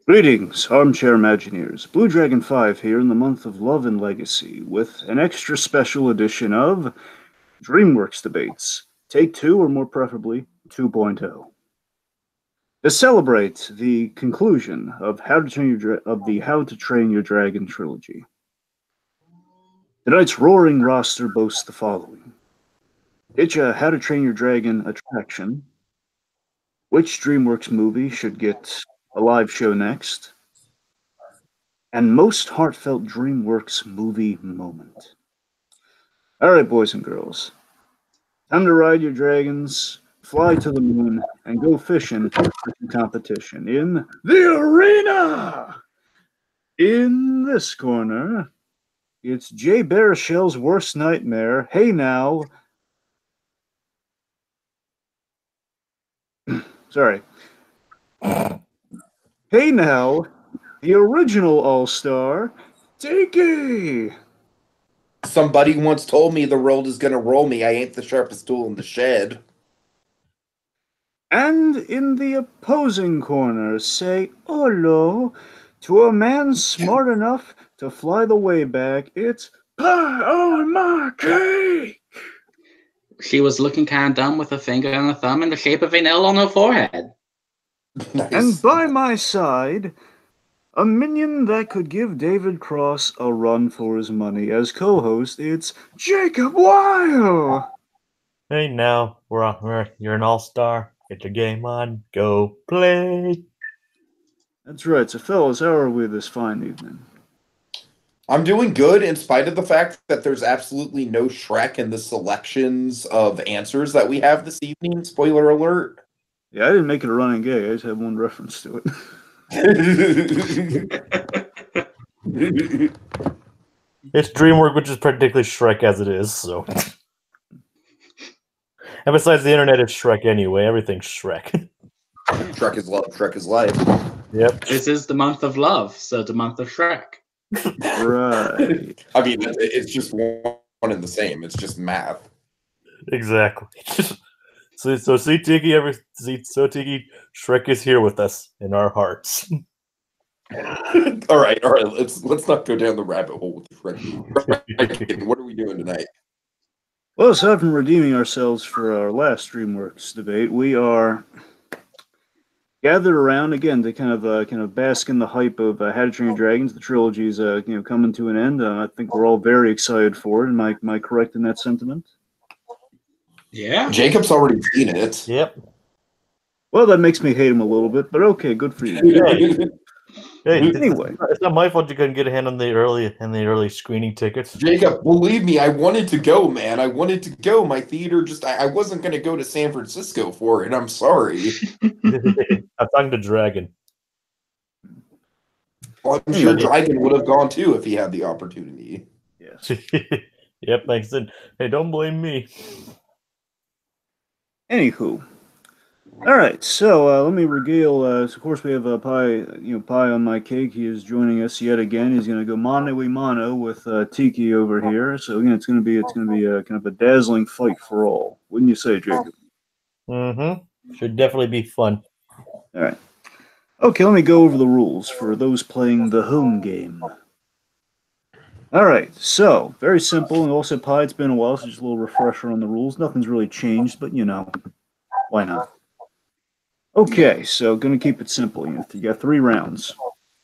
Greetings, armchair Imagineers. BlueDragonFive here in the month of Love and Legacy with an extra special edition of DreamWorks Debates, Take 2 or more preferably 2.0. To celebrate the conclusion of the How to Train Your Dragon trilogy. Tonight's roaring roster boasts the following. It's a How to Train Your Dragon attraction. Which DreamWorks movie should get a live show next? And most heartfelt DreamWorks movie moment. All right, boys and girls. Time to ride your dragons, fly to the moon, and go fishing for competition in the arena! In this corner, it's Jay Baruchel's worst nightmare. Hey now. Sorry. Hey now, the original All-Star, Tiki! Somebody once told me the world is gonna roll me. I ain't the sharpest tool in the shed. And in the opposing corner, say hello to a man smart enough to fly the way back. It's pie on my cake! She was looking kind of dumb with a finger and a thumb in the shape of an L on her forehead. Nice. And by my side, a minion that could give David Cross a run for his money. As co-host, it's Jacob Wile! Hey, now, you're an all-star. Get your game on. Go play. That's right. So, fellas, how are we this fine evening? I'm doing good in spite of the fact that there's absolutely no Shrek in the selections of answers that we have this evening. Spoiler alert. Yeah, I didn't make it a running gag. I just had one reference to it. It's DreamWorks, which is practically Shrek as it is, so. And besides, the internet is Shrek anyway. Everything's Shrek. Shrek is love. Shrek is life. Yep. This is the month of love, so the month of Shrek. Right. I mean, it's just one and the same. It's just math. Exactly. So Tiki, Shrek is here with us in our hearts. all right. Let's not go down the rabbit hole with Shrek. What are we doing tonight? Well, aside from redeeming ourselves for our last DreamWorks debate, we are gathered around again to kind of bask in the hype of How to Train Your Dragons. The trilogy is coming to an end. I think we're all very excited for it. Am I correct in that sentiment? Yeah. Jacob's already seen it. Yep. Well, that makes me hate him a little bit, but okay, good for you. Hey, Anyway, it's not my fault you couldn't get a hand on the early screening tickets. Jacob, believe me, I wanted to go, man. I wanted to go. My theater I wasn't going to go to San Francisco for it. I'm sorry. I'm talking to Dragon. Well, I'm sure Dragon would have gone too if he had the opportunity. yes. Yep, thanks. Hey, don't blame me. Anywho, all right. So let me regale. Of course, we have pie on my cake. He is joining us yet again. He's going to go mano a mano with Tiki over here. So again, it's going to be kind of a dazzling fight for all. Wouldn't you say, Jacob? Mm-hmm. Should definitely be fun. All right. Okay, let me go over the rules for those playing the home game. All right, so very simple. And also, Pie, it's been a while, so just a little refresher on the rules. Nothing's really changed, but why not? Okay, so going to keep it simple. You got 3 rounds.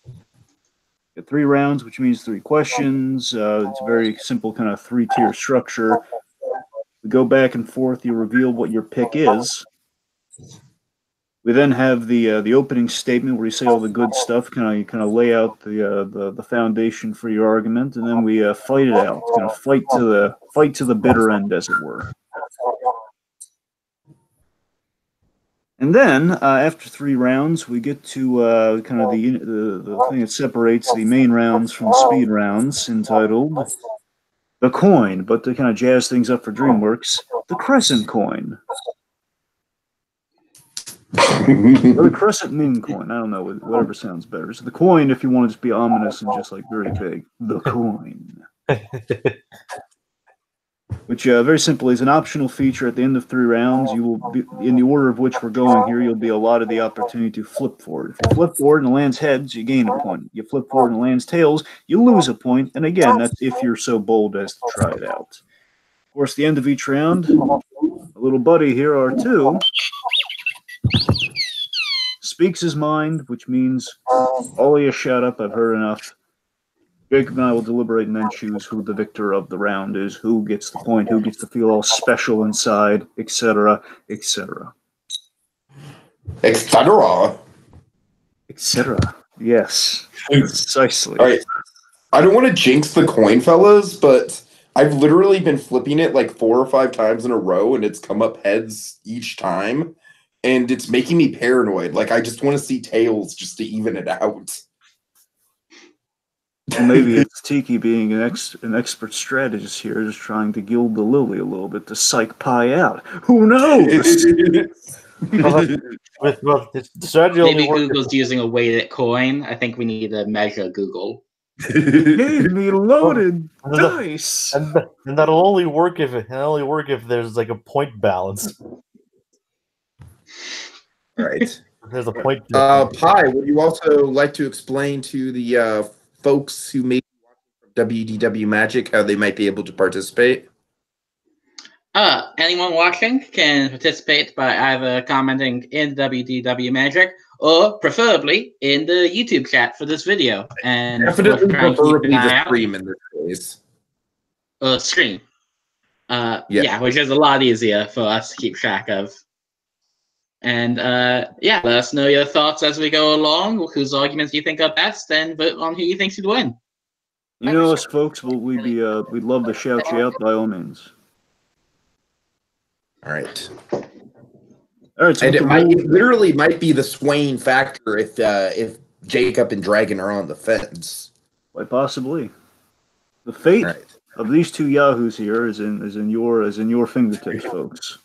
You got 3 rounds, which means 3 questions. It's a very simple kind of 3-tier structure. We go back and forth. You reveal what your pick is. We then have the opening statement where you say all the good stuff, kind of lay out the foundation for your argument, and then we fight it out, kind of fight to the bitter end, as it were. And then after 3 rounds, we get to kind of the thing that separates the main rounds from the speed rounds, entitled the coin. But to kind of jazz things up for DreamWorks, the crescent coin. Or the crescent moon coin. I don't know, whatever sounds better. So the coin, if you want to just be ominous and just like very big. The coin. which very simply is an optional feature at the end of 3 rounds. You will be, in the order of which we're going here, you'll be allotted the opportunity to flip forward. If you flip forward and it lands heads, you gain a point. You flip forward and it lands tails, you lose a point. And again, that's if you're so bold as to try it out. Of course, the end of each round, a little buddy here, R2, speaks his mind, which means all you shut up, I've heard enough. Jacob and I will deliberate and then choose who the victor of the round is, who gets the point, who gets to feel all special inside, etc., etc. Etc. Etc. Yes, precisely. All right. I don't want to jinx the coin, fellas, but I've literally been flipping it like 4 or 5 times in a row, and it's come up heads each time, and it's making me paranoid. Like, I just want to see tails just to even it out. Well, maybe it's Tiki being an expert strategist here, just trying to gild the lily a little bit to psych Pi out. Who knows? Well, the strategy Maybe only works Google's using a weighted coin. I think we need to measure Google. Gave me loaded dice. and that'll only work if there's like a point balance. Right. There's a point. Pi, would you also like to explain to the folks who may be watching from WDW Magic how they might be able to participate? Anyone watching can participate by either commenting in WDW Magic or preferably in the YouTube chat for this video. And Definitely try and keep preferably an eye the out. stream in this case. Stream. Yeah. Yeah, which is a lot easier for us to keep track of. And yeah, let us know your thoughts as we go along, whose arguments you think are best, and vote on who you think should win. You know us, folks. We'd love to shout you out by all means. All right. All right. So And it literally might be the swaying factor if Jacob and Dragon are on the fence. quite possibly, the fate of these 2 yahoos here is in your fingertips, folks.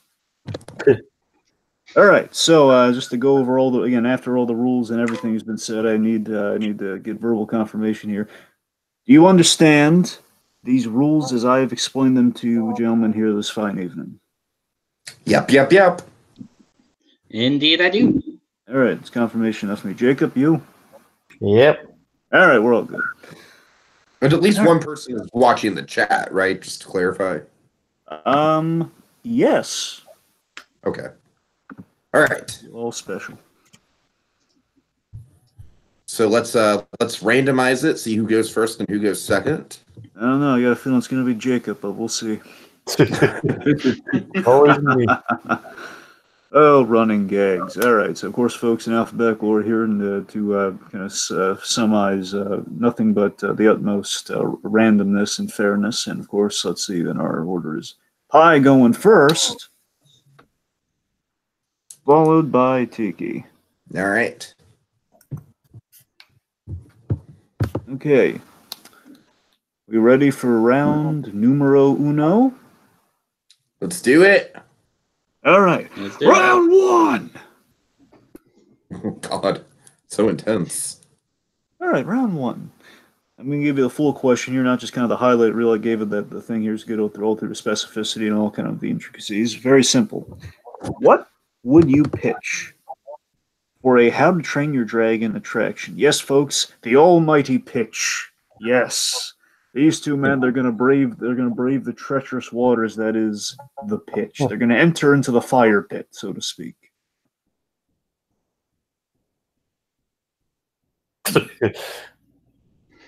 All right, so just to go over after all the rules and everything has been said, I need to get verbal confirmation here. Do you understand these rules as I have explained them to you gentlemen here this fine evening? Yep. Indeed, I do. All right, it's confirmation enough for me. Jacob, you? Yep. All right, we're all good. But at least one person is watching the chat, right? Just to clarify. Yes. Okay. All right. All special. So let's randomize it, see who goes first and who goes second. I don't know. I got a feeling it's going to be Jacob, but we'll see. Always me. Oh, running gags. All right. So, of course, folks, in alphabetical order here, and to kind of summarize nothing but the utmost randomness and fairness. And, of course, let's see, then our order is Pi going first, followed by Tiki. All right. Okay. We ready for round numero uno? Let's do it. All right. Round 1. Oh, God. So intense. All right, round 1. I'm going to give you the full question here, not just kind of the highlight reel I gave it. That the thing here is good all through the specificity and all kind of the intricacies. Very simple. What would you pitch for a How to Train Your Dragon attraction? Yes, folks, the almighty pitch. Yes. These 2 men, they're going to brave the treacherous waters that is the pitch. They're going to enter into the fire pit, so to speak.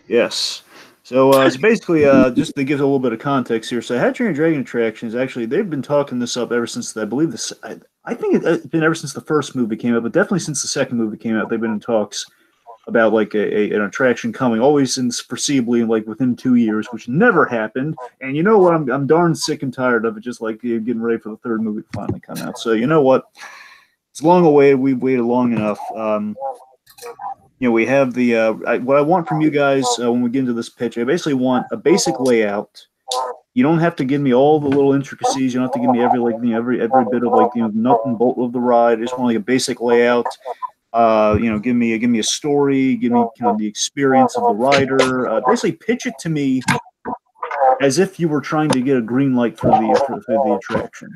Yes. So basically, just to give a little bit of context here, so How to Train Your Dragon attractions, actually, they've been talking this up ever since, I believe this, I think it's been ever since the first movie came out, but definitely since the second movie came out, they've been in talks about like an attraction coming, always foreseeably like within 2 years, which never happened. And you know what? I'm darn sick and tired of it. Just like getting ready for the third movie to finally come out. So you know what? It's long awaited. We've waited long enough. We have the what I want from you guys when we get into this pitch. I basically want a basic layout. You don't have to give me all the little intricacies. You don't have to give me every bit of nut and bolt of the ride. I just want like a basic layout. Give me a story, give me kind of the experience of the rider. Basically, pitch it to me as if you were trying to get a green light for the attraction.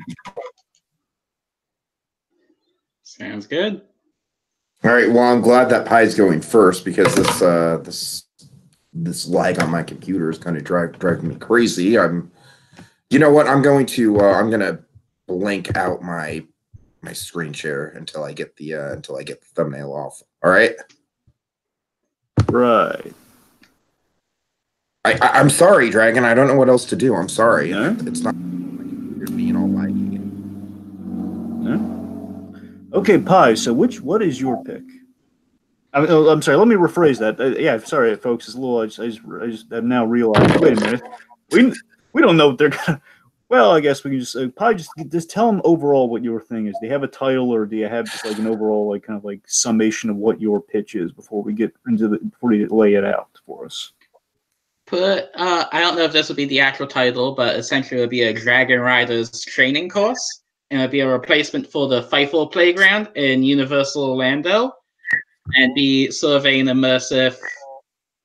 Sounds good. All right. Well, I'm glad that Pie's going first because this lag on my computer is kind of driving me crazy. You know what? I'm gonna blank out my screen share until I get the thumbnail off. All right. Right. I'm sorry, Dragon. I don't know what else to do. I'm sorry. No? It's not you're being all laggy. No? Okay, Pie. So what is your pick? I'm sorry. Let me rephrase that. Yeah, sorry, folks. It's a little. I just have now realized. Wait a minute. We don't know what they're gonna. Well, I guess we can just Pie. Just tell them overall what your thing is. Do you have a title, or do you have just like an overall like kind of like summation of what your pitch is before we get into before you lay it out for us? I don't know if this would be the actual title, but essentially it would be a Dragon Riders training course, and it would be a replacement for the Fightful Playground in Universal Orlando, and be sort of an immersive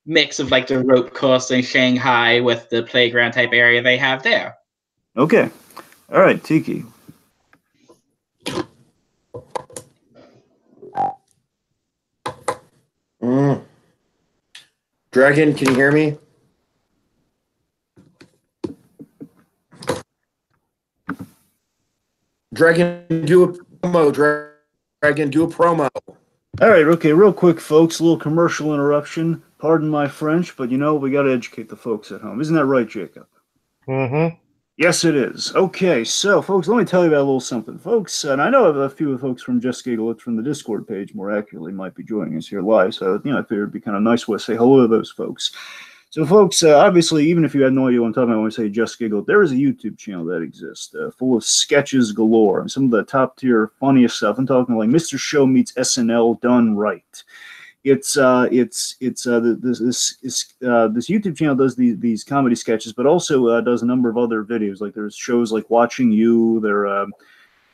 mix of like the rope course in Shanghai with the playground type area they have there. Okay. All right, Tiki. Dragon, can you hear me? Dragon, do a promo. Dragon, do a promo. All right, okay, real quick, folks. A little commercial interruption. Pardon my French, but you know we got to educate the folks at home. Isn't that right, Jacob? Mm-hmm. Yes, it is. Okay, so, folks, let me tell you about a little something. Folks, and I know a few of the folks from Just Giggle It from the Discord page, more accurately, might be joining us here live, so, I figured it'd be kind of nice way to say hello to those folks. So, folks, obviously, even if you had no idea what I'm talking about when I say Just Giggle It, there is a YouTube channel that exists full of sketches galore and some of the top-tier, funniest stuff. I'm talking like Mr. Show meets SNL done right. This YouTube channel does these comedy sketches, but also does a number of other videos. Like there's shows like Watching You.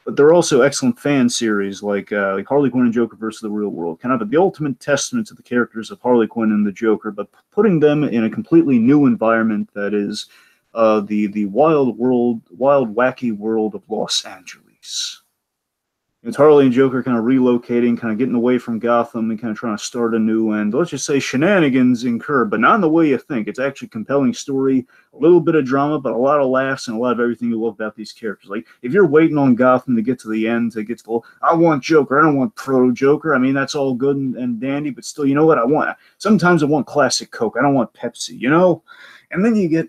But there are also excellent fan series like Harley Quinn and Joker versus the Real World, kind of the ultimate testament to the characters of Harley Quinn and the Joker, but putting them in a completely new environment that is the wild, wacky world of Los Angeles. It's Harley and Joker kind of relocating, kind of getting away from Gotham and kind of trying to start anew. And let's just say shenanigans incur, but not in the way you think. It's actually a compelling story, a little bit of drama, but a lot of laughs and a lot of everything you love about these characters. Like, if you're waiting on Gotham to get to the end, to get to the, I want Joker, I don't want proto-Joker. I mean, that's all good and dandy, but still, you know what? Sometimes I want classic Coke. I don't want Pepsi, And then you get,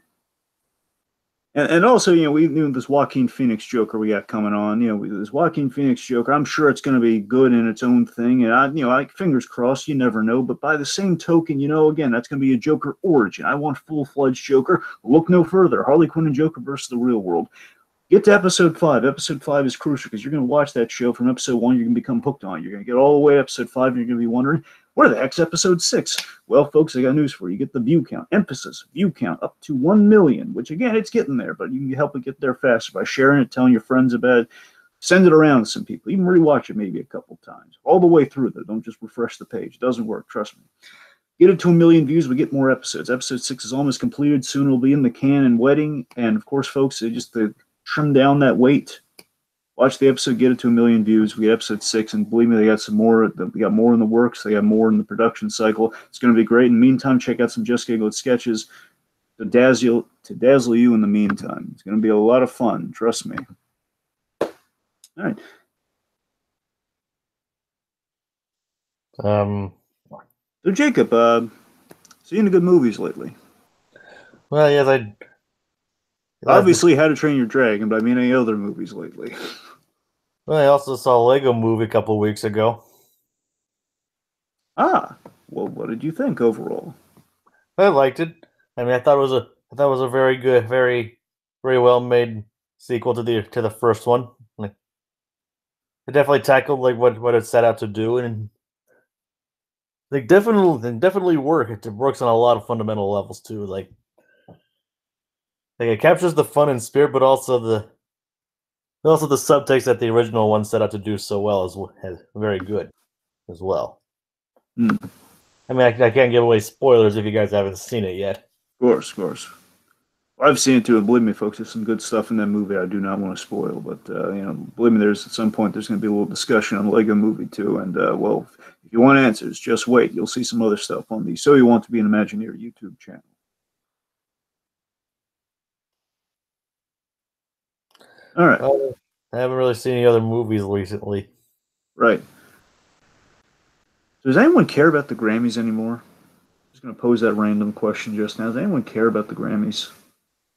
and also, we knew this Joaquin Phoenix Joker we got coming on. This Joaquin Phoenix Joker, I'm sure it's going to be good in its own thing. And I fingers crossed, you never know. But by the same token, again, that's going to be a Joker origin. I want full-fledged Joker. Look no further. Harley Quinn and Joker versus the Real World. Get to episode 5. Episode 5 is crucial because you're going to watch that show from episode 1. You're going to become hooked on it. You're going to get all the way to episode 5, and you're going to be wondering, where the heck's episode 6? Well, folks, I got news for you. You get the view count. Emphasis, view count up to 1 million, which, again, it's getting there, but you can help it get there faster by sharing it, telling your friends about it. Send it around to some people. Even rewatch it maybe a couple times. All the way through there. Don't just refresh the page. It doesn't work. Trust me. Get it to 1 million views, we get more episodes. Episode 6 is almost completed. Soon it'll be in the can and wedding. And, of course, folks, just to trim down that weight, watch the episode, get it to 1 million views. We get episode 6, and believe me, they got some more. They got more in the works. They got more in the production cycle. It's going to be great. In the meantime, check out some Just Giggle It sketches to dazzle you in the meantime. It's going to be a lot of fun. Trust me. All right. So, Jacob, seeing the good movies lately? Well, yes, Obviously, How to Train Your Dragon, but I mean any other movies lately. Well, I also saw a Lego movie a couple weeks ago. Well, what did you think overall? I liked it. I mean, I thought it was a very good, very, very well made sequel to the first one. Like, it definitely tackled like what it set out to do, and they definitely work. It works on a lot of fundamental levels too. Like it captures the fun and spirit, but also the subtext that the original one set out to do so well is very good as well. I mean, I can't give away spoilers if you guys haven't seen it yet. Of course. I've seen it too, and believe me, folks, there's some good stuff in that movie I do not want to spoil. But believe me, there's at some point there's going to be a little discussion on the Lego Movie too. And well, if you want answers, just wait. You'll see some other stuff on the So You Want to Be an Imagineer YouTube channel. All right. Well, I haven't really seen any other movies recently. Right. So does anyone care about the Grammys anymore? I'm just going to pose that random question just now. Does anyone care about the Grammys?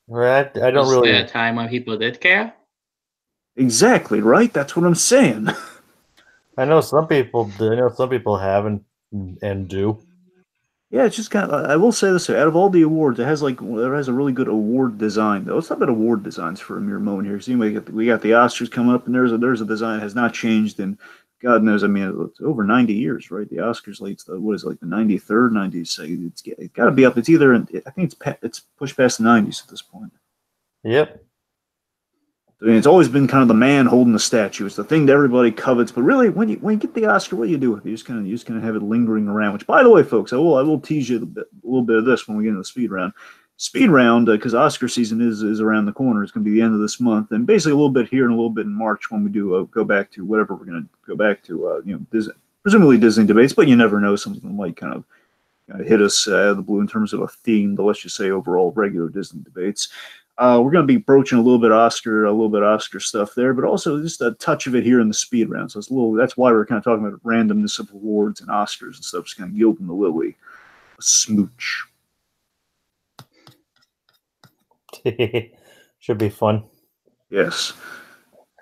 Right? I don't Was really. there a time when people did care? Exactly, right? That's what I'm saying. I know some people do. I know some people have and do. Yeah, it's just kind of. I will say this: out of all the awards, it has a really good award design. Though let's talk about award designs for a mere moment here. See, we got the Oscars coming up, and there's a design that has not changed in God knows. I mean, it's over 90 years, right? The Oscars, what is it, like the 93rd, 90s? It's got to be up. It's either. I think it's pushed past the 90s at this point. Yep. I mean, it's always been kind of the man holding the statue. It's the thing that everybody covets. But really, when you get the Oscar, what do you do with it? You just kind of have it lingering around. Which, by the way, folks, I will tease you a little bit of this when we get into the speed round. Speed round, because Oscar season is around the corner. It's going to be the end of this month, and basically a little bit here and a little bit in March when we do go back to whatever we're going to go back to. Disney, presumably Disney debates, but you never know. Something might kind of hit us out of the blue in terms of a theme. But let's just say overall regular Disney debates. We're going to be broaching a little bit Oscar stuff there, but also just a touch of it here in the speed round. So that's why we're kind of talking about randomness of awards and Oscars and stuff, just kind of gilding the lily. A smooch. Should be fun. Yes.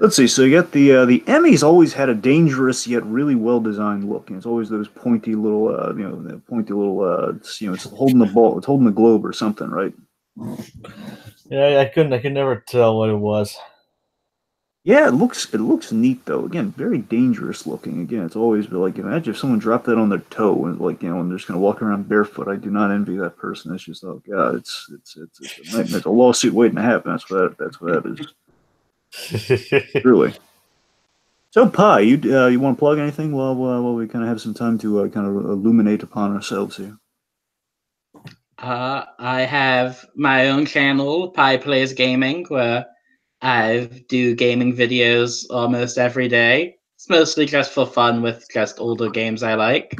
Let's see. So you got the Emmys always had a dangerous yet really well designed look. And it's always those pointy little, it's holding the ball, it's holding the globe or something, right? Yeah, I could never tell what it was. Yeah, it looks neat though. Again, very dangerous looking. Again, it's always been like, imagine if someone dropped that on their toe and and they're just gonna walk around barefoot. I do not envy that person. It's just, oh god, it's a nightmare. It's a lawsuit waiting to happen. That's what that is. Really. So, Pi, you want to plug anything while we kind of have some time to kind of illuminate upon ourselves here? I have my own channel, Pi Plays Gaming, where I do gaming videos almost every day. It's mostly just for fun with just older games I like.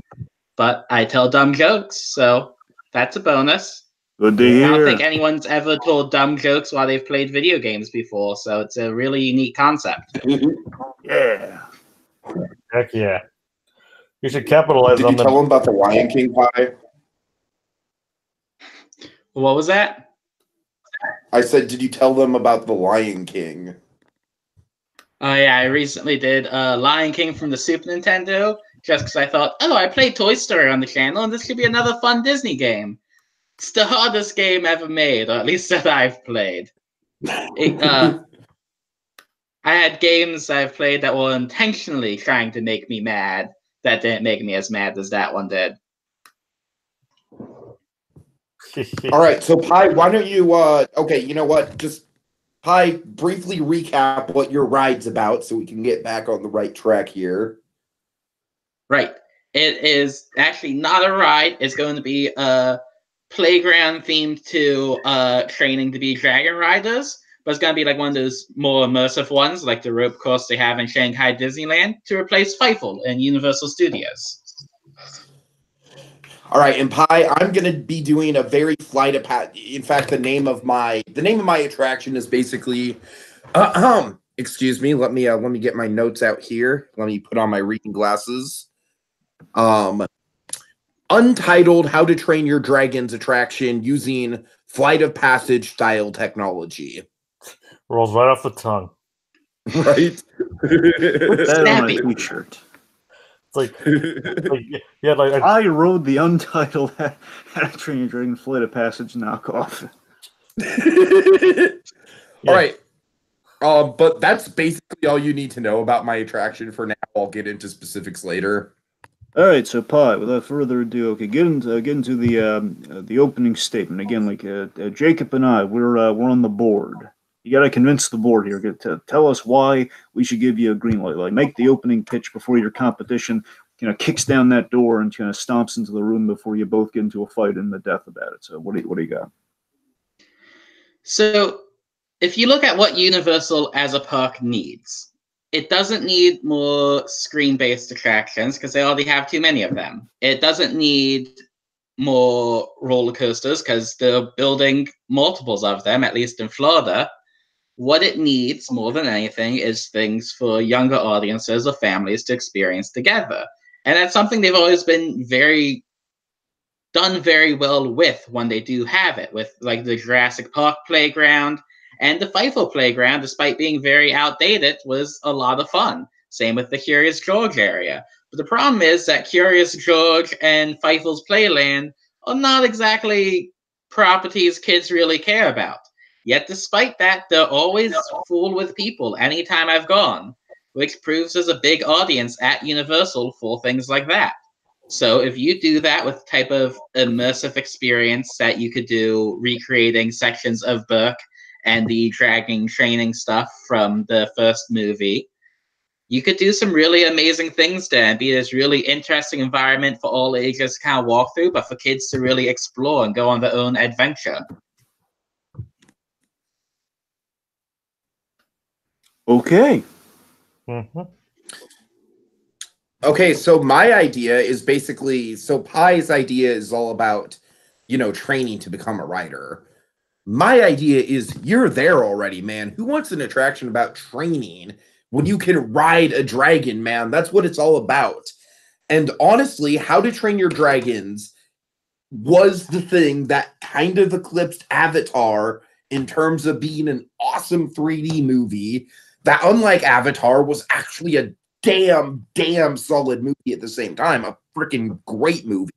But I tell dumb jokes, so that's a bonus. Good to hear. I don't think anyone's ever told dumb jokes while they've played video games before, so it's a really unique concept. Yeah. Heck yeah. You should capitalize Did on you tell them about the Lion King pie? What was that? I said, did you tell them about the Lion King? Oh yeah, I recently did Lion King from the Super Nintendo, just because I thought, oh, I played Toy Story on the channel, and this could be another fun Disney game. It's the hardest game ever made, or at least that I've played. I had games I've played that were intentionally trying to make me mad that didn't make me as mad as that one did. All right, so Pi, why don't you? Okay, you know what? Just Pi, briefly recap what your ride's about, so we can get back on the right track here. Right. It is actually not a ride. It's going to be a playground themed to training to be dragon riders, but it's going to be like one of those more immersive ones, like the rope course they have in Shanghai Disneyland, to replace Fievel in Universal Studios. All right, and Pi, I'm going to be doing a very flight of pat. In fact, the name of my attraction is basically, excuse me. Let me get my notes out here. Let me put on my reading glasses. Untitled How to Train Your Dragons attraction using flight of passage style technology. Rolls right off the tongue. Right? Put that on a t-shirt. I rode the untitled How to Train Your Dragon Flight of Passage knockoff. All right. But that's basically all you need to know about my attraction for now. I'll get into specifics later. All right, so Pi, without further ado, okay, get into the opening statement again. Like Jacob and I, we're on the board. You got to convince the board here. Tell us why we should give you a green light. Like, make the opening pitch before your competition, kicks down that door and stomps into the room before you both get into a fight and the death about it. So what do you got? So, if you look at what Universal as a park needs, it doesn't need more screen-based attractions because they already have too many of them. It doesn't need more roller coasters because they're building multiples of them, at least in Florida. What it needs more than anything is things for younger audiences or families to experience together. And that's something they've always been done very well with when they do have it, with like the Jurassic Park playground and the Fievel playground, despite being very outdated, was a lot of fun. Same with the Curious George area. But the problem is that Curious George and Fievel's Playland are not exactly properties kids really care about. Yet despite that, they're always full with people anytime I've gone, which proves there's a big audience at Universal for things like that. So if you do that with type of immersive experience that you could do recreating sections of Burke and the dragging training stuff from the first movie, you could do some really amazing things there and be this really interesting environment for all ages to kind of walk through, but for kids to really explore and go on their own adventure. Okay. Mm-hmm. Okay, so my idea is basically, so Pie's idea is all about, training to become a writer. My idea is you're there already, man. Who wants an attraction about training when you can ride a dragon, man? That's what it's all about. And honestly, How to Train Your Dragons was the thing that kind of eclipsed Avatar in terms of being an awesome 3D movie that, unlike Avatar, was actually a damn solid movie at the same time. A freaking great movie.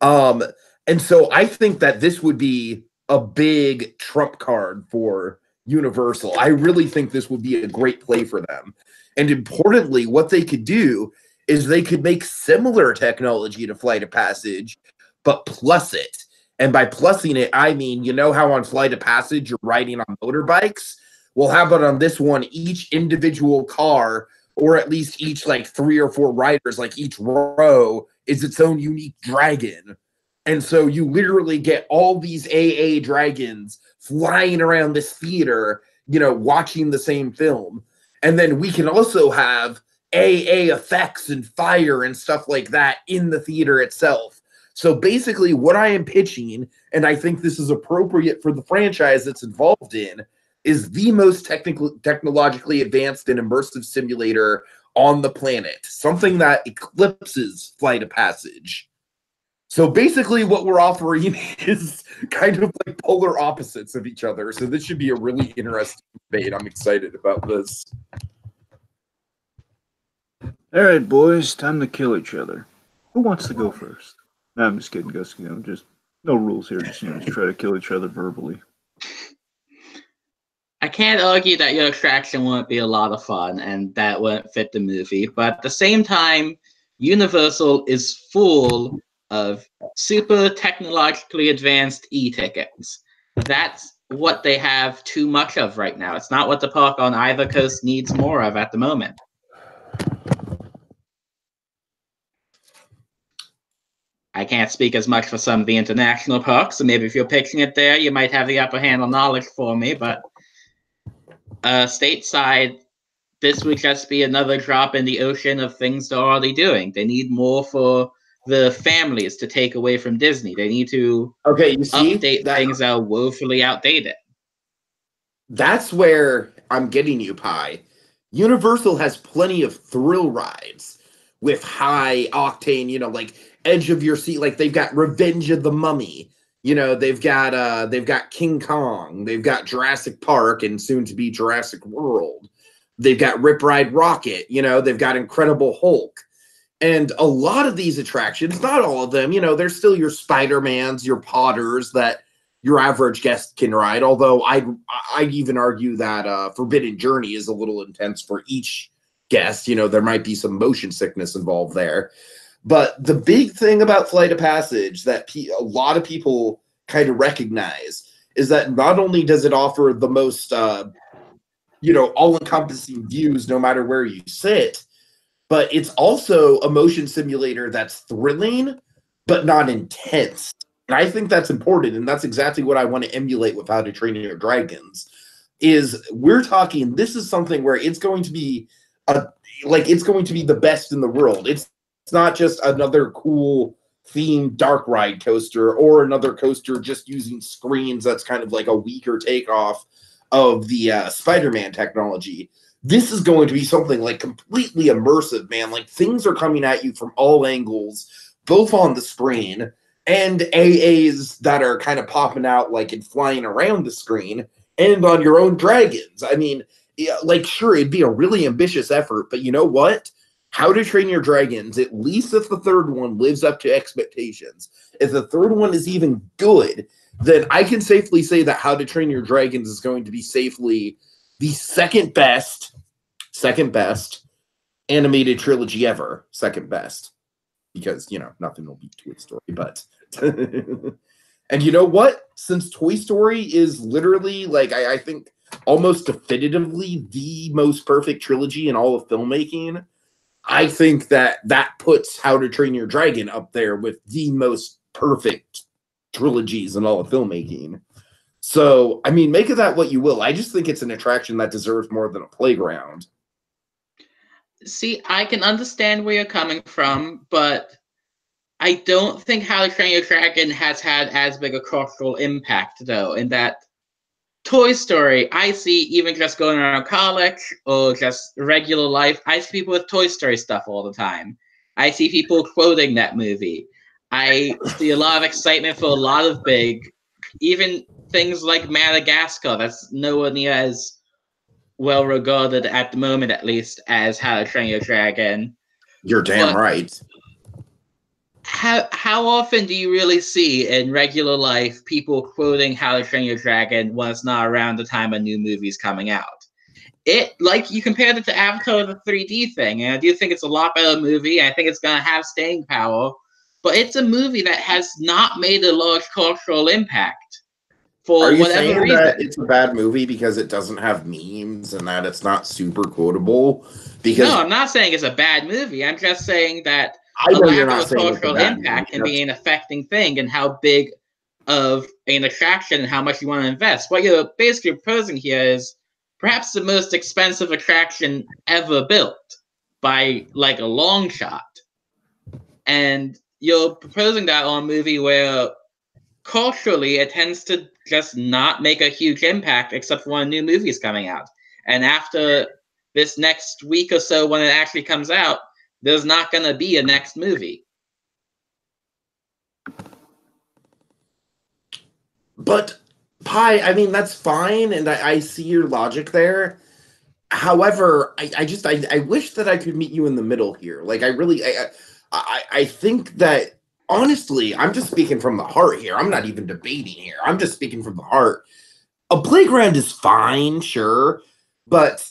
And so I think that this would be a big trump card for Universal. I really think this would be a great play for them. And importantly, what they could do is they could make similar technology to Flight of Passage, but plus it. And by plussing it, I mean, you know how on Flight of Passage you're riding on motorbikes? Well, how about on this one, each individual car, or at least each like 3 or 4 riders, like each row is its own unique dragon. And so you literally get all these AA dragons flying around this theater, watching the same film. And then we can also have AA effects and fire and stuff like that in the theater itself. So basically what I am pitching, and I think this is appropriate for the franchise that's involved in, is the most technologically advanced and immersive simulator on the planet. Something that eclipses Flight of Passage. So basically what we're offering is kind of like polar opposites of each other. So this should be a really interesting debate. I'm excited about this. All right, boys, time to kill each other. Who wants to go first? No, I'm just kidding, Gus. Just no rules here. Just try to kill each other verbally. I can't argue that your attraction won't be a lot of fun and that won't fit the movie, but at the same time, Universal is full of super technologically advanced e-tickets. That's what they have too much of right now. It's not what the park on either coast needs more of at the moment. I can't speak as much for some of the international parks, so maybe if you're pitching it there, you might have the upper hand on knowledge for me, but stateside, this would just be another drop in the ocean of things they're already doing. They need more for the families to take away from Disney. They need to update things that are woefully outdated. That's where I'm getting you, Pie. Universal has plenty of thrill rides with high octane, like edge of your seat. Like they've got Revenge of the Mummy. They've got King Kong. They've got Jurassic Park and soon to be Jurassic World. They've got Rip Ride Rocket. They've got Incredible Hulk. And a lot of these attractions, not all of them, there's still your Spider-Mans, your Potters that your average guest can ride. Although I'd even argue that Forbidden Journey is a little intense for each guest. There might be some motion sickness involved there. But the big thing about Flight of Passage that a lot of people kind of recognize is that not only does it offer the most, all-encompassing views no matter where you sit, but it's also a motion simulator that's thrilling, but not intense. And I think that's important, and that's exactly what I want to emulate with How to Train Your Dragons. Is we're talking, this is something where it's going to be it's going to be the best in the world. It's not just another cool themed dark ride coaster or another coaster just using screens that's kind of like a weaker takeoff of the Spider-Man technology. This is going to be something like completely immersive, man. Like things are coming at you from all angles, both on the screen and AAs that are kind of popping out like and flying around the screen and on your own dragons. I mean, yeah, like, sure, it'd be a really ambitious effort, but you know what? How to Train Your Dragons, at least if the third one lives up to expectations, if the third one is even good, then I can safely say that How to Train Your Dragons is going to be safely the second best animated trilogy ever. Second best. Because, you know, nothing will beat Toy Story, but... And you know what? Since Toy Story is literally, like, I think almost definitively the most perfect trilogy in all of filmmaking, I think that puts How to Train Your Dragon up there with the most perfect trilogies in all of filmmaking. So, I mean, make of that what you will. I just think it's an attraction that deserves more than a playground. See, I can understand where you're coming from, but I don't think How to Train Your Dragon has had as big a cultural impact, though, in that Toy Story, I see, even just going around college or just regular life, I see people with Toy Story stuff all the time. I see people quoting that movie. I see a lot of excitement for a lot of big, even things like Madagascar, that's nowhere near as well regarded at the moment, at least, as How to Train Your Dragon. You're damn right. How often do you really see in regular life people quoting How to Train Your Dragon when it's not around the time a new movie's coming out? It, like, you compared it to Avatar the 3D thing, and I do think it's a lot better movie. I think it's going to have staying power, but it's a movie that has not made a large cultural impact for whatever reason. Are you saying that it's a bad movie because it doesn't have memes and that it's not super quotable? Because no, I'm not saying it's a bad movie. I'm just saying that I know you're not saying cultural impact can be an affecting thing and how big of an attraction and how much you want to invest. What you're basically proposing here is perhaps the most expensive attraction ever built by like a long shot. And you're proposing that on a movie where culturally it tends to just not make a huge impact except for when a new movie is coming out. And after this next week or so when it actually comes out, there's not going to be a next movie. But, Pi, I mean, that's fine, and I see your logic there. However, I wish that I could meet you in the middle here. Like, I think that, honestly, I'm just speaking from the heart here. I'm not even debating here. I'm just speaking from the heart. A playground is fine, sure, but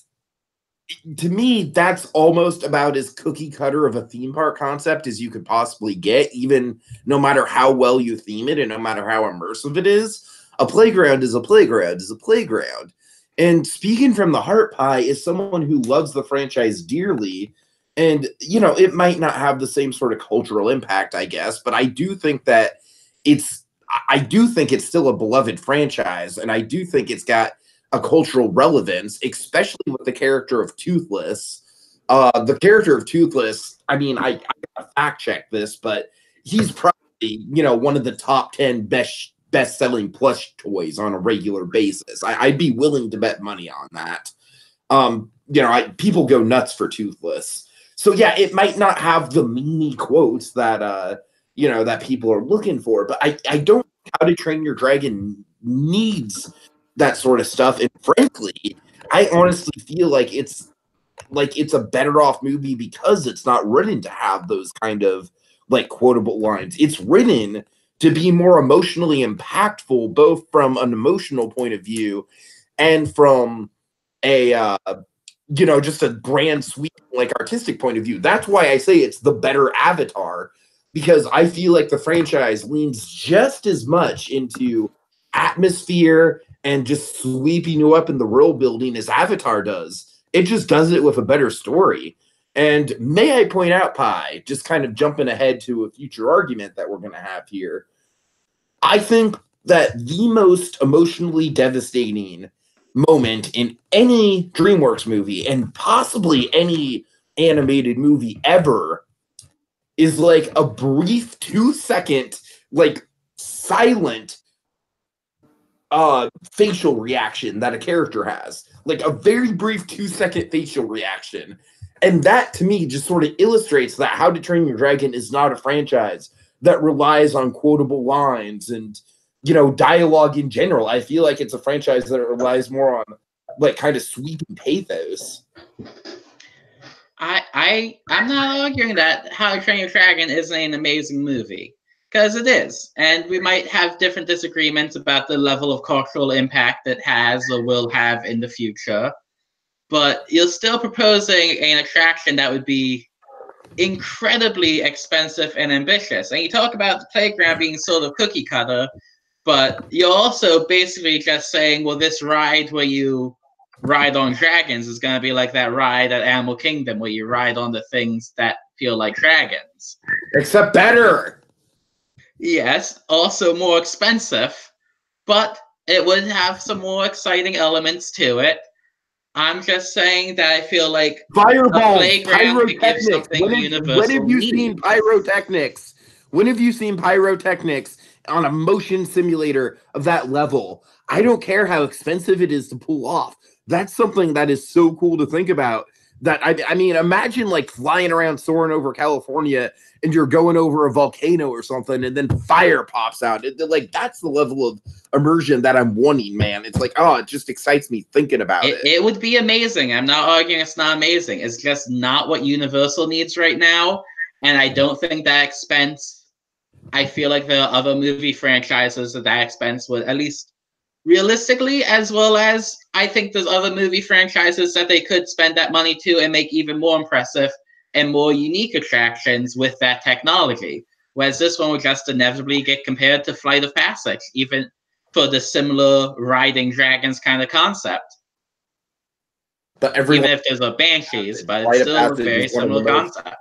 to me, that's almost about as cookie cutter of a theme park concept as you could possibly get, even no matter how well you theme it and no matter how immersive it is. A playground is a playground is a playground. And speaking from the heart, Pi, is someone who loves the franchise dearly. And, you know, it might not have the same sort of cultural impact, I guess, but I do think that it's still a beloved franchise. And I do think it's got a cultural relevance, especially with the character of Toothless. The character of Toothless, I mean, I gotta fact check this, but he's probably, you know, one of the top 10 best-selling plush toys on a regular basis. I'd be willing to bet money on that. You know, people go nuts for Toothless. So yeah, it might not have the meanie quotes that you know, that people are looking for, but I don't think How to Train Your Dragon needs that sort of stuff. And frankly, I honestly feel like it's a better off movie because it's not written to have those kind of like quotable lines. It's written to be more emotionally impactful, both from an emotional point of view and from a you know, just a grand sweep like artistic point of view. That's why I say it's the better Avatar, because I feel like the franchise leans just as much into atmosphere and just sweeping you up in the world building as Avatar does. It just does it with a better story. And may I point out, Pi, just kind of jumping ahead to a future argument that we're going to have here, I think that the most emotionally devastating moment in any DreamWorks movie, and possibly any animated movie ever, is like a brief 2-second, like silent facial reaction that a character has. Like a very brief 2-second facial reaction. And that to me just sort of illustrates that How to Train Your Dragon is not a franchise that relies on quotable lines and, you know, dialogue in general. I feel like it's a franchise that relies more on like kind of sweeping pathos. I'm not arguing that How to Train Your Dragon isn't an amazing movie, because it is, and we might have different disagreements about the level of cultural impact it has or will have in the future. But you're still proposing an attraction that would be incredibly expensive and ambitious. And you talk about the playground being sort of cookie cutter, but you're also basically just saying, well, this ride where you ride on dragons is going to be like that ride at Animal Kingdom where you ride on the things that feel like dragons. Except better. Yes, also more expensive, but it would have some more exciting elements to it. I'm just saying that I feel like Fireballs, a playground could give pyrotechnics. something universal. When have you meaning. seen pyrotechnics? When have you seen pyrotechnics on a motion simulator of that level? I don't care how expensive it is to pull off. That's something that is so cool to think about. That I mean, imagine like flying around, soaring over California, and you're going over a volcano or something, and then fire pops out. Like that's the level of immersion that I'm wanting, man. It's like, oh, it just excites me thinking about it. It would be amazing. I'm not arguing it's not amazing. It's just not what Universal needs right now, and I don't think that expense. I feel like there are other movie franchises that expense would, at least realistically, as well as I think there's other movie franchises that they could spend that money to and make even more impressive and more unique attractions with that technology. Whereas this one would just inevitably get compared to Flight of Passage, even for the similar riding dragons kind of concept. But even if there's a Banshees, but it's still a very similar concept.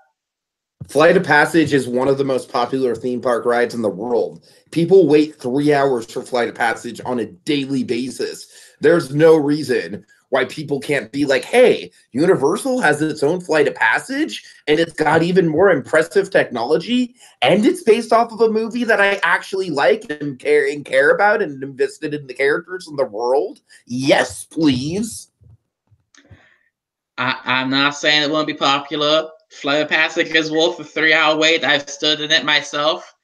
Flight of Passage is one of the most popular theme park rides in the world. People wait 3 hours for Flight of Passage on a daily basis. There's no reason why people can't be like, hey, Universal has its own Flight of Passage, and it's got even more impressive technology, and it's based off of a movie that I actually like and care about and invested in the characters and the world. Yes, please. I'm not saying it won't be popular. Flight of Passage is worth a 3-hour wait. I've stood in it myself.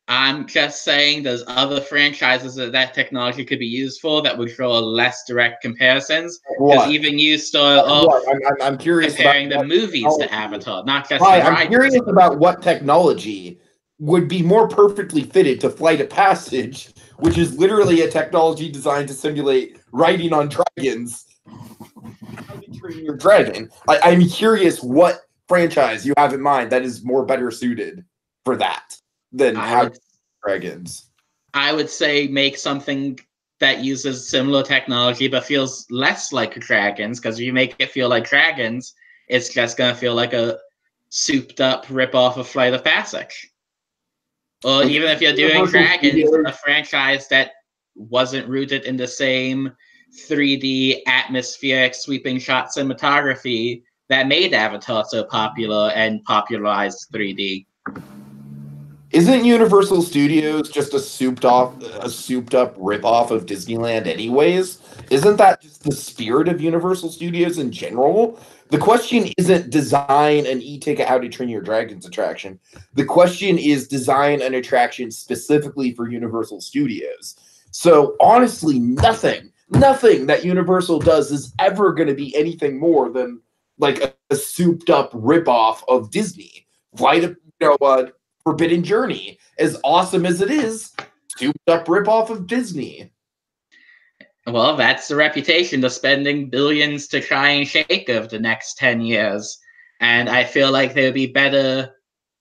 I'm just saying there's other franchises that technology could be used for that would draw less direct comparisons. Because even you start off I'm curious comparing about the movies to Avatar, not just the rides. I'm curious about what technology would be more perfectly fitted to Flight of Passage, which is literally a technology designed to simulate riding on dragons. How to Train Your Dragon. I'm curious what franchise you have in mind that is more better suited for that than How to Train Dragons. I would say make something that uses similar technology but feels less like dragons, because if you make it feel like dragons, it's just going to feel like a souped up ripoff of Flight of Passage. Or even if you're doing dragons, a franchise that wasn't rooted in the same 3D atmospheric sweeping shot cinematography that made Avatar so popular and popularized 3D. Isn't Universal Studios just a souped up ripoff of Disneyland anyways? Isn't that just the spirit of Universal Studios in general? The question isn't design an e-ticket How to Train Your Dragons attraction. The question is design an attraction specifically for Universal Studios. So honestly, nothing that Universal does is ever going to be anything more than like a souped up ripoff of Disney. Forbidden Journey, as awesome as it is, souped up ripoff of Disney. Well, that's the reputation of spending billions to try and shake over the next 10 years. And I feel like they would be better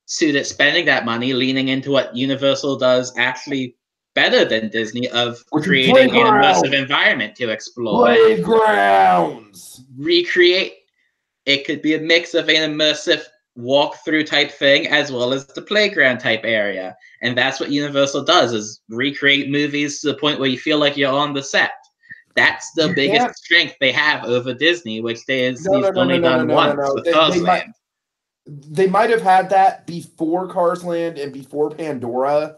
suited spending that money, leaning into what Universal does actually better than Disney, of creating an immersive environment to explore. Playgrounds! Recreate. It could be a mix of an immersive walkthrough type thing as well as the playground type area. And that's what Universal does, is recreate movies to the point where you feel like you're on the set. That's the biggest strength they have over Disney, which they've only done once with Cars Land. They might have had that before Cars Land and before Pandora,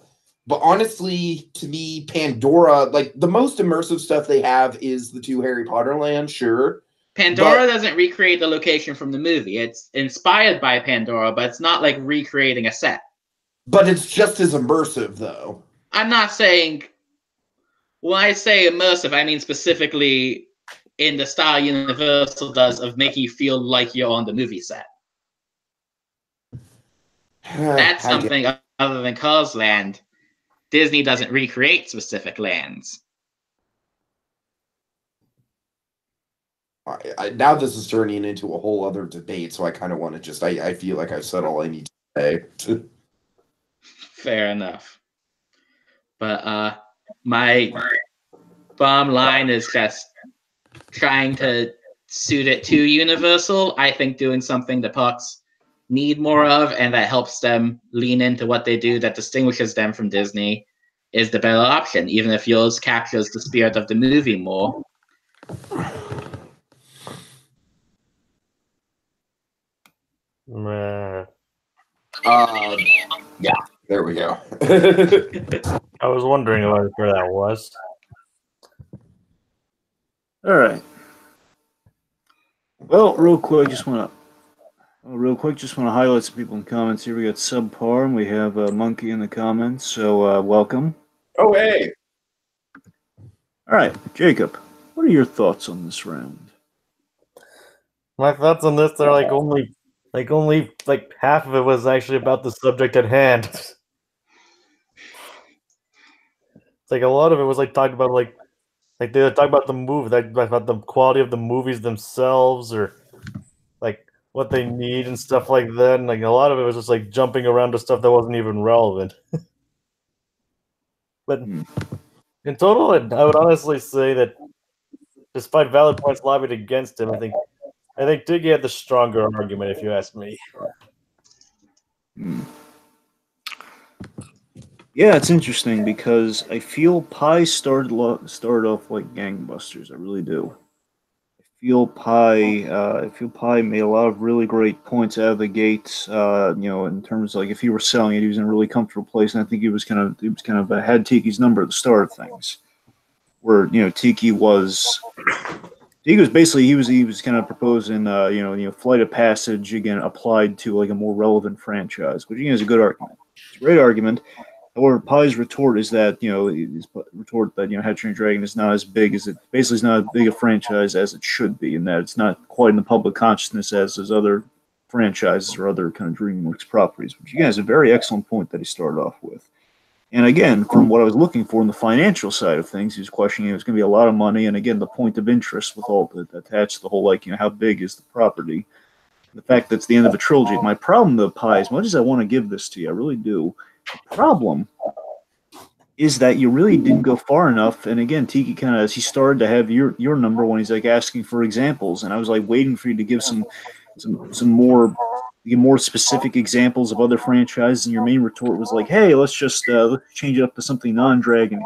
but honestly, to me, Pandora, like, the most immersive stuff they have is the 2 Harry Potter lands, sure. Pandora doesn't recreate the location from the movie. It's inspired by Pandora, but it's not like recreating a set. But it's just as immersive, though. I'm not saying... When I say immersive, I mean specifically in the style Universal does of making you feel like you're on the movie set. That's something other than Cars Land. Disney doesn't recreate specific lands. Now this is turning into a whole other debate, so I kind of want to just... I feel like I've said all I need to say. Fair enough. But my bottom line is just trying to suit it to Universal. I think doing something the parks need more of, and that helps them lean into what they do, that distinguishes them from Disney, is the better option, even if yours captures the spirit of the movie more. Yeah, there we go. I was wondering where that was. All right. Well, real quick, just want to highlight some people in comments here. We got Subpar, and we have Monkey in the comments, so welcome. Oh, hey. All right, Jacob, what are your thoughts on this round? My thoughts on this are only half of it was actually about the subject at hand. It's like a lot of it was talking about they talk about the movie, about the quality of the movies themselves, or what they need and stuff like that. And a lot of it was just jumping around to stuff that wasn't even relevant. But in total, I would honestly say that despite valid points lobbied against him, I think Tiki had the stronger argument, if you ask me. Yeah, it's interesting because I feel Pi started off like gangbusters. I really do. I feel Pi made a lot of really great points out of the gates. In terms of if he were selling it, he was in a really comfortable place, and I think he was kind of had Tiki's number at the start of things. Where Tiki was basically he was kind of proposing Flight of Passage again applied to a more relevant franchise, which is a good argument. It's a great argument. However, Pi's retort is that How to Train Your Dragon is not as big as basically is not as big a franchise as it should be, in that it's not quite in the public consciousness as those other franchises or other kind of DreamWorks properties. Which again is a very excellent point that he started off with. And again, from what I was looking for in the financial side of things, he was questioning it was going to be a lot of money, and again, the point of interest with all that attached to the whole how big is the property, the fact that it's the end of a trilogy. My problem though, Pi, as much as I want to give this to you, I really do. The problem is that you really didn't go far enough. And again, Tiki kind of, as he started to have your number when he's asking for examples, and I was waiting for you to give some more specific examples of other franchises, and your main retort was hey, let's just let's change it up to something non-dragon.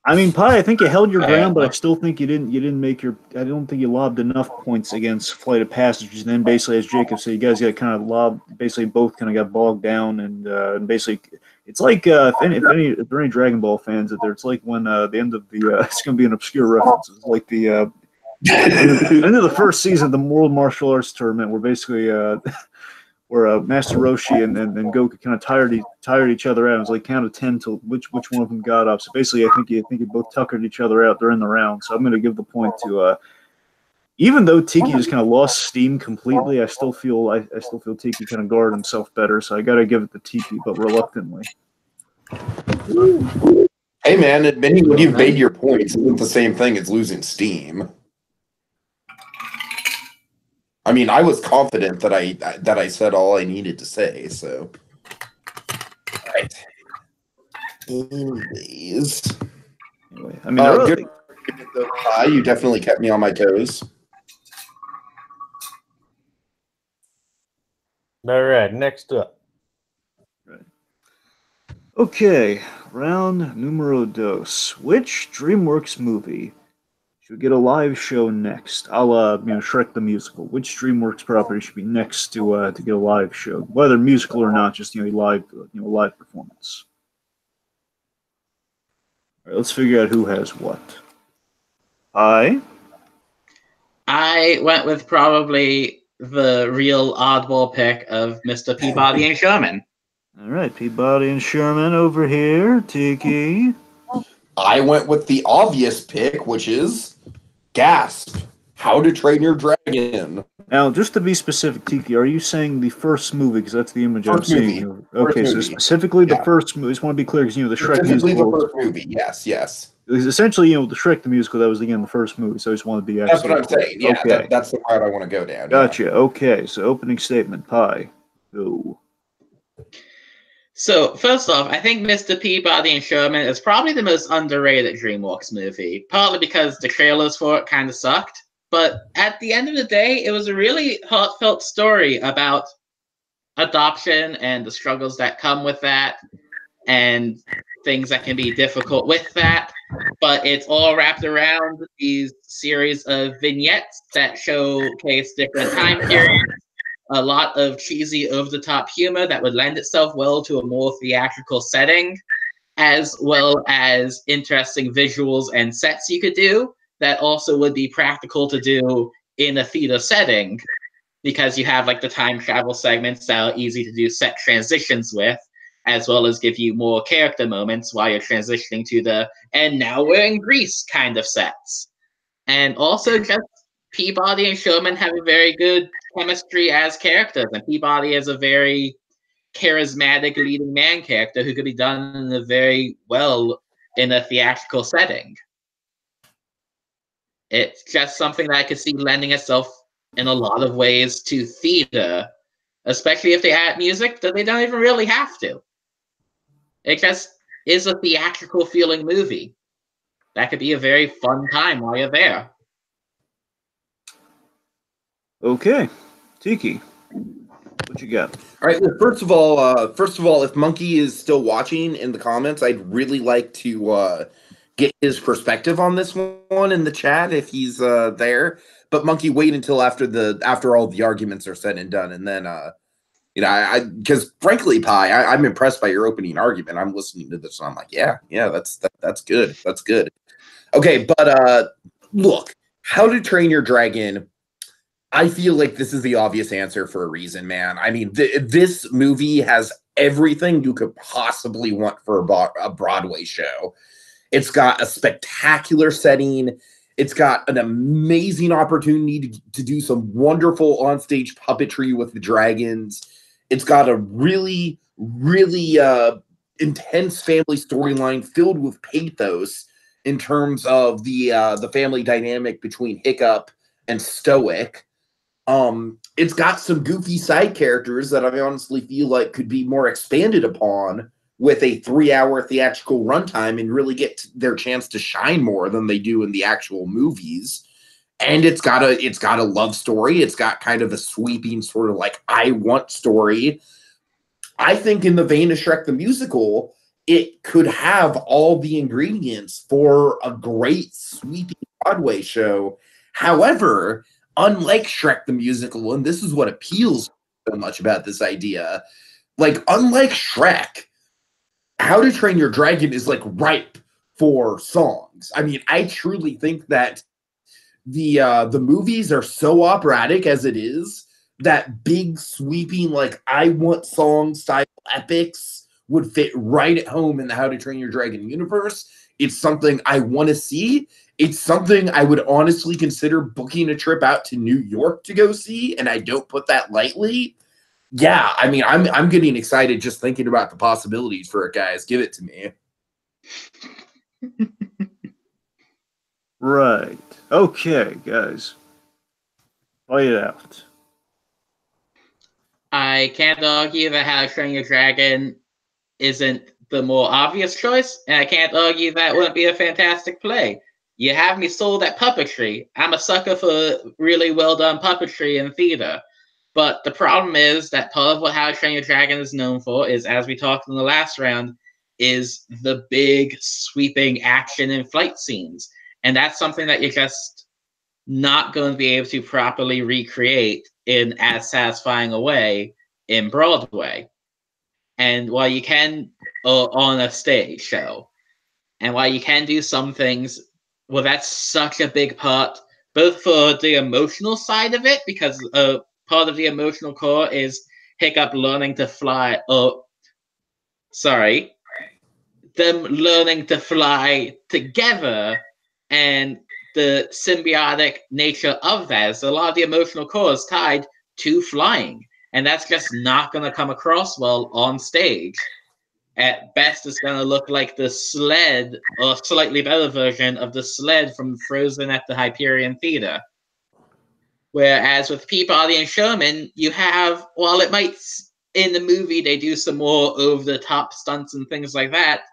I mean, Pi, I think you held your ground, but I still think you didn't make your. I don't think you lobbed enough points against Flight of Passage. And then basically, as Jacob said, you guys got kind of lobbed. Basically, both kind of got bogged down, and basically, it's if there are any Dragon Ball fans out there, it's when the end of the. It's going to be an obscure reference. It's the end of the first season of the World Martial Arts Tournament, where basically where Master Roshi and Goku kind of tired each other out. It was count of 10 till which one of them got up. So basically, I think you both tuckered each other out during the round. So I'm going to give the point to even though Tiki just kind of lost steam completely, I still feel Tiki kind of guarded himself better. So I got to give it to Tiki, but reluctantly. Hey man, admitting when you've made your points isn't the same thing as losing steam. I mean, I was confident that I said all I needed to say, so. All right. Anyways. Anyway, I mean, good. You definitely kept me on my toes. All right, next up. Okay, round numero dos. Which DreamWorks movie should get a live show next? A la, Shrek the musical. Which DreamWorks property should be next to get a live show, whether musical or not, just a live performance. All right, let's figure out who has what. I went with probably the real oddball pick of Mr. Peabody and Sherman. All right, Peabody and Sherman over here. Tiki. I went with the obvious pick, which is Gasp. How to Train Your Dragon. Now, just to be specific, Tiki, are you saying the first movie? Because that's the image I'm seeing. Okay, so specifically the first movie. I just want to be clear because the Shrek musical. The first movie. Yes. Essentially, the Shrek the musical. That was again the first movie. So I just want to be. That's what I'm saying. Yeah, okay. That's the route I want to go down. Gotcha. Yeah. Okay, so opening statement. Pie. Go. So, first off, I think Mr. Peabody and Sherman is probably the most underrated DreamWorks movie, partly because the trailers for it kind of sucked. But at the end of the day, it was a really heartfelt story about adoption and the struggles that come with that and things that can be difficult with that. But it's all wrapped around these series of vignettes that showcase different time periods. A lot of cheesy, over-the-top humor that would lend itself well to a more theatrical setting, as well as interesting visuals and sets you could do that also would be practical to do in a theater setting, because you have like the time travel segments that are easy to do set transitions with, as well as give you more character moments while you're transitioning to the "and now we're in Greece" kind of sets. And also just Peabody and Sherman have a very good chemistry as characters, and Peabody is a very charismatic leading man character who could be done very well in a theatrical setting. It's just something that I could see lending itself in a lot of ways to theater, especially if they add music that they don't even really have to. It just is a theatrical feeling movie. That could be a very fun time while you're there. Okay, Tiki, what you got? All right. Well, first of all, if Monkey is still watching in the comments, I'd really like to get his perspective on this one in the chat if he's there. But Monkey, wait until after all the arguments are said and done, and then because frankly, Pi, I'm impressed by your opening argument. I'm listening to this, and I'm like, yeah, that's good. That's good. Okay, but look, How to Train Your Dragon. I feel like this is the obvious answer for a reason, man. I mean, this movie has everything you could possibly want for a Broadway show. It's got a spectacular setting. It's got an amazing opportunity to do some wonderful onstage puppetry with the dragons. It's got a really, really intense family storyline filled with pathos in terms of the family dynamic between Hiccup and Stoic. It's got some goofy side characters that I honestly feel like could be more expanded upon with a 3-hour theatrical runtime and really get their chance to shine more than they do in the actual movies. And it's got a love story. It's got kind of a sweeping sort of like I want story. I think in the vein of Shrek the Musical, it could have all the ingredients for a great sweeping Broadway show. However, unlike Shrek the Musical, and this is what appeals so much about this idea, like unlike Shrek, How to Train Your Dragon is like ripe for songs. I mean, I truly think that the movies are so operatic as it is that big sweeping like I want song style epics would fit right at home in the How to Train Your Dragon universe. It's something I want to see. It's something I would honestly consider booking a trip out to New York to go see, and I don't put that lightly. Yeah, I mean, I'm getting excited just thinking about the possibilities for it, guys. Give it to me. Right. Okay, guys. Fight it out. I can't argue that How to Train Your Dragon isn't the more obvious choice, and I can't argue that wouldn't be a fantastic play. You have me sold at puppetry. I'm a sucker for really well done puppetry in theater. But the problem is that part of what How to Train Your Dragon is known for is, as we talked in the last round, is the big sweeping action and flight scenes. And that's something that you're just not going to be able to properly recreate in as satisfying a way in Broadway. And while you can on a stage show, and while you can do some things, well, that's such a big part, both for the emotional side of it, because part of the emotional core is Hiccup learning to fly. Them learning to fly together, and the symbiotic nature of that. So a lot of the emotional core is tied to flying, and that's just not going to come across well on stage. At best, it's going to look like the sled, or a slightly better version of the sled from Frozen at the Hyperion Theater. Whereas with Peabody and Sherman, you have, while it might, in the movie, they do some more over-the-top stunts and things like that,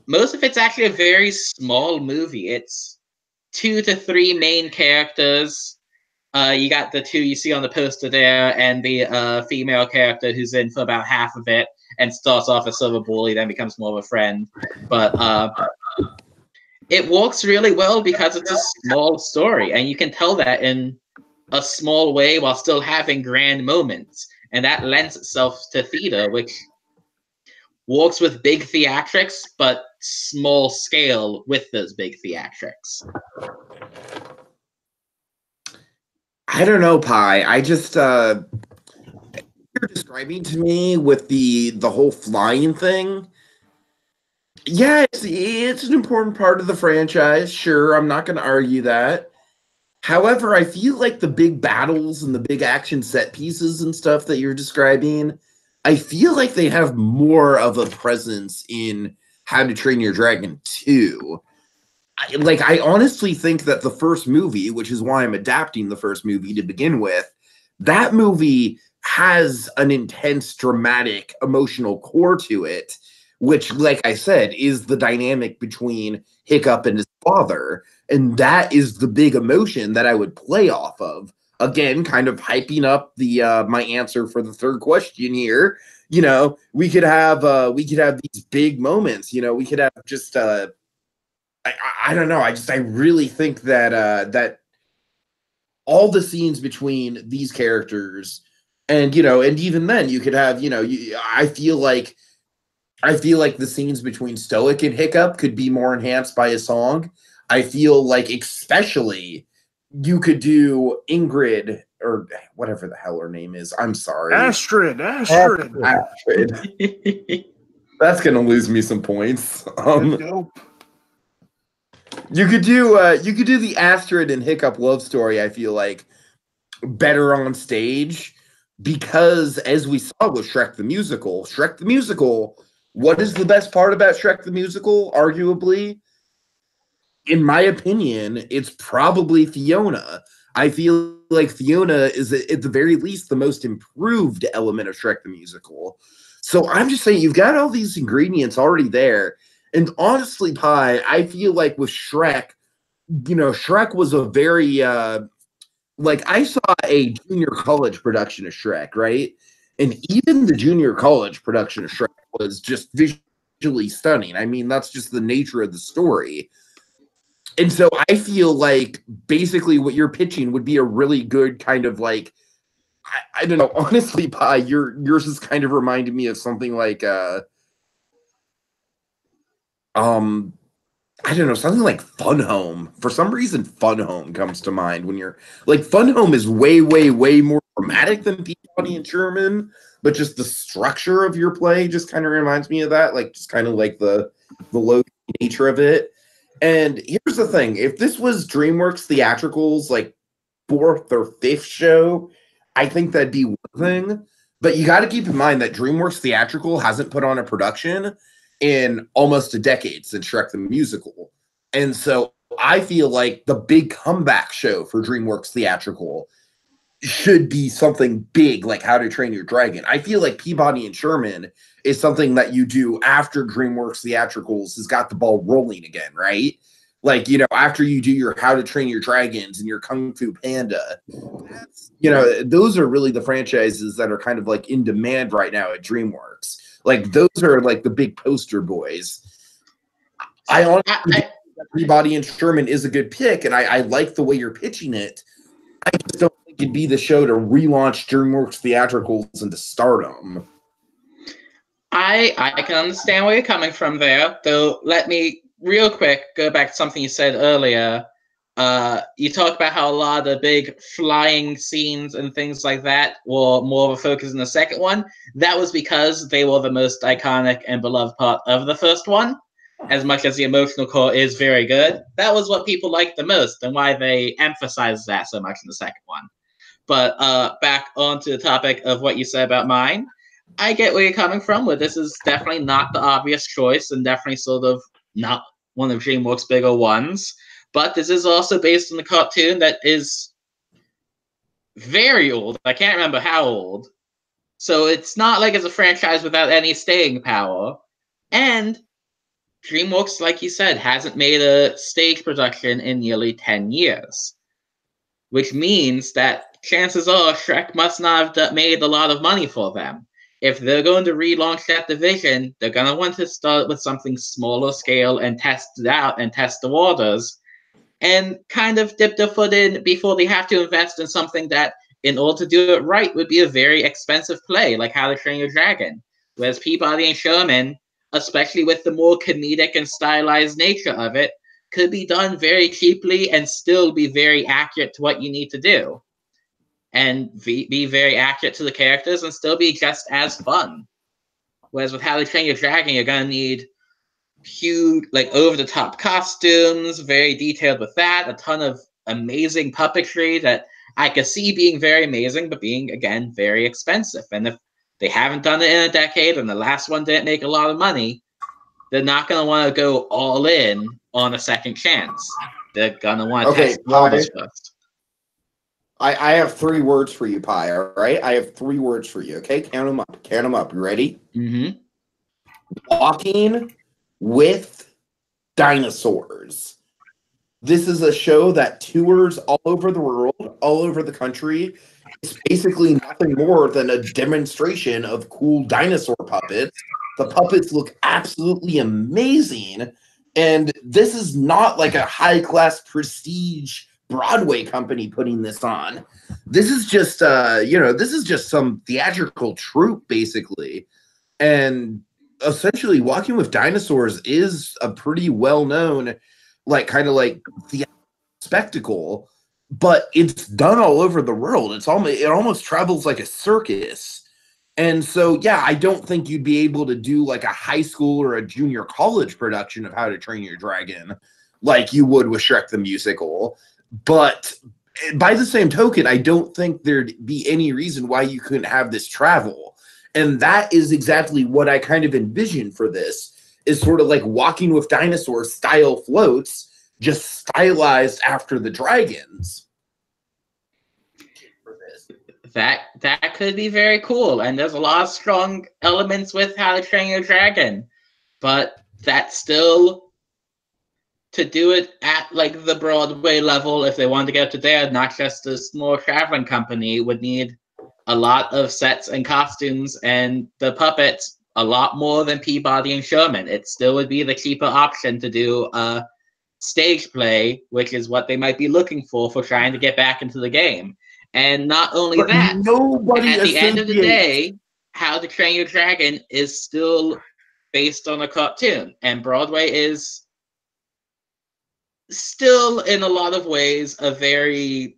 most of it's actually a very small movie. It's 2 to 3 main characters. You got the 2 you see on the poster there, and the female character who's in for about half of it, and starts off as sort of a bully, then becomes more of a friend. But it works really well because it's a small story, and you can tell that in a small way while still having grand moments. And that lends itself to theater, which works with big theatrics, but small scale with those big theatrics. I don't know, Pi. I just you're describing to me with the whole flying thing. Yeah, it's an important part of the franchise. Sure, I'm not going to argue that. However, I feel like the big battles and the big action set pieces and stuff that you're describing, I feel like they have more of a presence in How to Train Your Dragon 2. I honestly think that the first movie, which is why I'm adapting the first movie to begin with, that movie has an intense, dramatic, emotional core to it, which, like I said, is the dynamic between Hiccup and his father. And that is the big emotion that I would play off of. Again, kind of hyping up the my answer for the third question here. You know, we could have these big moments. You know, we could have just I don't know. I really think that that all the scenes between these characters, and and even then you could have I feel like the scenes between Stoic and Hiccup could be more enhanced by a song. I feel like especially you could do Ingrid, or whatever the hell her name is. I'm sorry. Astrid. That's gonna lose me some points. You could do the Astrid and Hiccup love story, I feel like, better on stage, because as we saw with Shrek the Musical, what is the best part about Shrek the Musical? Arguably, in my opinion, it's probably Fiona. I feel like Fiona is, at the very least, the most improved element of Shrek the Musical. So I'm just saying, you've got all these ingredients already there. And honestly, Pi, I feel like with Shrek, Shrek was a very, I saw a junior college production of Shrek, right? And even the junior college production of Shrek was just visually stunning. I mean, that's just the nature of the story. And so I feel like basically what you're pitching would be a really good kind of I don't know, honestly, Pi, yours is kind of reminded me of something like I don't know, something like Fun Home. For some reason, Fun Home comes to mind when you're Fun Home is way, way, way more dramatic than Peabody and Sherman, but just the structure of your play just kind of reminds me of that, just kind of like the low nature of it. And here's the thing: if this was DreamWorks theatricals, 4th or 5th show, I think that'd be one thing. But you got to keep in mind that DreamWorks theatrical hasn't put on a production in almost a decade since Shrek the Musical. And so I feel like the big comeback show for DreamWorks theatrical should be something big like How to Train Your Dragon. I feel like Peabody and Sherman is something that you do after DreamWorks theatricals has got the ball rolling again, right? Like, after you do your How to Train Your Dragons and your Kung Fu Panda, those are really the franchises that are kind of like in demand right now at DreamWorks. Like, those are like the big poster boys. I honestly think that Peabody and Sherman is a good pick, and I like the way you're pitching it. I just don't think it'd be the show to relaunch DreamWorks theatricals into stardom. I can understand where you're coming from there, though. Let me real quick go back to something you said earlier. You talked about how a lot of the big flying scenes and things like that were more of a focus in the second one. That was because they were the most iconic and beloved part of the first one. As much as the emotional core is very good, that was what people liked the most and why they emphasized that so much in the second one. But back onto the topic of what you said about mine, I get where you're coming from, where this is definitely not the obvious choice and definitely sort of not one of DreamWorks' bigger ones. But this is also based on a cartoon that is very old. I can't remember how old. So it's not like it's a franchise without any staying power. And DreamWorks, like you said, hasn't made a stage production in nearly 10 years. Which means that chances are Shrek must not have made a lot of money for them. If they're going to relaunch that division, they're going to want to start with something smaller scale and test it out and test the waters and kind of dip their foot in before they have to invest in something that, in order to do it right, would be a very expensive play, like How to Train Your Dragon. Whereas Peabody and Sherman, especially with the more comedic and stylized nature of it, could be done very cheaply and still be very accurate to what you need to do. And be very accurate to the characters and still be just as fun. Whereas with How to Train Your Dragon, you're going to need huge, like, over-the-top costumes, very detailed with that, a ton of amazing puppetry that I could see being very amazing, but being, again, very expensive. And if they haven't done it in a decade and the last one didn't make a lot of money, they're not going to want to go all in on a second chance. They're going to want to test the waters first. I have 3 words for you, Pi, all right? I have 3 words for you, okay? Count them up. Count them up. You ready? Mm-hmm. Walking with Dinosaurs. This is a show that tours all over the world, all over the country. It's basically nothing more than a demonstration of cool dinosaur puppets. The puppets look absolutely amazing. And this is not like a high-class prestige Broadway company putting this on. This is just, this is just some theatrical troupe, basically. And essentially, Walking with Dinosaurs is a pretty well-known, kind of spectacle, but it's done all over the world. It almost travels like a circus. And so, yeah, I don't think you'd be able to do like a high school or a junior college production of How to Train Your Dragon like you would with Shrek the Musical. But by the same token, I don't think there'd be any reason why you couldn't have this travel. And that is exactly what I kind of envision for this, is sort of like Walking with Dinosaurs style floats, just stylized after the dragons. That could be very cool, and there's a lot of strong elements with How to Train Your Dragon, but that's still, to do it at like the Broadway level, if they wanted to get up to there, not just a small traveling company, would need a lot of sets and costumes and the puppets a lot more than Peabody and Sherman. It still would be the cheaper option to do a stage play, which is what they might be looking for trying to get back into the game. And not only but that, at the end of the day, How to Train Your Dragon is still based on a cartoon, and Broadway is still, in a lot of ways, a very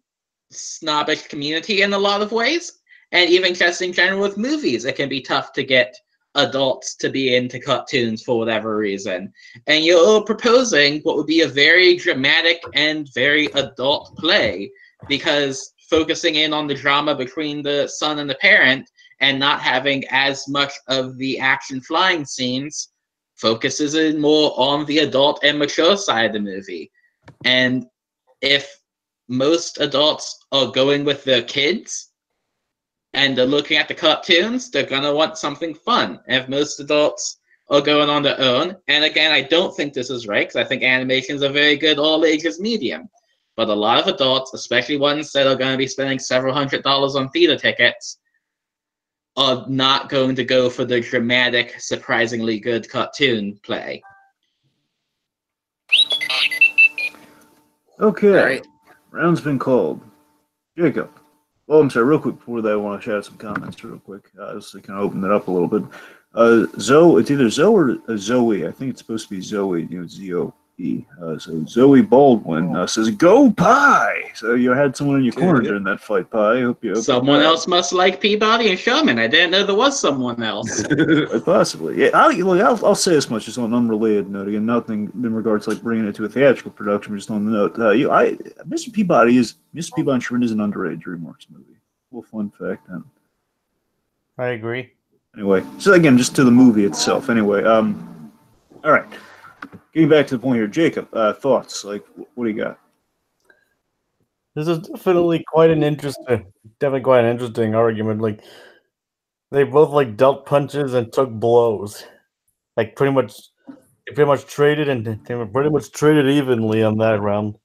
snobbish community in a lot of ways. And even just in general with movies, it can be tough to get adults to be into cartoons for whatever reason. And you're proposing what would be a very dramatic and very adult play, because focusing in on the drama between the son and the parent and not having as much of the action flying scenes focuses in more on the adult and mature side of the movie. And if most adults are going with their kids and they're looking at the cartoons, they're going to want something fun. And if most adults or going on their own. And again, I don't think this is right, because I think animation is a very good all ages medium. But a lot of adults, especially ones that are going to be spending several $100s on theater tickets, are not going to go for the dramatic, surprisingly good cartoon play. Okay. All right. Round's been called. Jacob. Well, I'm sorry, real quick before that, I want to shout out some comments real quick. Just to kind of open it up a little bit. Zoe, it's either Zoe or Zoe. I think it's supposed to be Zoe, Z-O-E. So Zoe Baldwin says, "Go Pie!" So you had someone in your corner during that fight, Pie. I hope you. Someone else must like Peabody and Sherman. I didn't know there was someone else. Possibly. Yeah, I'll say as much, just on an unrelated note. Again, nothing in regards to like bringing it to a theatrical production, just on the note. Mr. Peabody and Sherman is an underrated DreamWorks movie. Little fun fact. I agree. Anyway, so again, just to the movie itself. Anyway, all right. Getting back to the point here, Jacob. Thoughts? Like, what do you got? This is definitely quite an interesting argument. Like, they both like dealt punches and took blows. Like, they pretty much traded and they were pretty much traded evenly on that round.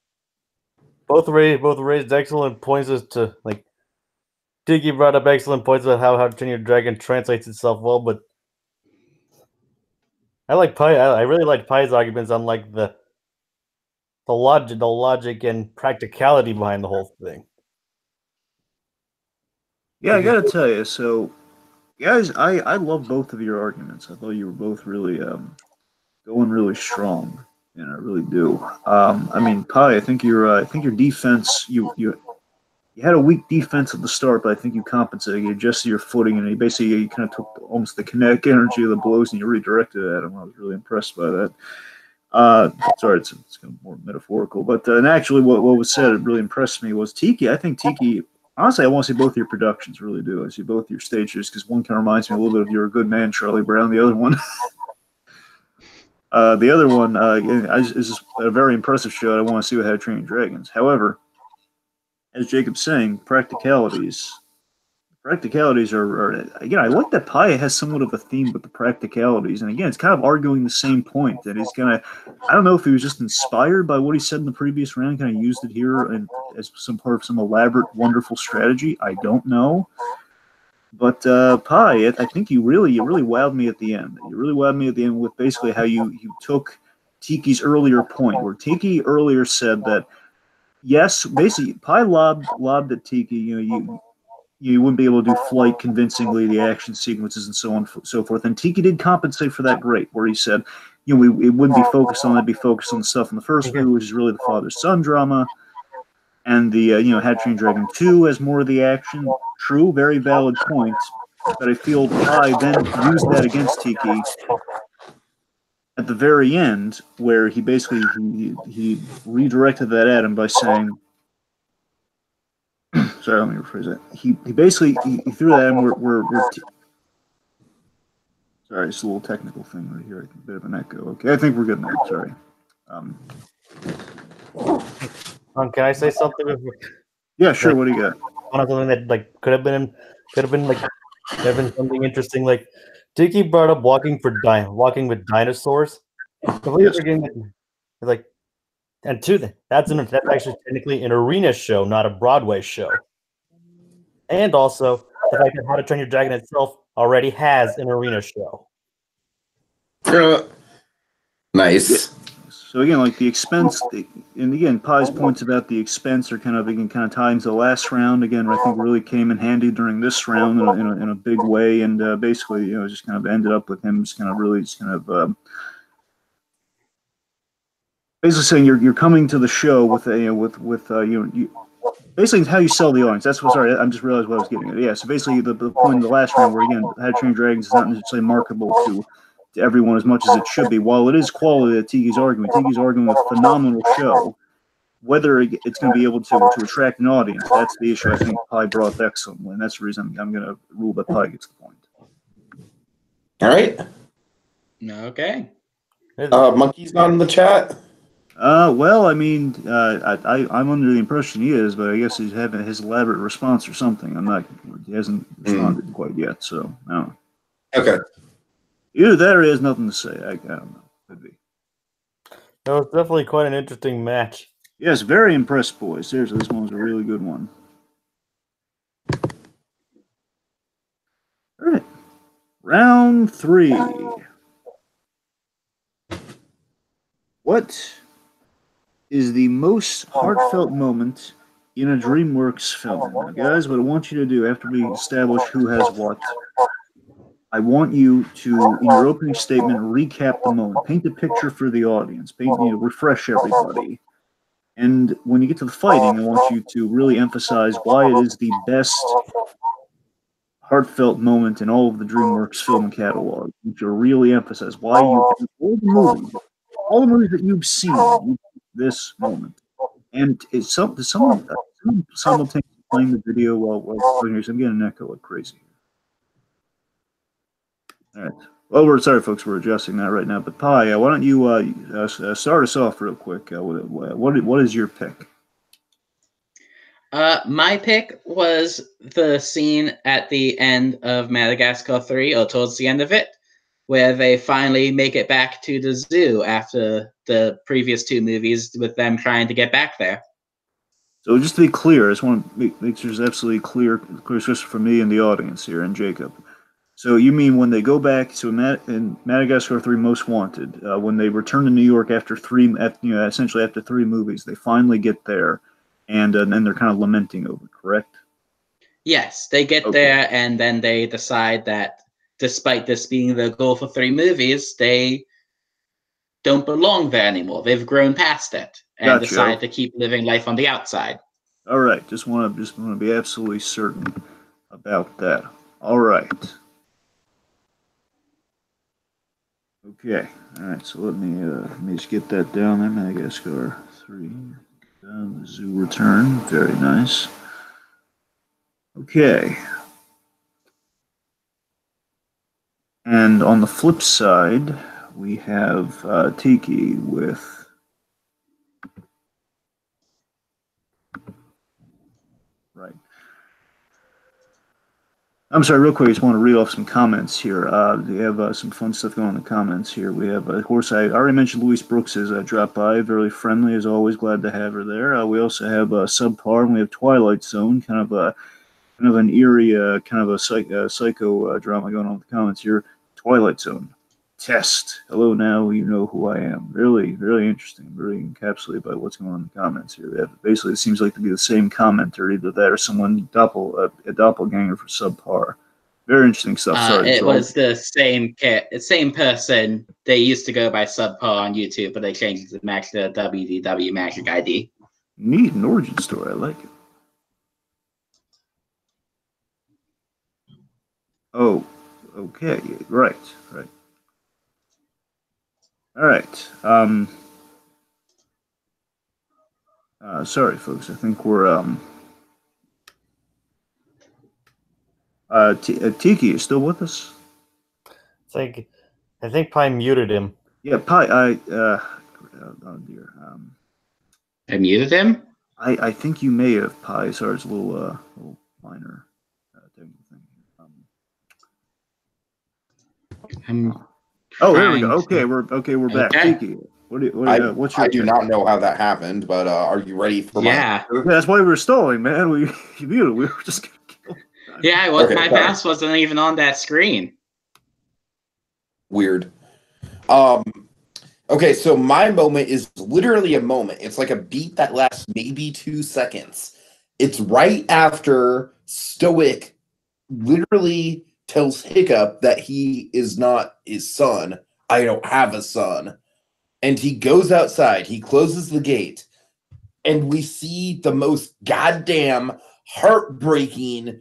Both raised excellent points as to like. Tiki brought up excellent points about how Train Your Dragon translates itself well, but I like Pi. I really like Pi's arguments on like the logic and practicality behind the whole thing. Yeah, I gotta tell you. So, guys, I love both of your arguments. I thought you were both really going really strong, and I really do. I mean, Pi, I think your defense you had a weak defense at the start, but I think you compensated. You adjusted your footing, and you kind of took almost the kinetic energy of the blows and you redirected it at him. I was really impressed by that. Sorry, it's kind of more metaphorical, but and actually, what was said really impressed me was Tiki. I think Tiki. Honestly, I want to see both your productions. Really do. I see both your stages because one kind of reminds me a little bit of You're a Good Man, Charlie Brown. The other one. Is just a very impressive show. I want to see what How to Train Your Dragons. However, as Jacob's saying, practicalities are again. I like that Pi has somewhat of a theme with the practicalities, and again, it's kind of arguing the same point that he's kind of. I don't know if he was just inspired by what he said in the previous round, kind of used it here and as some part of some elaborate, wonderful strategy. I don't know, but Pi, I think you really wowed me at the end. You really wowed me at the end with basically how you took Tiki's earlier point, where Tiki earlier said that. Yes, basically, Pi lobbed at Tiki. You wouldn't be able to do flight convincingly, the action sequences, and so on and so forth. And Tiki did compensate for that great, where he said, it wouldn't be focused on that, be focused on the stuff in the first movie, which is really the father-son drama, and the How to Train Your Dragon 2 as more of the action. True, very valid point. But I feel Pi then used that against Tiki at the very end, where he basically he redirected that at him by saying, sorry, let me rephrase that. He basically he threw that at him sorry, it's a little technical thing right here. A bit of an echo. Okay, I think we're good now. Sorry. Can I say something? Yeah, sure. What do you got? Something that like could have been something interesting. Like Tiki brought up walking with dinosaurs. Like, and that's actually technically an arena show, not a Broadway show. And also the fact that How to Train Your Dragon itself already has an arena show. Nice. So again, like the expense, and again, Pi's points about the expense are kind of tie into the last round. Again, I think really came in handy during this round in a big way, and basically, just kind of ended up with him just kind of basically saying you're coming to the show with basically how you sell the audience. That's what. Sorry, I just realized what I was getting at. Yeah, so basically the point in the last round where again, How to Train Your Dragons is not necessarily marketable to everyone as much as it should be. While it is quality that Tiki's arguing a phenomenal show. Whether it's going to be able to attract an audience, that's the issue. I think Pi brought excellently, and that's the reason I'm going to rule that Pi gets the point. All right. Okay. Monkey's not in the chat. Well, I mean, I'm under the impression he is, but I guess he's having his elaborate response or something. He hasn't responded quite yet, so I don't know. Okay. Either that or he has nothing to say. I don't know. Could be. That was definitely quite an interesting match. Yes, very impressed, boys. Seriously, this one was a really good one. All right. Round 3. What is the most heartfelt moment in a DreamWorks film? Now, guys, what I want you to do after we establish who has what, I want you to, in your opening statement, recap the moment. Paint a picture for the audience. Refresh everybody. And when you get to the fighting, I want you to really emphasize why it is the best heartfelt moment in all of the DreamWorks film catalog. You should really emphasize why you all the movies that you've seen, this moment. And it's someone simultaneously playing the video while playing here. So I'm getting an echo like crazy. All right. Well, we're sorry, folks. We're adjusting that right now. But Pi, why don't you start us off real quick? What is your pick? My pick was the scene at the end of Madagascar 3, or towards the end of it, where they finally make it back to the zoo after the previous 2 movies with them trying to get back there. So just to be clear, I just want to make sure it's absolutely clear just for me and the audience here and Jacob. So you mean when they go back to in Madagascar 3 Most Wanted, when they return to New York after essentially after 3 movies, they finally get there, and they're kind of lamenting over it, correct? Yes, they get there, and then they decide that despite this being the goal for 3 movies, they don't belong there anymore. They've grown past it and decide to keep living life on the outside. All right, just want to be absolutely certain about that. All right. Okay. All right. So let me just get that down there. Madagascar 3, the zoo return. Very nice. Okay. And on the flip side, we have Tiki with. Right. I'm sorry, real quick, I just want to read off some comments here. We have some fun stuff going on in the comments here. We have, of course, I already mentioned Louise Brooks has dropped by, very friendly as always, glad to have her there. We also have Subpar, and we have Twilight Zone, kind of an eerie, kind of a psycho drama going on with the comments here. Twilight Zone. Test. Hello now, you know who I am. Really, really interesting. Very encapsulated by what's going on in the comments here. Basically, it seems like to be the same commenter, either that or someone a doppelganger for Subpar. Very interesting stuff. Sorry, it was the same person. They used to go by Subpar on YouTube, but they changed it to match the WDW Magic ID. Neat, an origin story. I like it. Oh, okay. Right. All right. Sorry, folks. I think we're Tiki is still with us. I think Pi muted him. Yeah, Pi. Oh dear. I muted him. I think you may have Pi. Sorry, it's a little minor thing. There we go. Okay, we're back. Tiki. What's your I do not know how that happened, but are you ready for my... that's why we were stalling, man. We were just gonna kill. Yeah, my mouse wasn't even on that screen. Weird. Okay, so my moment is literally a moment. It's like a beat that lasts maybe 2 seconds. It's right after Stoic literally tells Hiccup that he is not his son. I don't have a son. And he goes outside. He closes the gate. And we see the most goddamn heartbreaking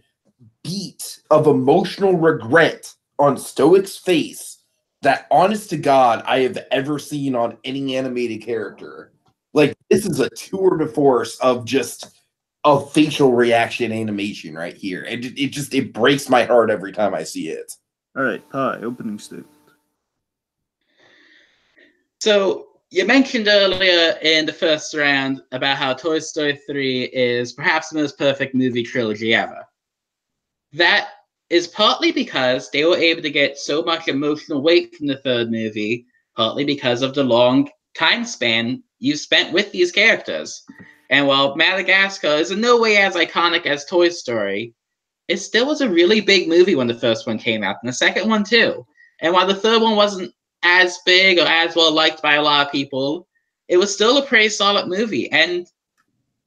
beat of emotional regret on Stoic's face that, honest to God, I have ever seen on any animated character. Like, this is a tour de force of just a facial reaction animation right here. And it breaks my heart every time I see it. All right, Pi, opening statement. So, you mentioned earlier in the first round about how Toy Story 3 is perhaps the most perfect movie trilogy ever. That is partly because they were able to get so much emotional weight from the third movie, partly because of the long time span you spent with these characters. And while Madagascar is in no way as iconic as Toy Story, it still was a really big movie when the first one came out, and the second one too. And while the third one wasn't as big or as well liked by a lot of people, it was still a pretty solid movie, and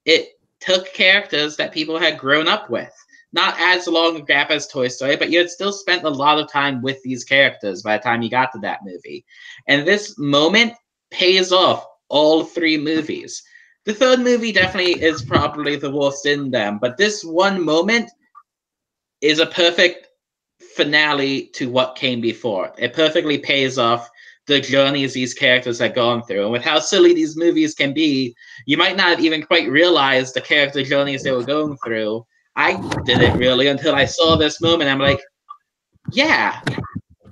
it took characters that people had grown up with. Not as long a gap as Toy Story, but you had still spent a lot of time with these characters by the time you got to that movie. And this moment pays off all three movies. The third movie definitely is probably the worst in them, but this one moment is a perfect finale to what came before. It perfectly pays off the journeys these characters had gone through. And with how silly these movies can be, you might not even quite realize the character journeys they were going through. I didn't really until I saw this moment. I'm like, yeah,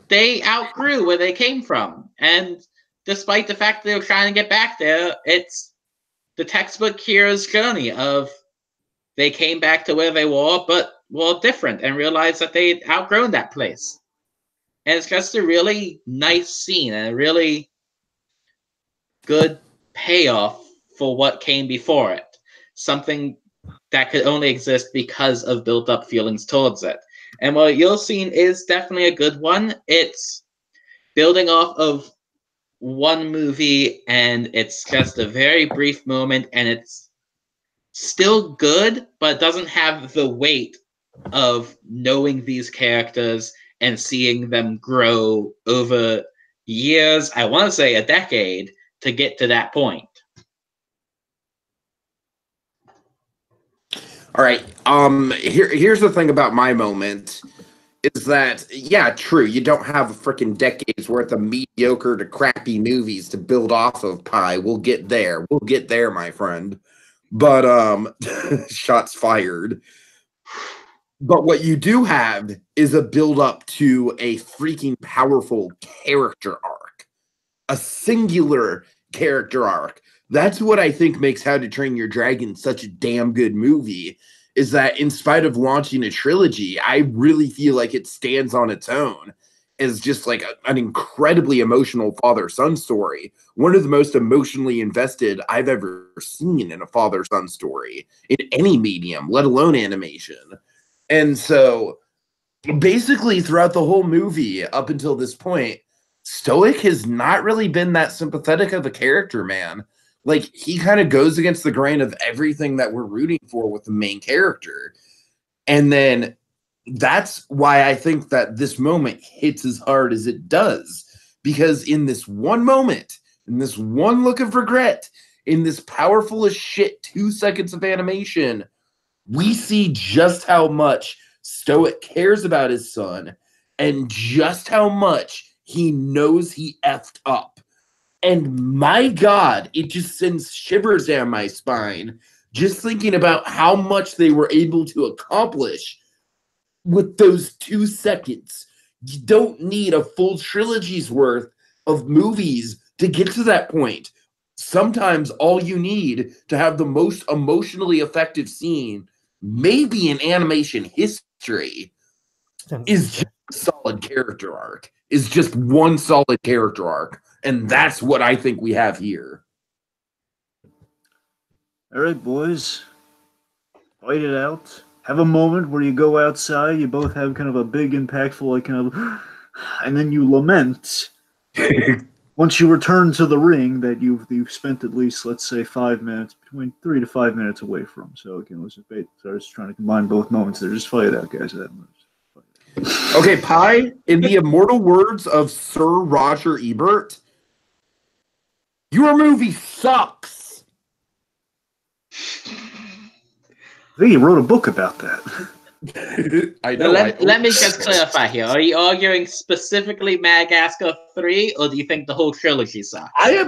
they outgrew where they came from. And despite the fact that they were trying to get back there, it's the textbook hero's journey of they came back to where they were, but were different and realized that they'd outgrown that place. And it's just a really nice scene and a really good payoff for what came before it. Something that could only exist because of built-up feelings towards it. And while your scene is definitely a good one, it's building off of one movie, and it's just a very brief moment, and it's still good, but doesn't have the weight of knowing these characters and seeing them grow over years, I want to say a decade, to get to that point. All right. Here's the thing about my moment is that, yeah, true, you don't have a freaking decade's worth of mediocre to crappy movies to build off of, Pie. We'll get there. We'll get there, my friend. But shots fired. But what you do have is a build up to a freaking powerful character arc. A singular character arc. That's what I think makes How to Train Your Dragon such a damn good movie, is that in spite of launching a trilogy, I really feel like it stands on its own as just like an incredibly emotional father-son story. One of the most emotionally invested I've ever seen in a father-son story in any medium, let alone animation. And so basically throughout the whole movie up until this point, Stoic has not really been that sympathetic of a character, man. Like, he kind of goes against the grain of everything that we're rooting for with the main character. And then that's why I think that this moment hits as hard as it does. Because in this one moment, in this one look of regret, in this powerful as shit 2 seconds of animation, we see just how much Stoic cares about his son and just how much he knows he effed up. And my God, it just sends shivers down my spine just thinking about how much they were able to accomplish with those 2 seconds. You don't need a full trilogy's worth of movies to get to that point. Sometimes all you need to have the most emotionally effective scene, maybe in animation history, is just a solid character arc. Is just one solid character arc. And that's what I think we have here. All right, boys. Fight it out. Have a moment where you go outside, you both have kind of a big, impactful, like, kind of, and then you lament. Once you return to the ring that you've spent at least, let's say, 5 minutes, between 3 to 5 minutes away from. So again, let's just trying to combine both moments there. Just fight it out, guys. Okay, Pie, in the immortal words of Sir Roger Ebert, your movie sucks. I think he wrote a book about that. I know. Let me just clarify here. Are you arguing specifically Madagascar 3, or do you think the whole trilogy sucks? I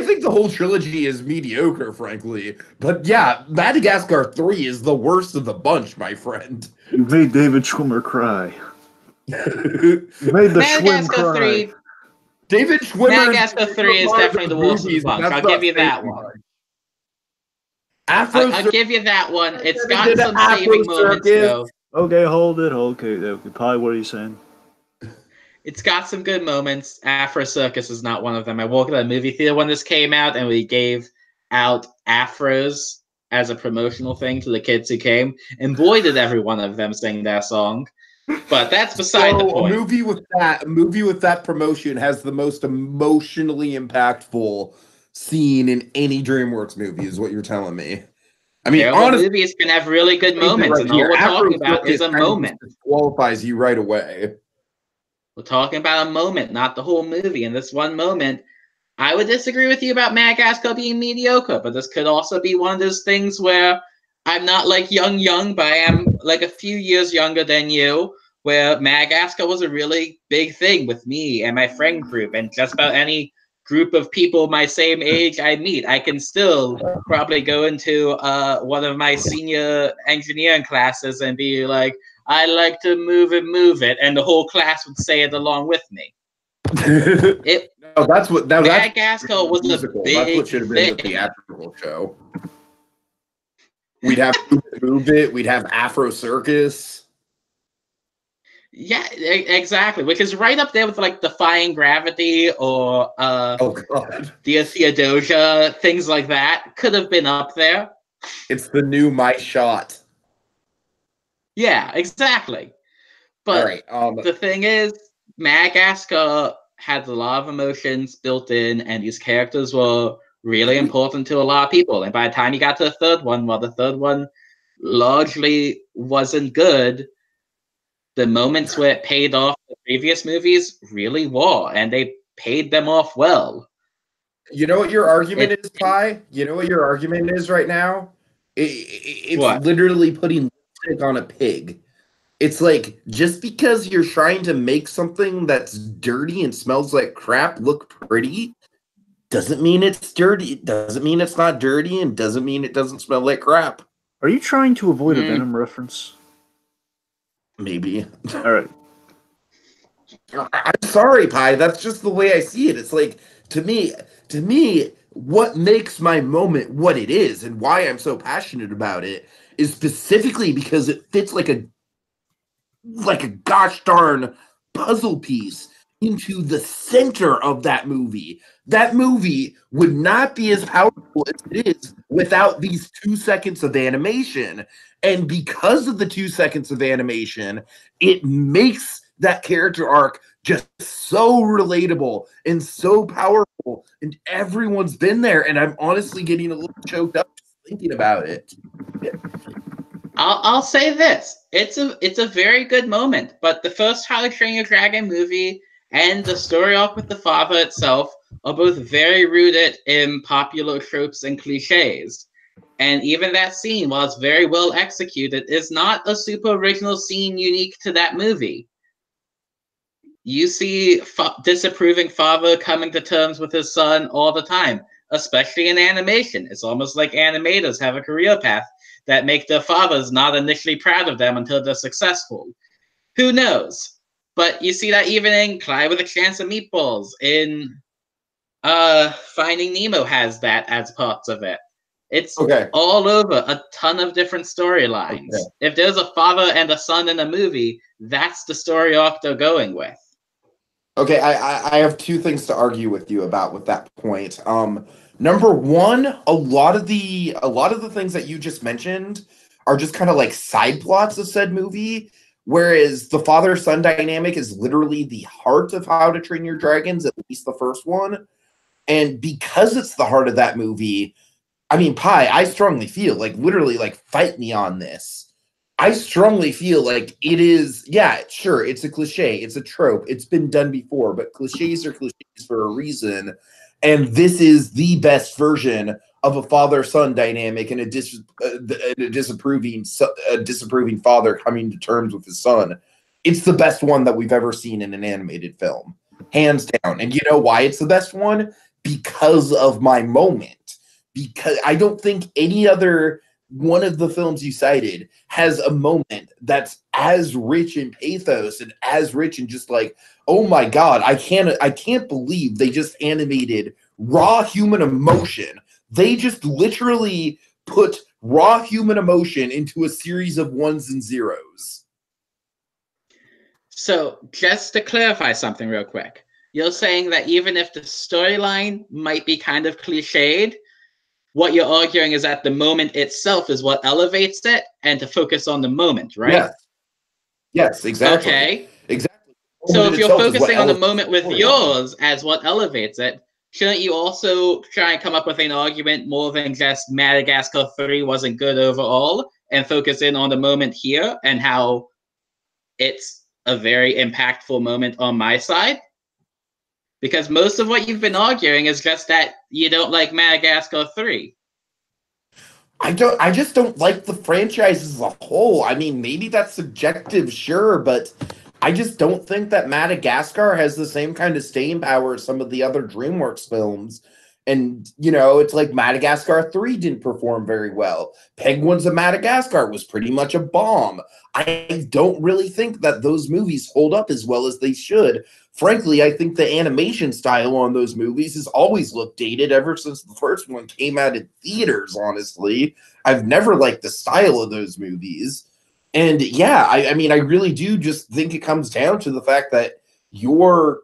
think the whole trilogy is mediocre, frankly. But yeah, Madagascar 3 is the worst of the bunch, my friend. You made David Schwimmer cry. You made the Schwim cry. 3, David Schwimmer. Madagascar 3 is definitely the worst of the bunch. I'll give you that one. I'll give you that one. It's got some saving moments, though. Okay, hold it. Okay, Pi, what are you saying? It's got some good moments. Afro Circus is not one of them. I walked at a movie theater when this came out, and we gave out afros as a promotional thing to the kids who came, and boy, did every one of them sing that song. But that's beside the So point. a movie with that promotion has the most emotionally impactful scene in any DreamWorks movie, is what you're telling me. I mean, Terrible honestly, movies can have really good moments, right and all here, we're Afro talking about is Circus a kind of moment. disqualifies you right away. We're talking about a moment, not the whole movie. And this one moment, I would disagree with you about Madagascar being mediocre, but this could also be one of those things where I'm not like young, but I am like a few years younger than you, where Madagascar was a really big thing with me and my friend group, and just about any group of people my same age I meet. I can still probably go into one of my senior engineering classes and be like, I like to move it, and the whole class would say it along with me. It No, that's Madagascar was a musical. That's big what should have been the thing. theatrical show. We'd have Move It. We'd have Afro Circus. Yeah, exactly. Which is right up there with like Defying Gravity or Oh God, Dear Theodosia, things like that. Could have been up there. it's the new My Shot. Yeah, exactly. But All right. the thing is, Madagascar had a lot of emotions built in, and these characters were really important to a lot of people. And by the time you got to the third one, well, the third one largely wasn't good. The moments where it paid off the previous movies really were, and they paid them off well. You know what your argument It, is, Pi? You know what your argument is right now? It's what? literally putting lipstick on a pig. It's like, just because you're trying to make something that's dirty and smells like crap look pretty doesn't mean it's dirty. It doesn't mean it's not dirty, and doesn't mean it doesn't smell like crap. Are you trying to avoid a Venom reference? Maybe. All right. I'm sorry, Pi. That's just the way I see it. It's like, to me, what makes my moment what it is and why I'm so passionate about it is specifically because it fits like a gosh darn puzzle piece into the center of that movie. That movie would not be as powerful as it is without these 2 seconds of animation. And because of the 2 seconds of animation, it makes that character arc just so relatable and so powerful. And everyone's been there. And I'm honestly getting a little choked up thinking about it. I'll say this: it's a very good moment. But the first How to Train Your Dragon movie and the story arc with the father itself are both very rooted in popular tropes and cliches. And even that scene, while it's very well executed, is not a super original scene unique to that movie. You see disapproving father coming to terms with his son all the time, especially in animation. It's almost like animators have a career path that make their fathers not initially proud of them until they're successful. Who knows? But you see that even in Clyde with a Chance of Meatballs, in Finding Nemo has that as parts of it. It's all over a ton of different storylines. Okay. If there's a father and a son in a movie, that's the story arc they're going with. Okay, I have 2 things to argue with you about with that point. Number one, a lot of the things that you just mentioned are just kind of like side plots of said movie, whereas the father-son dynamic is literally the heart of How to Train Your Dragons, at least the first one. And because it's the heart of that movie, I mean, Pi, I strongly feel like, literally, like, fight me on this. I strongly feel like it is, yeah, sure, it's a cliche, it's a trope, it's been done before, but cliches are cliches for a reason. And this is the best version of a father-son dynamic and a disapproving father coming to terms with his son. It's the best one that we've ever seen in an animated film, hands down. And you know why it's the best one? Because of my moment. Because I don't think any other one of the films you cited has a moment that's as rich in pathos and as rich in just like, oh my God, I can't believe they just animated raw human emotion. They just literally put raw human emotion into a series of ones and zeros. So, just to clarify something real quick, you're saying that even if the storyline might be kind of cliched, what you're arguing is that the moment itself is what elevates it, and to focus on the moment, right? Yes, exactly. Okay. Exactly. So if you're Itself is what focusing on the elevates moment with storyline. yours as what elevates it, shouldn't you also try and come up with an argument more than just Madagascar 3 wasn't good overall, and focus in on the moment here and how it's a very impactful moment on my side? Because most of what you've been arguing is just that you don't like Madagascar 3. I just don't like the franchise as a whole. I mean, maybe that's subjective, sure, but I just don't think that Madagascar has the same kind of staying power as some of the other DreamWorks films. And, you know, it's like Madagascar 3 didn't perform very well. Penguins of Madagascar was pretty much a bomb. I don't really think that those movies hold up as well as they should. Frankly, I think the animation style on those movies has always looked dated ever since the first one came out in theaters, honestly. I've never liked the style of those movies. And yeah, I mean, I really do just think it comes down to the fact that your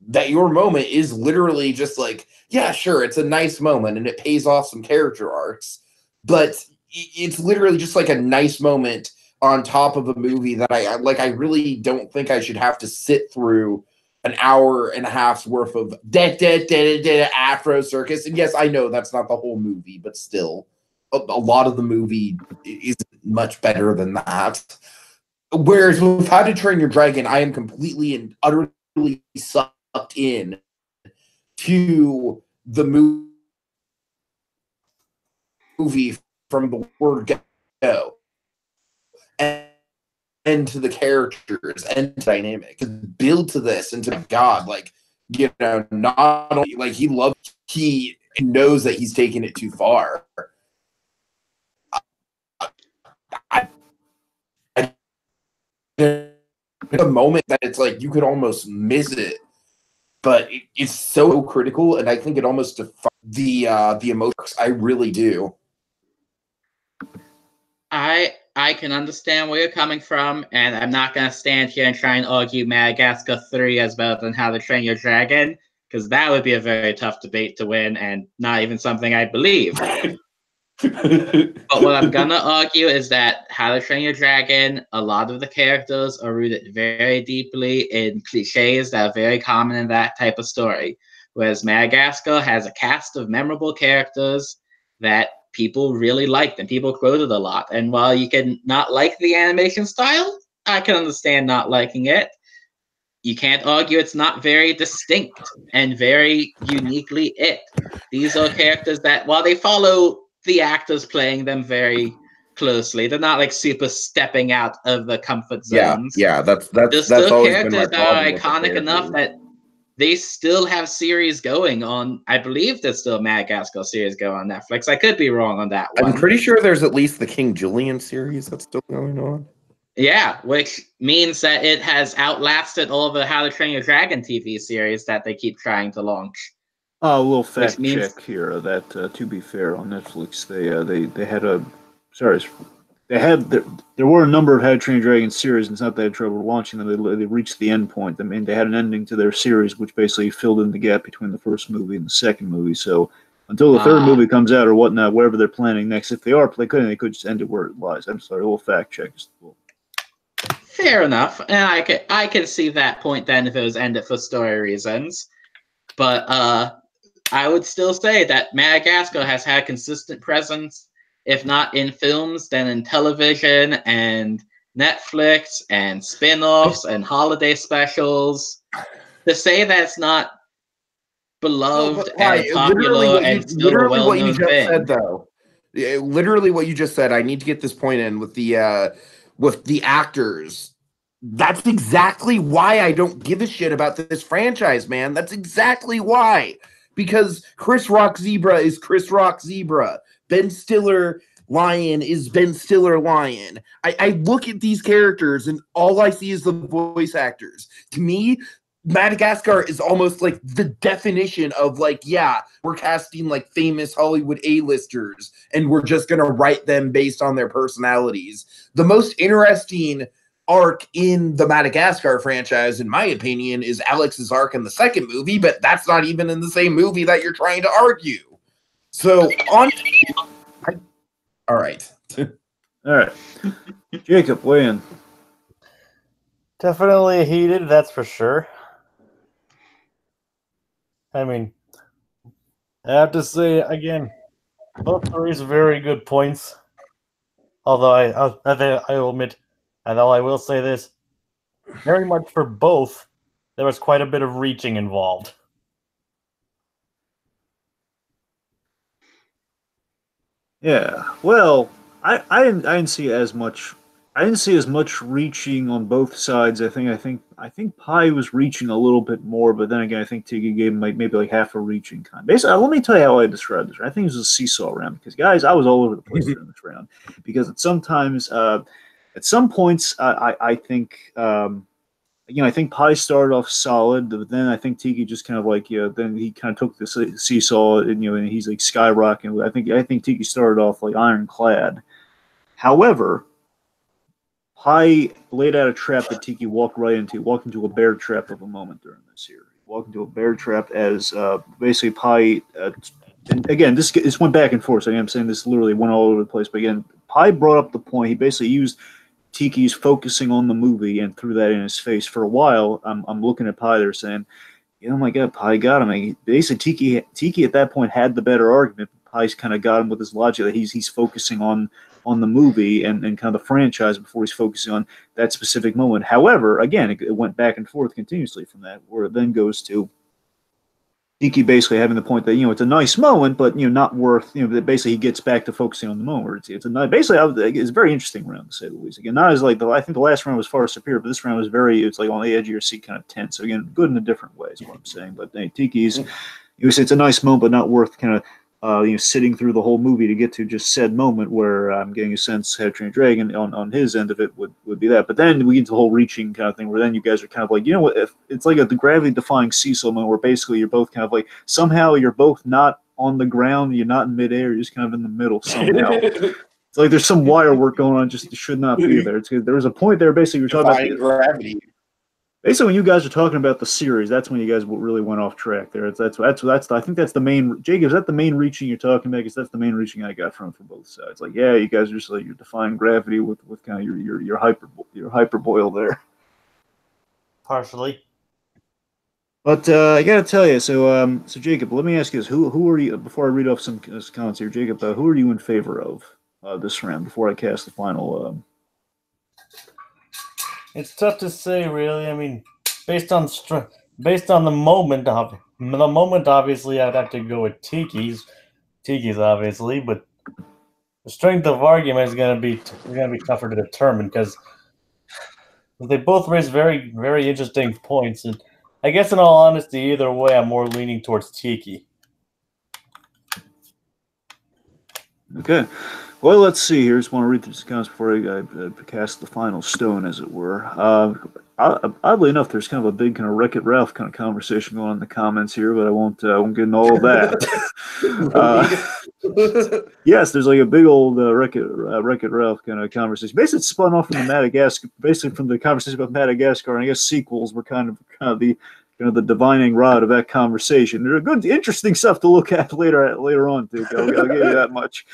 moment is literally just like, yeah, sure, it's a nice moment and it pays off some character arcs, but it's literally just like a nice moment on top of a movie that I really don't think I should have to sit through an hour and a half's worth of Afro Circus. And yes, I know that's not the whole movie, but still, a lot of the movie isn't much better than that. Whereas with How to Train Your Dragon, I am completely and utterly sucked in to the movie from the word go, and to the characters and dynamic, build to this and to God, like, you know, not only like he knows that he's taking it too far. The moment that it's like you could almost miss it, but it's so critical, and I think it almost defines the emotions. I really do. I can understand where you're coming from, and I'm not going to stand here and try and argue Madagascar 3 as better than How to Train Your Dragon, because that would be a very tough debate to win, and not even something I believe. But what I'm going to argue is that How to Train Your Dragon, a lot of the characters are rooted very deeply in cliches that are very common in that type of story, whereas Madagascar has a cast of memorable characters that people really liked and people quoted a lot. And while you can not like the animation style, I can understand not liking it. You can't argue it's not very distinct and very uniquely it. These are characters that, while they follow the actors playing them very closely, they're not like super stepping out of the comfort zones. Yeah, that's still always been my characters that are problem with the iconic enough that they still have series going on. I believe there's still a Madagascar series going on Netflix. I could be wrong on that one. I'm pretty sure there's at least the King Julian series that's still going on. Yeah, which means that it has outlasted all the How to Train Your Dragon TV series that they keep trying to launch. A little fact check here. That to be fair, on Netflix, they had a there were a number of How to Train Your Dragon series, and it's not that they had trouble launching them. They reached the end point. I mean, they had an ending to their series, which basically filled in the gap between the first movie and the second movie. So until the third movie comes out or whatnot, whatever they're planning next, if they could just end it where it lies. I'm sorry, a little fact check. Fair enough, and I can see that point then if it was ended for story reasons. But I would still say that Madagascar has had a consistent presence, if not in films, then in television and Netflix and spin-offs and holiday specials. To say that it's not beloved and popular and still a well-known thing. Said, though, literally what you just said, I need to get this point in with the actors. That's exactly why I don't give a shit about this franchise, man. That's exactly why. Because Chris Rock Zebra is Chris Rock Zebra. Ben Stiller Lion is Ben Stiller Lion. I look at these characters and all I see is the voice actors. To me, Madagascar is almost like the definition of like, yeah, we're casting like famous Hollywood A-listers and we're just going to write them based on their personalities. The most interesting arc in the Madagascar franchise, in my opinion, is Alex's arc in the second movie, but that's not even in the same movie that you're trying to argue. So all right. All right. Jacob, weigh in. Definitely heated, that's for sure. I mean, I have to say again, both raise very good points. Although I will admit, and I will say this, very much for both, there was quite a bit of reaching involved. Yeah. Well, I didn't see as much. I didn't see as much reaching on both sides. I think Pi was reaching a little bit more, but then again, I think Tiki gave him maybe like half a reaching kind. Basically, let me tell you how I described this. I think it was a seesaw round because guys, I was all over the place during this round because at some points, I think. I think Pi started off solid, but then I think Tiki just kind of like, then he kind of took the seesaw and, and he's like skyrocketing. I think Tiki started off like ironclad. However, Pi laid out a trap that Tiki walked into a bear trap of a moment during this here. He walked into a bear trap as basically Pi, and again, this went back and forth. So I'm saying this literally went all over the place. But again, Pi brought up the point. He basically used Tiki's focusing on the movie and threw that in his face. For a while, I'm looking at Pi there saying, oh my God, Pi got him. I mean, basically, Tiki at that point had the better argument. Pi's kind of got him with his logic that he's focusing on the movie and kind of the franchise before he's focusing on that specific moment. However, again, it went back and forth continuously from that, where it then goes to Tiki basically having the point that it's a nice moment, but not worth that basically he gets back to focusing on the moment. Where it's a nice, basically it's a very interesting round to say the least. Again, not as like I think the last round was far superior, but this round was it's like on the edge of your seat, kind of tense. So again, good in a different way is what I'm saying. But Tiki's, it's a nice moment, but not worth kind of sitting through the whole movie to get to just said moment where I'm getting a sense How to Train Your Dragon on his end of it would be that. But then we get to the whole reaching kind of thing where then you guys are kind of like, what, if it's like the gravity defying seesaw moment where basically you're both kind of like, somehow you're both not on the ground, you're not in midair, you're just kind of in the middle somehow. It's like there's some wire work going on, just should not be there. There was a point there basically you're talking about gravity. Basically, when you guys are talking about the series, that's when you guys really went off track there. I think that's the main. Jacob, is that the main reaching you're talking about? Because that's the main reaching I got from both sides. Like, yeah, you guys are just like you're defying gravity with kind of your hyperboil there. Partially. But I got to tell you, so Jacob, let me ask you this: who are you? Before I read off some comments here, Jacob, who are you in favor of this round? Before I cast the final. It's tough to say, really. I mean, based on the moment, obviously, I'd have to go with Tiki's, obviously, but the strength of argument is going to be tougher to determine because they both raise very, very interesting points. And I guess, in all honesty, either way, I'm more leaning towards Tiki. Okay. Well, let's see here. Just want to read through some comments before I cast the final stone, as it were. Oddly enough, there's kind of a big kind of Wreck-It Ralph kind of conversation going on in the comments here, but I won't get into all of that. Yes, there's like a big old Wreck-It Ralph kind of conversation. Basically, it's spun off from the Madagascar, basically from the conversation about Madagascar, and I guess sequels were kind of the the divining rod of that conversation. There's good, interesting stuff to look at later on, too. I'll give you that much.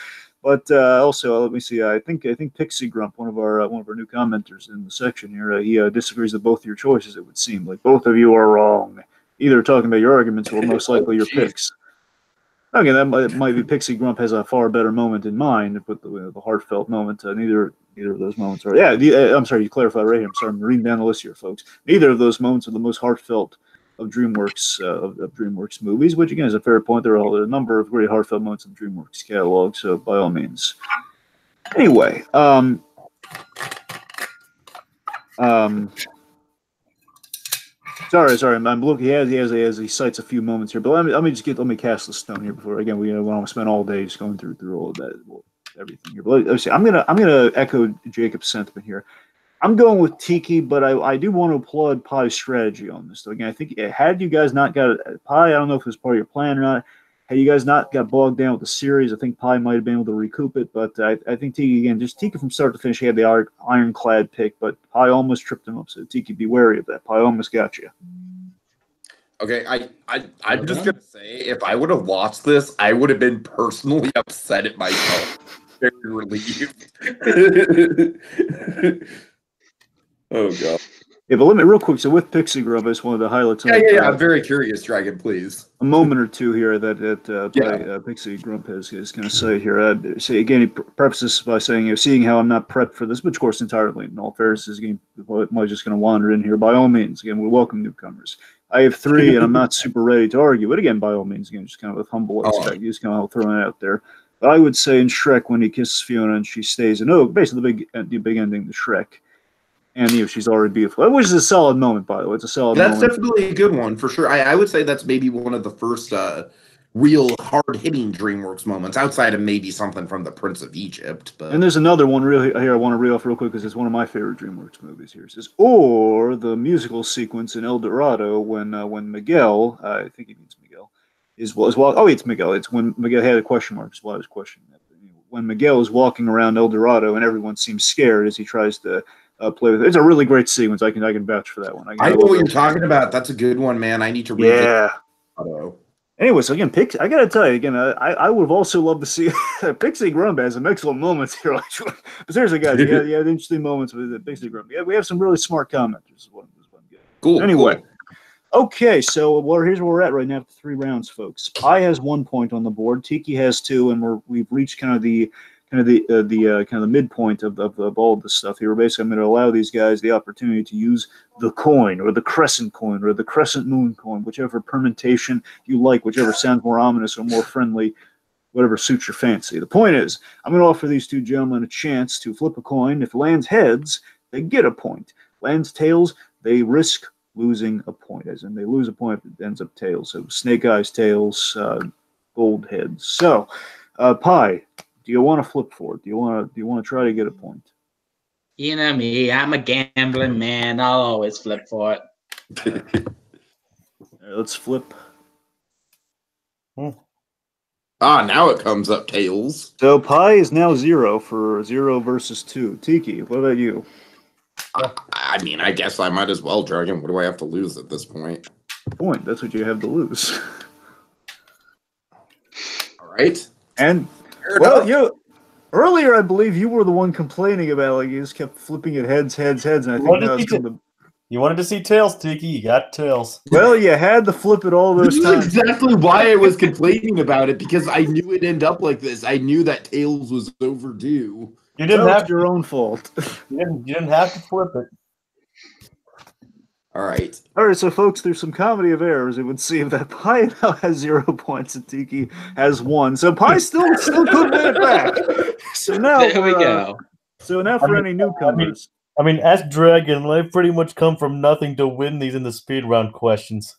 But also, let me see. I think Pixie Grump, one of our new commenters in the section here, he disagrees with both your choices. It would seem like both of you are wrong. Either talking about your arguments or most likely your picks. Okay, that might be Pixie Grump has a far better moment in mind, but the heartfelt moment. Neither of those moments are. Yeah, I'm sorry. You clarified right here. I'm sorry. I'm reading down the list here, folks. Neither of those moments are the most heartfelt of DreamWorks of DreamWorks movies, which again is a fair point. There are a number of great heartfelt moments in DreamWorks catalog, so by all means. Anyway, sorry, I'm looking. He cites a few moments here, but let me cast the stone here before again we want to spend all day just going through all of that everything here. But let's see. I'm gonna echo Jacob's sentiment here. I'm going with Tiki, but I do want to applaud Pie's strategy on this. Though again, I think had you guys not got Pie, I don't know if it was part of your plan or not. Had you guys not got bogged down with the series, I think Pie might have been able to recoup it. But I think Tiki again, just Tiki from start to finish, he had the ironclad pick, but Pie almost tripped him up. So Tiki, be wary of that. Pie almost got you. Okay, I'm just gonna say, if I would have lost this, I would have been personally upset at myself. Very relieved. Oh god. Yeah, but let me real quick. So with Pixie Grub, I just wanted to highlight Yeah. I'm very curious, Dragon. Please. A moment or two here that Pixie Grump is going to say here. Say again, he prefaces by saying, seeing how I'm not prepped for this, which of course entirely in all fairness is am I just going to wander in here? By all means, again, we welcome newcomers. I have 3, and I'm not super ready to argue. But again, by all means, again, just kind of with humble respect, just kind of throwing it out there. But I would say in Shrek, when he kisses Fiona and she stays in basically the big ending to Shrek. And she's already beautiful, which is a solid moment, by the way. It's a solid moment. That's definitely a good one, for sure. I would say that's maybe one of the first real hard-hitting DreamWorks moments, outside of maybe something from The Prince of Egypt. But... And there's another one really here I want to reel off real quick because it's one of my favorite DreamWorks movies here. It says, or the musical sequence in El Dorado when Miguel, I think he means Miguel, it's Miguel. It's when Miguel had a question mark, is why I was questioning that. When Miguel is walking around El Dorado and everyone seems scared as he tries to play with it. It's a really great sequence. I can vouch for that one. I know what you're talking about. That's a good one, man. I need to read it. Yeah. Anyway, so again, I got to tell you again, I would have also loved to see Pixie Grump has some excellent moments here. But seriously, guys, you had interesting moments with Pixie Grump. Yeah, we have some really smart commenters. Cool. Anyway, cool. Okay, so here's where we're at right now after 3 rounds, folks. Pie has 1 point on the board. Tiki has 2, and we've reached kind of the midpoint of all of this stuff here. Basically, I'm going to allow these guys the opportunity to use the coin, or the crescent coin, or the crescent moon coin, whichever permutation you like, whichever sounds more ominous or more friendly, whatever suits your fancy. The point is, I'm going to offer these 2 gentlemen a chance to flip a coin. If it lands heads, they get a point. Lands tails, they risk losing a point, as in they lose a point if it ends up tails. So snake eyes, tails, gold heads. So, Pie, do you want to flip for it? Do you want to try to get a point? You know me, I'm a gambling man. I'll always flip for it. Right, let's flip. Now it comes up tails. So Pie is now 0 for 0 versus 2. Tiki, what about you? I mean, I guess I might as well, Dragon. What do I have to lose at this point? Point. That's what you have to lose. All right. And earlier I believe you were the one complaining about you just kept flipping it heads, and I think now it's going to. You wanted to see tails, Tiki. You got tails. Well, you had to flip it all those times. This is exactly why I was complaining about it, because I knew it'd end up like this. I knew that tails was overdue. You didn't have your own fault. You didn't have to flip it. All right. All right, so folks, there's some comedy of errors. It would seem that Pie now has 0 points and Tiki has 1. So Pie still could win it back. So now There we go. So now for any newcomers. I mean, as Dragon, I've pretty much come from nothing to win these in the speed round questions.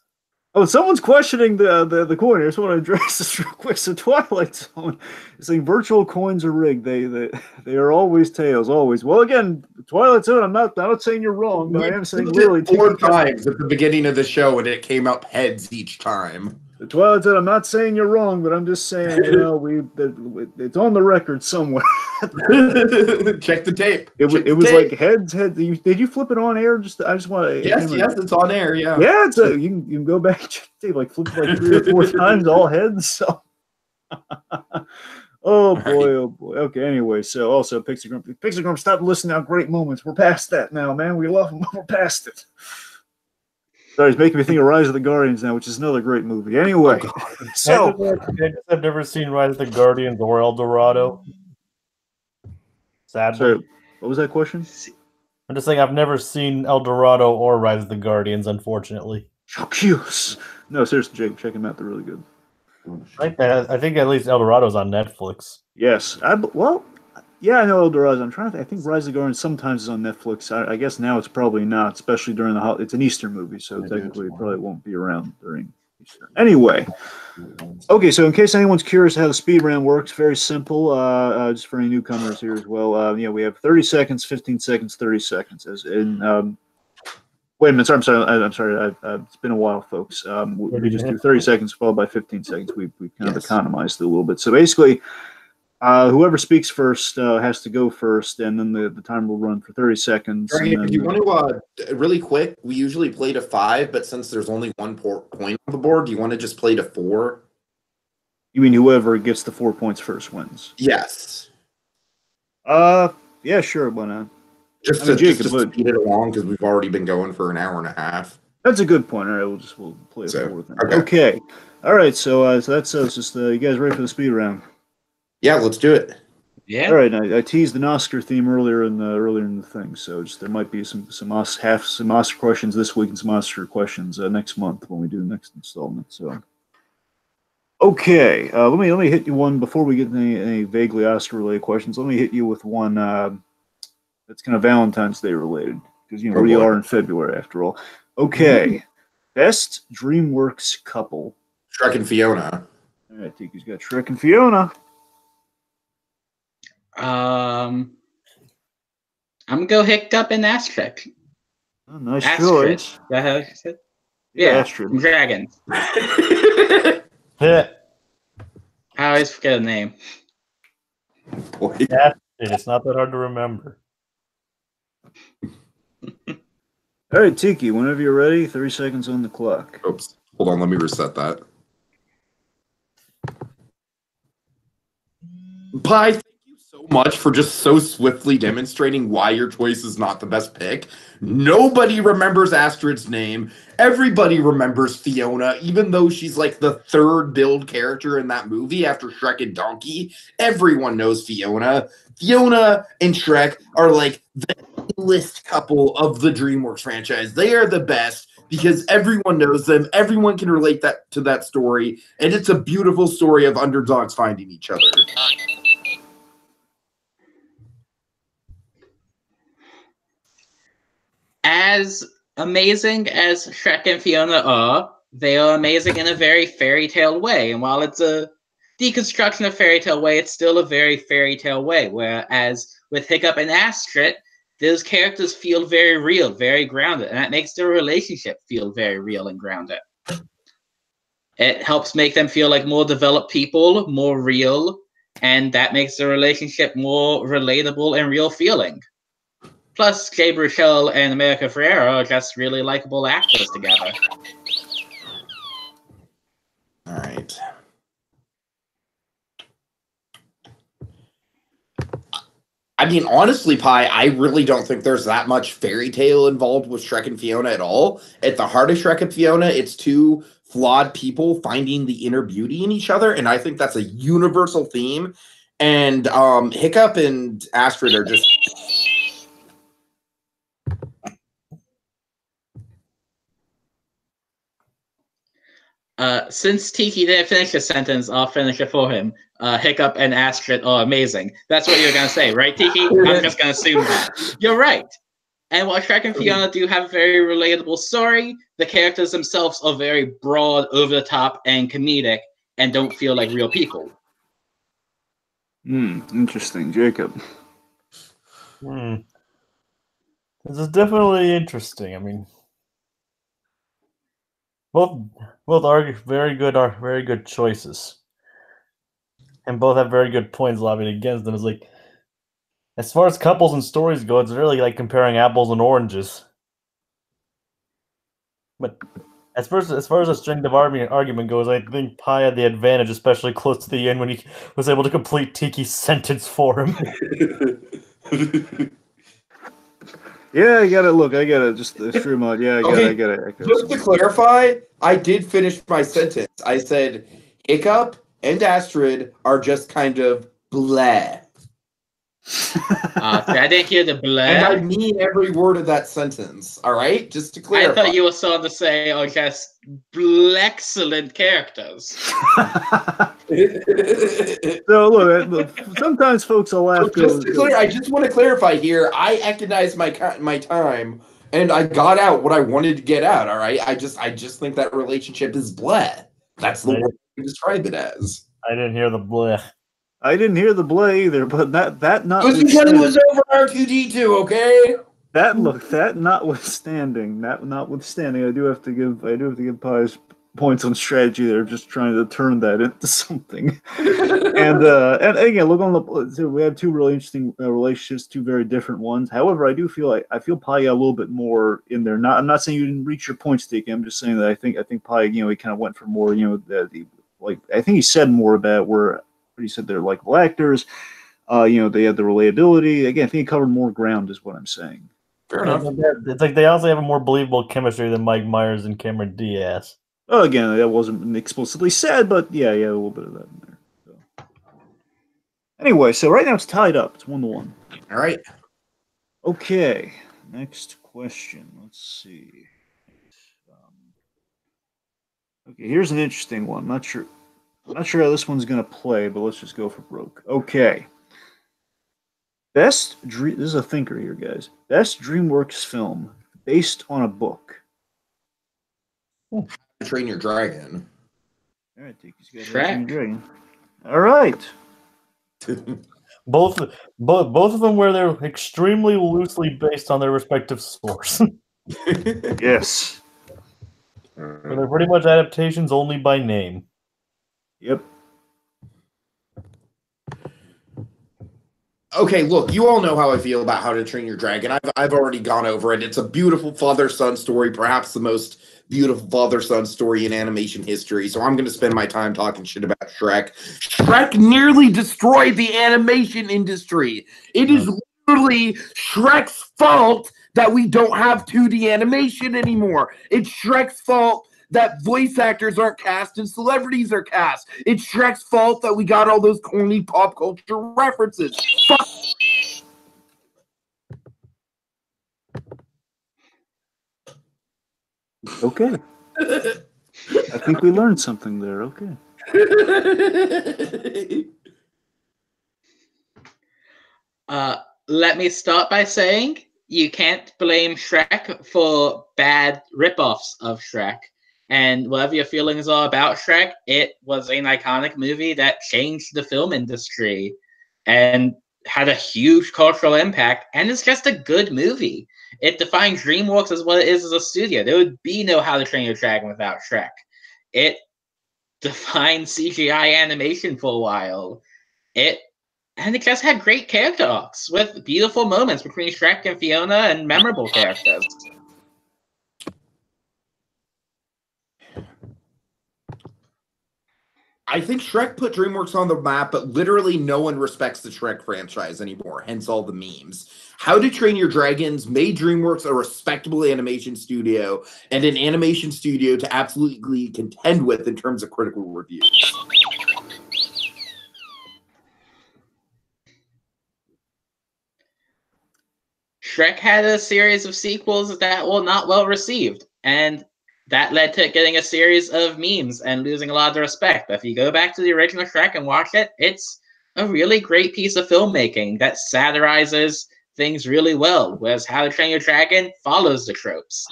Oh, someone's questioning the coin. I just want to address this real quick. So Twilight Zone is saying virtual coins are rigged. They are always tails, always. Well, again, Twilight Zone. I'm not saying you're wrong, but I am saying literally 4 times at the beginning of the show, and it came up heads each time. The Twilight Zone. I'm not saying you're wrong, but I'm just saying it's on the record somewhere. Check the tape. It was like heads. Did you flip it on air? I just want to. Yes, it's on air. Yeah. Yeah, you can go back and check the tape. Like flip it like 3 or 4 times, all heads. So. Oh boy. Okay. Anyway, so also Pixie Grump, stop listening out great moments. We're past that now, man. We love them. We're past it. Sorry, it's making me think of Rise of the Guardians now, which is another great movie. Anyway, I've never seen Rise of the Guardians or El Dorado. Sadly. Sorry, what was that question? I'm just saying I've never seen El Dorado or Rise of the Guardians, unfortunately. No, seriously, Jake, check them out. They're really good. I think at least El Dorado's on Netflix. Yes. Yeah, I know El Dorado. I think Rise of the Guardians sometimes is on Netflix. I guess now it's probably not, especially during it's an Easter movie, so technically it probably won't be around during Easter. Anyway, Okay, so in case anyone's curious how the speed round works, very simple. Just for any newcomers here as well. We have 30 seconds, 15 seconds, 30 seconds. As in, wait a minute. Sorry, I'm sorry. It's been a while, folks. We just do 30 seconds followed by 15 seconds. We kind of economized it a little bit. So basically, whoever speaks first has to go first, and then the timer will run for 30 seconds. Greg, Then, if you want to, really quick, we usually play to 5, but since there's only one point on the board, do you want to just play to 4? you mean whoever gets the 4 points first wins? Yes. Yeah, sure. Why not? Just to speed it along because we've already been going for an hour and a half. That's a good point. All right, we'll play a 4 then. Okay. Okay. All right. So that's just you guys ready for the speed round? Yeah, let's do it. Yeah. All right. I teased an Oscar theme earlier in the thing, so there might be some Oscar questions this week and some Oscar questions next month when we do the next installment. So. Okay, let me hit you one before we get any vaguely Oscar-related questions. Let me hit you with one that's kind of Valentine's Day related because we are in February after all. Okay, best DreamWorks couple. Shrek and Fiona. All right, Tiki's got Shrek and Fiona. I'm gonna go Hiccup and Astrid. Oh, nice Astrid. choice. Is that how you said? Yeah, Astrid. Dragons. Yeah. I always forget a name. Boy. It's not that hard to remember. All right, Tiki, whenever you're ready, 30 seconds on the clock. Oops. Hold on, let me reset that. Pi, thank you so much for just so swiftly demonstrating why your choice is not the best pick. Nobody remembers Astrid's name. Everybody remembers Fiona, even though she's like the third build character in that movie after Shrek and Donkey. Everyone knows Fiona. Fiona and Shrek are like the list couple of the DreamWorks franchise. They are the best because everyone knows them. Everyone can relate to that story. And it's a beautiful story of underdogs finding each other. As amazing as Shrek and Fiona are, they are amazing in a very fairy tale way. And while it's a deconstruction of fairy tale way, it's still a very fairy tale way. Whereas with Hiccup and Astrid, those characters feel very real, very grounded, and that makes their relationship feel very real and grounded. It helps make them feel like more developed people, more real, and that makes the relationship more relatable and real feeling. Plus, Jay Baruchel and America Ferrera are just really likable actors together. All right. I mean, honestly, Pi, I really don't think there's that much fairy tale involved with Shrek and Fiona at all. At the heart of Shrek and Fiona, it's two flawed people finding the inner beauty in each other, and I think that's a universal theme. And Hiccup and Astrid are just... Since Tiki didn't finish the sentence, I'll finish it for him. Hiccup and Astrid are amazing. That's what you're going to say, right, Tiki? I'm just going to assume that. You're right. And while Shrek and Fiona do have a very relatable story, the characters themselves are very broad, over the top, and comedic, and don't feel like real people. Interesting. Jacob. This is definitely interesting. I mean, both are very good choices, and both have very good points lobbied against them. It's like, as far as couples and stories go, it's really like comparing apples and oranges. But as far as the strength of argument goes, I think Pi had the advantage, especially close to the end when he was able to complete Tiki's sentence for him. Yeah, I gotta just stream out. Yeah, I gotta echo. Just to clarify, I did finish my sentence. I said Hiccup and Astrid are just kind of bleh. I didn't hear the bleh. And I mean every word of that sentence, all right? Just to clarify. I thought you were starting to say, oh, just excellent characters. So, look, sometimes folks will laugh. I just want to clarify here. I economized my time, and I got out what I wanted to get out, all right? I just think that relationship is bleh. That's the word describe it as. I didn't hear the bleh. I didn't hear the bleh either, but that It was notwithstanding, because it was over R2D2, okay? that notwithstanding, I do have to give Pies points on strategy. They're just trying to turn that into something. And again, look on the. So we have two really interesting relationships, two very different ones. However, I feel Pi got a little bit more in there. I'm not saying you didn't reach your points, Tiki. I'm just saying that I think Pi, he kind of went for more, I think he said more about where he said they're likable actors. They had the relatability. Again, I think he covered more ground, is what I'm saying. Fair enough. It's like they also have a more believable chemistry than Mike Myers and Cameron Diaz. Oh, again, that wasn't explicitly said, but yeah, a little bit of that in there. So. Anyway, so right now it's tied up. It's 1-1. All right. Okay, next question. Let's see. Okay, here's an interesting one. I'm not sure how this one's gonna play, but let's just go for broke. Okay. This is a thinker here, guys. Best DreamWorks film based on a book. Train Your Dragon. All right, Tiki's got Shrek. Train Your Dragon. All right. Both of them where they're extremely loosely based on their respective source. Yes. So they're pretty much adaptations only by name. Yep. Okay, look, you all know how I feel about How to Train Your Dragon. I've already gone over it. It's a beautiful father-son story, perhaps the most beautiful father-son story in animation history. So I'm going to spend my time talking shit about Shrek. Shrek nearly destroyed the animation industry. It is literally Shrek's fault that we don't have 2D animation anymore. It's Shrek's fault that voice actors aren't cast and celebrities are cast. It's Shrek's fault that we got all those corny pop culture references. Fuck. Okay. I think we learned something there. Okay. Let me start by saying you can't blame Shrek for bad ripoffs of Shrek. And whatever your feelings are about Shrek, it was an iconic movie that changed the film industry and had a huge cultural impact. And it's just a good movie. It defined DreamWorks as what it is as a studio. There would be no How to Train Your Dragon without Shrek. It defined CGI animation for a while. And it just had great character arcs with beautiful moments between Shrek and Fiona and memorable characters. I think Shrek put DreamWorks on the map, but literally no one respects the Shrek franchise anymore, hence all the memes. How to Train Your Dragons made DreamWorks a respectable animation studio and an animation studio to absolutely contend with in terms of critical reviews. Shrek had a series of sequels that were not well received, and that led to it getting a series of memes and losing a lot of the respect. But if you go back to the original Shrek and watch it, it's a really great piece of filmmaking that satirizes things really well, whereas How to Train Your Dragon follows the tropes.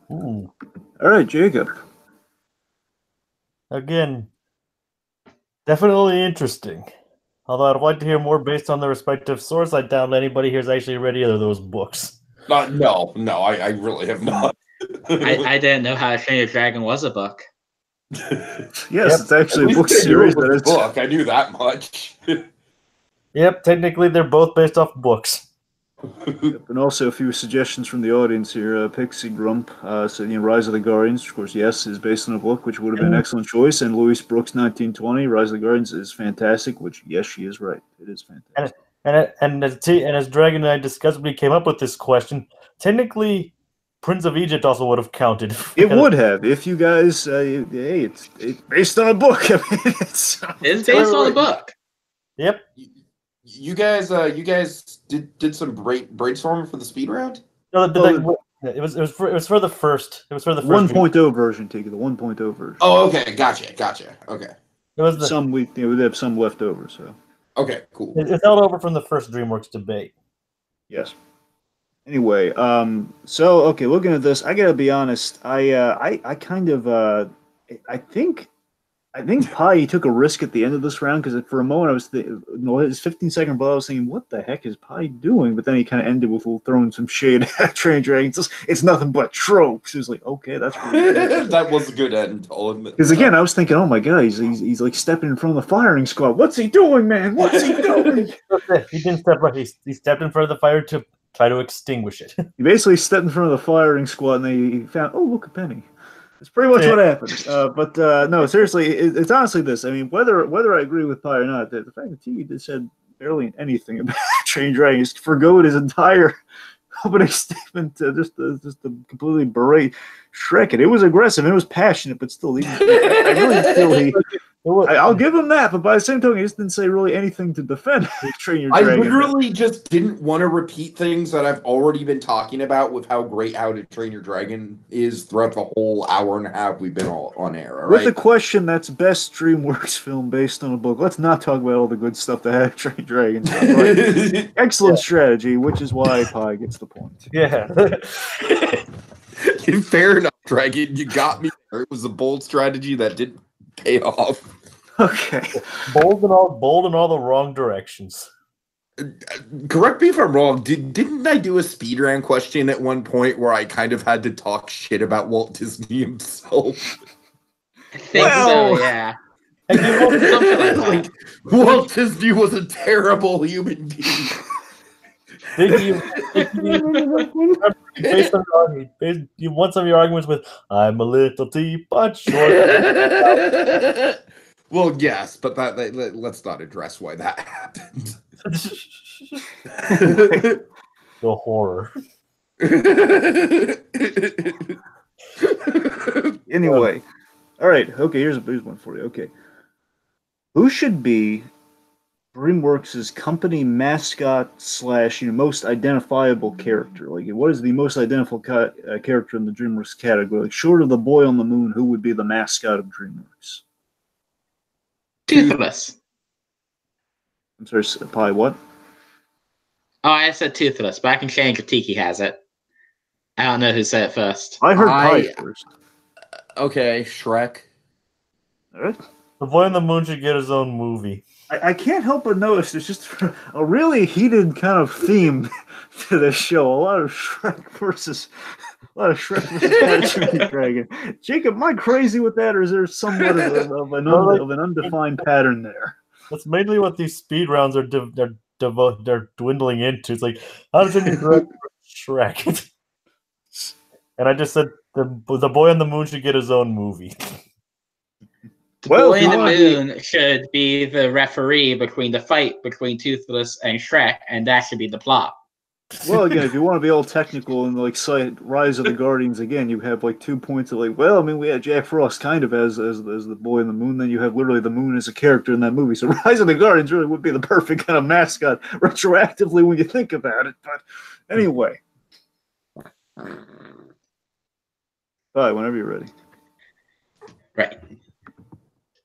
All right, Jacob. Again, definitely interesting. Although I'd like to hear more based on the respective source. I doubt anybody here has actually read either of those books. No, I really have not. I didn't know How to Train Your Dragon was a book. Yes, it's actually a book series. But it's book. I knew that much. Yep, technically they're both based off books. Yep, and also a few suggestions from the audience here. Pixie Grump said, Rise of the Guardians, of course, yes, is based on a book, which would have been an excellent choice. And Louise Brooks' 1920, Rise of the Guardians, is fantastic, which, yes, she is right. It is fantastic. And as Dragon and I discussed when we came up with this question, technically, Prince of Egypt also would have counted. It would have, if you guys, hey, it's based on a book. I mean, it's based on a book. Yep. You guys did some brainstorming for the speed round? No, it was for the first. It was for the first 1.0 version. Take it, the 1.0 version. Oh, okay, gotcha. Okay. It was we'd have some left over. So okay, cool. It held over from the first DreamWorks debate. Yes. Anyway, so okay, looking at this, I gotta be honest. I kind of, I think Pi took a risk at the end of this round because for a moment I was his 15-second blow. I was thinking, what the heck is Pi doing? But then he kind of ended with throwing some shade at Train Dragons. It's nothing but tropes. It was like, okay, that's really good. That was a good end. I'll admit. Because again, I was thinking, oh my god, he's like stepping in front of the firing squad. What's he doing, man? What's he doing? He didn't step right. He stepped in front of the fire to try to extinguish it. He basically stepped in front of the firing squad, and he found, oh, look, a penny. That's pretty much what happened. But no, seriously, it's honestly this. I mean, whether I agree with Pi or not, the fact that Tiki just said barely anything about Train Dragons, forgoed his entire opening statement to just to completely berate Shrek. And it was aggressive, and it was passionate, but still, I really feel I'll give him that, but by the same token, he just didn't say really anything to defend Train Your Dragon. I literally just didn't want to repeat things that I've already been talking about with how great How to Train Your Dragon is throughout the whole hour and a half we've been all on air. All With right? the question that's best DreamWorks film based on a book, let's not talk about all the good stuff that How to Train Dragons. Right? Excellent strategy, which is why Pi gets the point. Yeah. Fair enough, Dragon. You got me there. It was a bold strategy that didn't pay off. Okay. Bold in all the wrong directions. Correct me if I'm wrong. Didn't I do a speedrun question at one point where I kind of had to talk shit about Walt Disney himself? I think so, yeah. Like, Walt Disney was a terrible human being. Based on one of your arguments with "I'm a little teapot short." Well, yes, but let's not address why that happened. The horror. Anyway, all right. Okay, here's one for you. Okay, who should be DreamWorks' company mascot / most identifiable character? Like, what is the most identifiable character in the DreamWorks category? Like, short of the boy on the moon, who would be the mascot of DreamWorks? Toothless. I'm sorry, Pi, what? Oh, I said Toothless, but I can change if Tiki has it. I don't know who said it first. I heard Pi first. Okay, Shrek. All right. The boy on the moon should get his own movie. I can't help but notice there's just a really heated kind of theme to this show. A lot of Shrek versus How to Train Your Dragon. Jacob, am I crazy with that, or is there somewhat of an undefined pattern there? That's mainly what these speed rounds are they're dwindling into. It's like, how does it Shrek? And I just said the boy on the moon should get his own movie. The boy in the moon should be the referee between the fight between Toothless and Shrek, and that should be the plot. Well, again, if you want to be all technical and like cite Rise of the Guardians again, you have like 2 points of like, well, I mean, we had Jack Frost kind of as the boy in the moon. Then you have literally the moon as a character in that movie. So Rise of the Guardians really would be the perfect kind of mascot retroactively when you think about it. But anyway, all right, whenever you're ready. Right.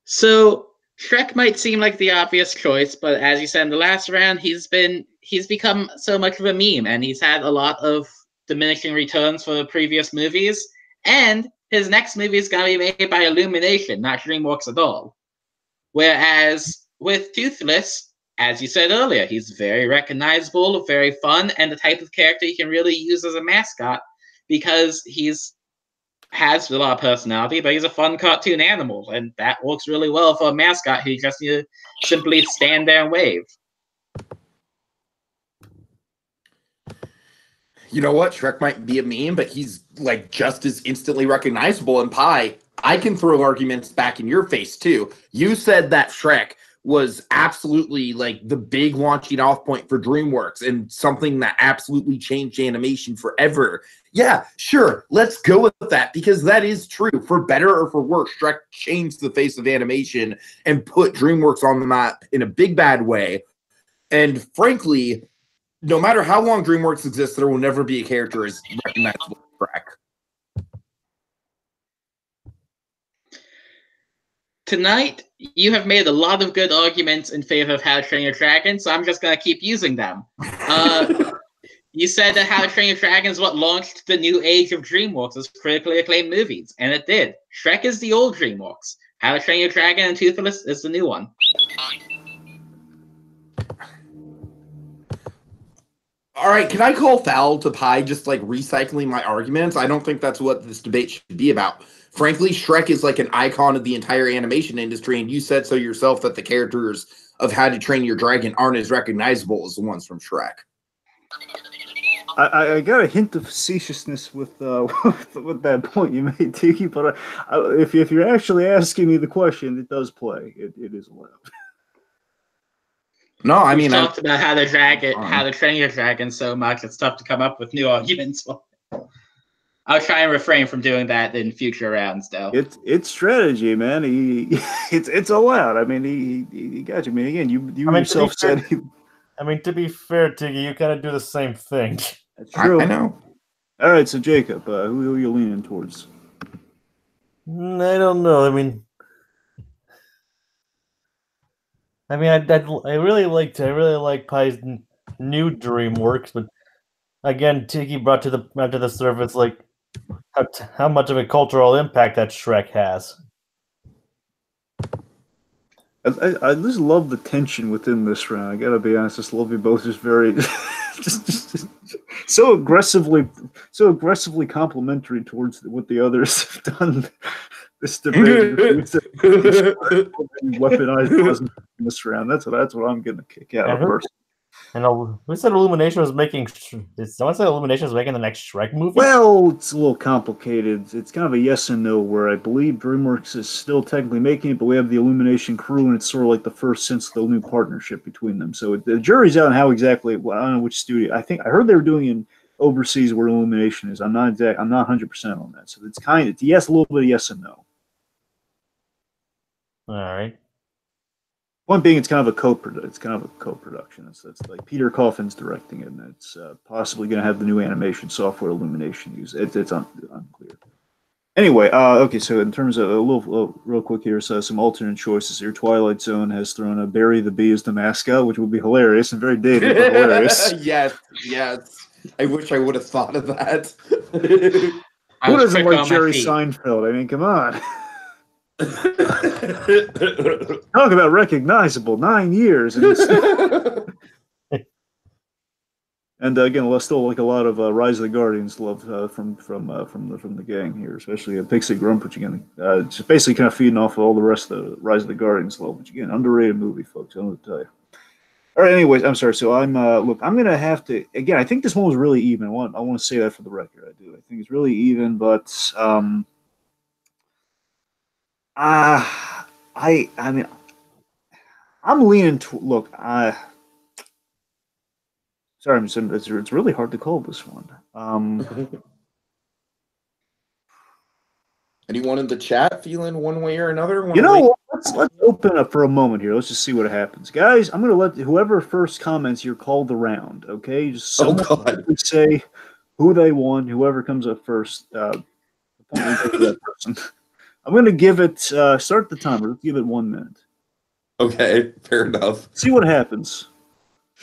So Shrek might seem like the obvious choice, but as you said in the last round, he's become so much of a meme, and he's had a lot of diminishing returns for the previous movies. And his next movie is going to be made by Illumination, not DreamWorks at all. Whereas with Toothless, as you said earlier, he's very recognizable, very fun, and the type of character you can really use as a mascot because has a lot of personality, but he's a fun cartoon animal, and that works really well for a mascot who just need to simply stand there and wave. You know what? Shrek might be a meme, but he's like just as instantly recognizable. And Pi, I can throw arguments back in your face too. You said that Shrek was absolutely like the big launching off point for DreamWorks and something that absolutely changed animation forever. Yeah, sure. Let's go with that because that is true. For better or for worse, Shrek changed the face of animation and put DreamWorks on the map in a big bad way. And frankly, no matter how long DreamWorks exists, there will never be a character as recognizable as Shrek. Tonight, you have made a lot of good arguments in favor of How to Train Your Dragon, so I'm just going to keep using them. You said that How to Train Your Dragon is what launched the new age of DreamWorks as critically acclaimed movies, and it did. Shrek is the old DreamWorks. How to Train Your Dragon and Toothless is the new one. All right, can I call foul to Pie just like recycling my arguments? I don't think that's what this debate should be about. Frankly, Shrek is like an icon of the entire animation industry, and you said so yourself that the characters of How to Train Your Dragon aren't as recognizable as the ones from Shrek. I got a hint of facetiousness with with that point you made, Tiki. But if you're actually asking me the question, it does play. It is allowed. No, I mean, We've talked about How to Train Your Dragon so much, it's tough to come up with new arguments. I'll try and refrain from doing that in future rounds, though. It's strategy, man. It's allowed. I mean, he got you. I mean, again, you yourself said. I mean, to be fair, Tiki, you kind of do the same thing. That's true. I know. All right, so Jacob, who are you leaning towards? I don't know. I mean, I really like Pie's new DreamWorks, but again, Tiki brought to the surface like how much of a cultural impact that Shrek has. I just love the tension within this round. I gotta be honest, just love you both just very, just so aggressively complimentary towards what the others have done. This debate weaponized in this round. That's what I'm getting a kick out of first. And who said Illumination was making? Did someone say Illumination was making the next Shrek movie? Well, it's a little complicated. It's kind of a yes and no. Where I believe DreamWorks is still technically making it, but we have the Illumination crew, and it's sort of like the first since the new partnership between them. So the jury's out on how exactly. Well, I don't know which studio. I heard they were doing in overseas where Illumination is. I'm not 100% on that. So it's yes, a little bit of yes and no. All right. One being, it's kind of a co-production. It's like Peter Coffin's directing it, and it's possibly going to have the new animation software Illumination use. It's unclear. Anyway, okay. So in terms of a little real quick here, so some alternate choices here. Twilight Zone has thrown a Barry the Bee as the mascot, which would be hilarious and very dated, but hilarious. Yes. I wish I would have thought of that. Who doesn't like Jerry Seinfeld? I mean, come on. Talk about recognizable. 9 years, and again, still like a lot of Rise of the Guardians love from the gang here, especially Pixie Grump, which again, just basically kind of feeding off of all the rest of the Rise of the Guardians love, which again, underrated movie, folks. I don't know what to tell you. All right, anyways, I'm sorry. So I'm gonna have to again. I think this one was really even. I want to say that for the record. I do. I think it's really even, but I mean, I'm leaning to look. Sorry, it's really hard to call this one. Anyone in the chat feeling one way or another? You know what? Let's open up for a moment here. Let's just see what happens, guys. I'm gonna let whoever first comments here call the round. Okay, just say who they want. Whoever comes up first. That person. I'm going to give it, start the timer. Let's give it 1 minute. Okay, fair enough. See what happens.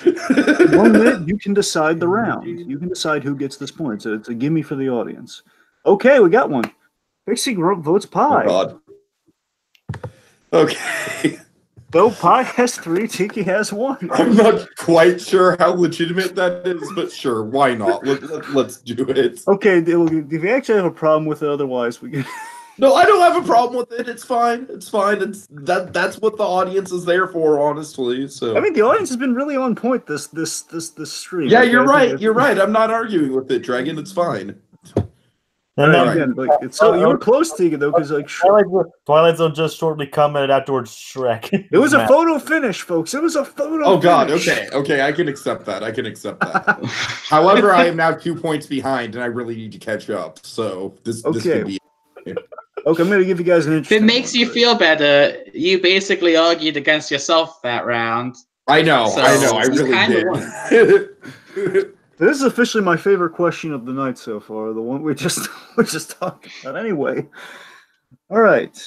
1 minute, you can decide the round. You can decide who gets this point. It's a gimme for the audience. Okay, we got one. Pixie Grump votes Pie. Oh, God. Okay. So Pie has 3, Tiki has 1. I'm not quite sure how legitimate that is, but sure, why not? Let's do it. Okay, if you actually have a problem with it, otherwise we can... No, I don't have a problem with it. It's fine. It's that's what the audience is there for, honestly. So I mean, the audience has been really on point this stream. Yeah, you're right. You're right. I'm not arguing with it, Dragon. It's fine. And then again, like you were close to it though, because like Twilight Zone just shortly commented afterwards Shrek. It was a photo finish, folks. It was a photo. Oh God. Finish. Okay. I can accept that. However, I am now 2 points behind, and I really need to catch up. So this could be. Okay, I'm going to give you guys an interesting. If it makes you feel better, you basically argued against yourself that round. I know. I really did. This is officially my favorite question of the night so far. The one we just talked about. Anyway, all right.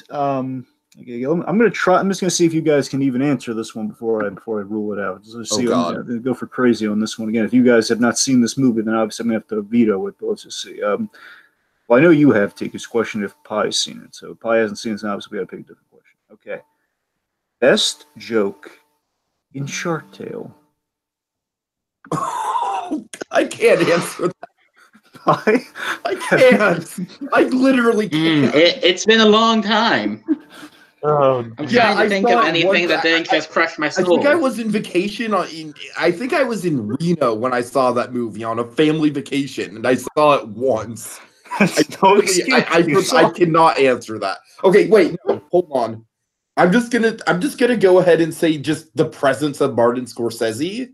Okay, I'm gonna try. I'm just gonna see if you guys can even answer this one before I rule it out. Just see. God. I'm gonna go for crazy on this one again. If you guys have not seen this movie, then obviously I'm gonna have to veto it. But let's just see. Well, I know you have, Tika's question if Pie's seen it. So if Pie hasn't seen it, then obviously we gotta pick a different question. Okay. Best joke in Shark Tale. I can't answer that. Pie? I can't. I literally can't. It's been a long time. Oh, I'm Yeah, trying to I think saw of it anything once. that didn't just crush my I soul. think I was in vacation I think I was in Reno when I saw that movie on a family vacation, and I saw it once. I cannot answer that. Okay, wait, no, hold on. I'm just gonna go ahead and say just the presence of Martin Scorsese.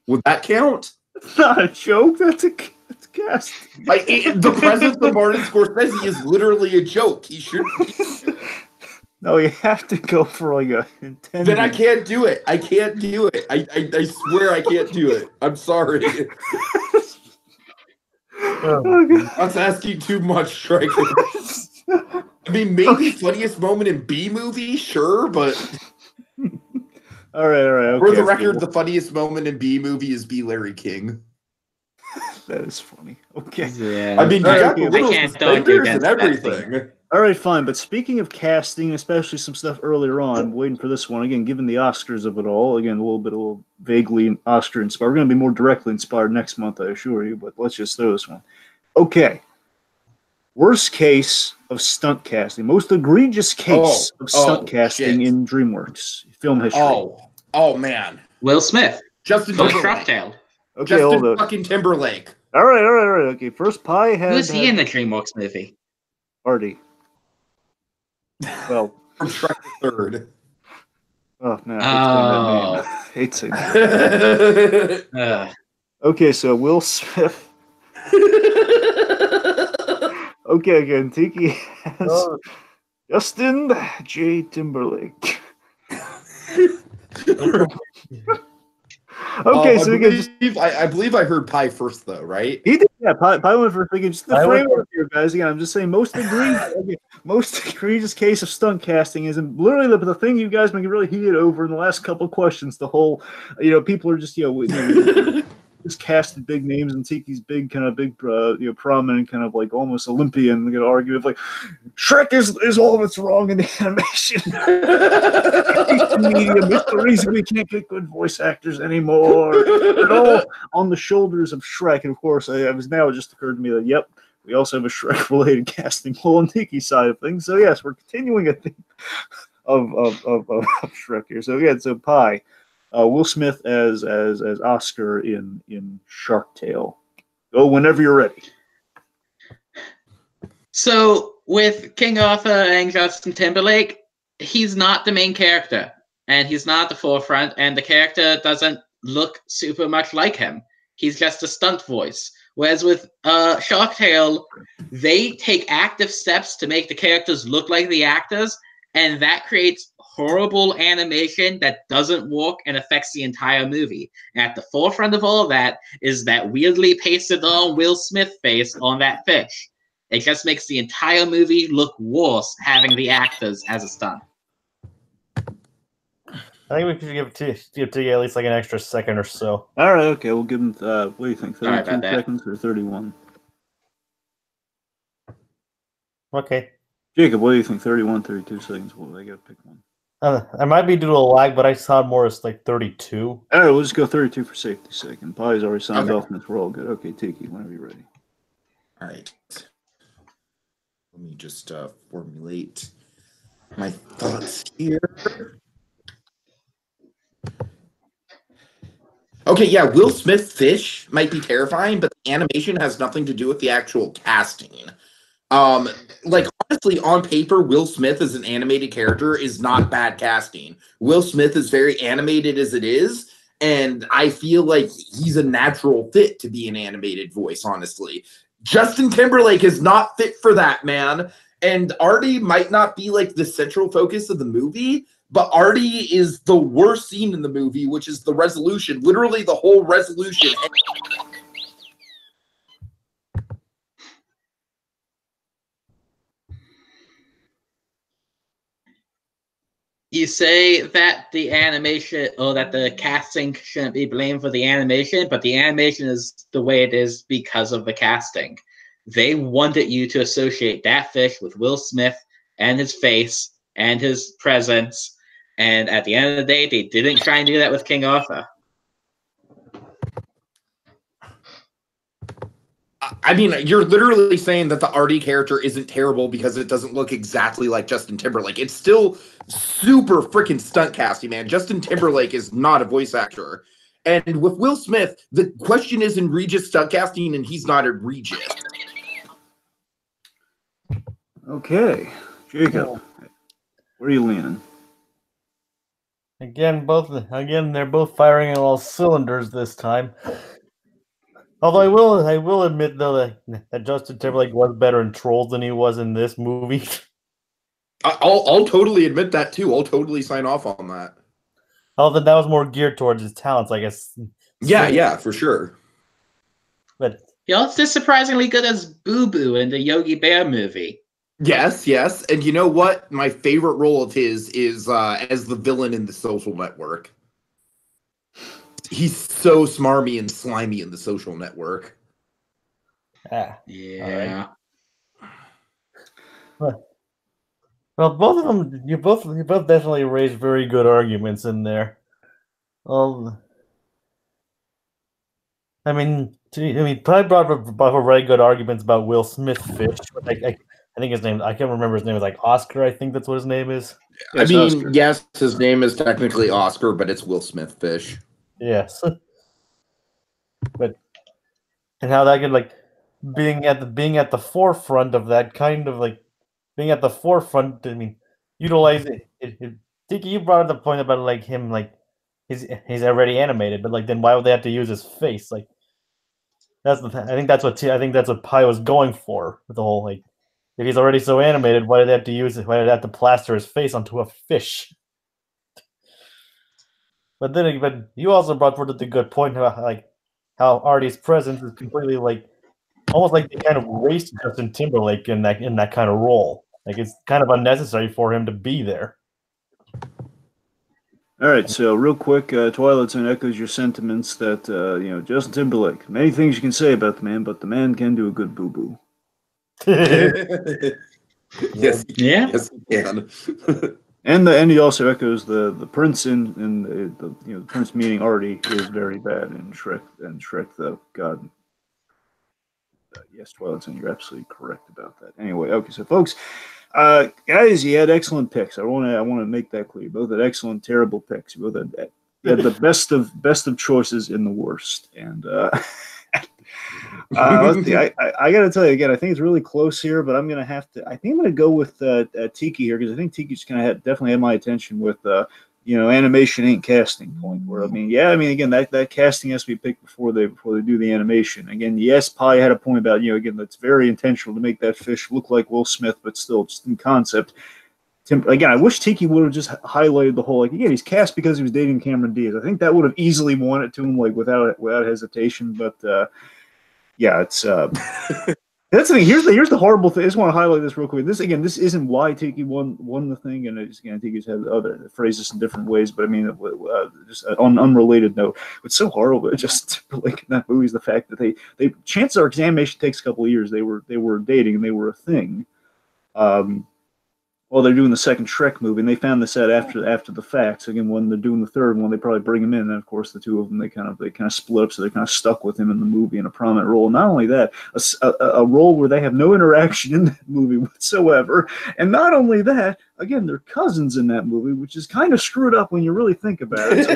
Would that count? It's not a joke. That's a cast. The presence of Martin Scorsese is literally a joke. He should. No, you have to go for like a intended. Then I can't do it. I can't do it. I swear I can't do it. I'm sorry. That's asking too much, Striker. I mean, maybe funniest moment in B movie, sure, but all right. Okay, for the record, the funniest moment in B movie is B Larry King. That is funny. Okay. Yeah. I mean, you got the I little can't argue suspenders and against that everything. All right, fine. But speaking of casting, especially some stuff earlier on, I'm waiting for this one. Again, given the Oscars of it all, again, a little vaguely Oscar inspired. We're going to be more directly inspired next month, I assure you, but let's just throw this one. Okay. Worst case of stunt casting. Most egregious case of stunt casting in DreamWorks film history. Oh, man. Will Smith. Justin Shark Tale. Okay, Justin fucking Timberlake. All right. Okay, first Pie had... Who's he in the DreamWorks movie? Hardy. Well, from Shrek the Third. Oh man, I hate saying that name. Hate saying that. Okay, so Will Smith. Okay, again, Tiki has Justin J. Timberlake. Okay, so I believe I heard Pie first, though, right? He did, yeah. Pie went first. Again, just the framework here, guys. Again, I'm just saying most egregious case of stunt casting is literally the thing you guys been really heated over in the last couple of questions. The whole, people are just just casted big names, and Tiki's big prominent kind of like almost Olympian argument like Shrek is all that's wrong in the animation medium. It's the reason we can't get good voice actors anymore. It's all on the shoulders of Shrek, and of course, it just occurred to me that we also have a Shrek related casting pull on Tiki's side of things. So yes, we're continuing a theme of Shrek here. So yeah, so Pie. Will Smith as Oscar in Shark Tale. Go whenever you're ready. So with King Arthur and Justin Timberlake, he's not the main character, and he's not at the forefront, and the character doesn't look super much like him. He's just a stunt voice. Whereas with Shark Tale, they take active steps to make the characters look like the actors, and that creates horrible animation that doesn't work and affects the entire movie. And at the forefront of all of that is that weirdly pasted on Will Smith face on that fish. It just makes the entire movie look worse having the actors as a stunt. I think we could give Tiki at least like an extra second or so. All right, okay, we'll give him, what do you think, 32 seconds or 31? Okay. Jacob, what do you think, 31, 32 seconds? Well, I got to pick one. I might be due to a lag, but I saw more as like 32. All right, we'll just go 32 for safety's sake. And Pie's already signed off, and we're all good. Okay, Tiki, whenever you're ready. All right. Let me just formulate my thoughts here. Okay, yeah, Will Smith fish might be terrifying, but the animation has nothing to do with the actual casting. Honestly, on paper, Will Smith as an animated character is not bad casting. Will Smith is very animated as it is, and I feel like he's a natural fit to be an animated voice, honestly. Justin Timberlake is not fit for that, man. And Artie might not be like the central focus of the movie, but Artie is the worst scene in the movie, which is the resolution. Literally the whole resolution. You say that the animation or that the casting shouldn't be blamed for the animation, but the animation is the way it is because of the casting. They wanted you to associate that fish with Will Smith and his face and his presence, and at the end of the day, they didn't try and do that with King Arthur. I mean, you're literally saying that the Artie character isn't terrible because it doesn't look exactly like Justin Timberlake. It's still super freaking stunt casting, man. Justin Timberlake is not a voice actor. And with Will Smith, the question is in Regis stunt casting, and he's not a Regis. Okay, Jacob, where are you leaning? Again, they're both firing on all cylinders this time. Although I will admit though that Justin Timberlake was better in Trolls than he was in this movie. I'll totally admit that too. I'll totally sign off on that. Although that was more geared towards his talents, I guess. Yeah, for sure. But He also is surprisingly good as Boo Boo in the Yogi Bear movie. Yes. And you know what? My favorite role of his is as the villain in The Social Network. He's so smarmy and slimy in The Social Network. Yeah. Right. Well, both of them, you both definitely raised very good arguments in there. I mean, probably brought up very good arguments about Will Smith fish. I think his name, I can't remember his name, is like Oscar. I think that's what his name is. I mean, Oscar. Yes, his name is technically Oscar, but it's Will Smith fish. Yes. And how that could being at the forefront of that kind of being at the forefront. I mean, utilizing it. Tiki, you brought up the point about him he's already animated, but then why would they have to use his face? That's I think that's what Pi was going for with the whole if he's already so animated, why do they have to use it? Why do they have to plaster his face onto a fish? But you also brought forward the good point about how Artie's presence is completely almost like they kind of erased Justin Timberlake in that kind of role. It's kind of unnecessary for him to be there. All right, so real quick, Twilight Zone echoes your sentiments that Justin Timberlake. Many things you can say about the man, but the man can do a good boo boo. Yes, yeah, yes, he can. And he also echoes the prince in the prince meaning Artie is very bad in Shrek the God. Yes, Twilight Zone, you're absolutely correct about that. Anyway, okay, so folks, guys, you had excellent picks. I want to make that clear. You both had excellent, terrible picks. You both had the best of choices in the worst. And let's see. I got to tell you again. I think it's really close here, but I'm gonna have to. I think I'm gonna go with Tiki here because I think Tiki's gonna definitely have my attention with animation ain't casting point. Where again that casting has to be picked before they do the animation. Again, yes, Pi had a point about again that's very intentional to make that fish look like Will Smith, but still just in concept. Again, I wish Tiki would have just highlighted the whole he's cast because he was dating Cameron Diaz. I think that would have easily won it to him without hesitation. But yeah, it's that's the thing. Here's the horrible thing. I just want to highlight this real quick. This isn't why Tiki won the thing, and Tiki's had other phrases in different ways. But I mean, just on unrelated note, what's so horrible just in that movie is the fact that they chances are animation takes a couple of years. They were dating and they were a thing. Well, they're doing the second Shrek movie, and they found this out after the fact. So again, when they're doing the third one, they probably bring him in, and of course, the two of them they kind of split up, so they're kind of stuck with him in the movie in a prominent role. Not only that, a role where they have no interaction in that movie whatsoever, and not only that, again, they're cousins in that movie, which is kind of screwed up when you really think about it. So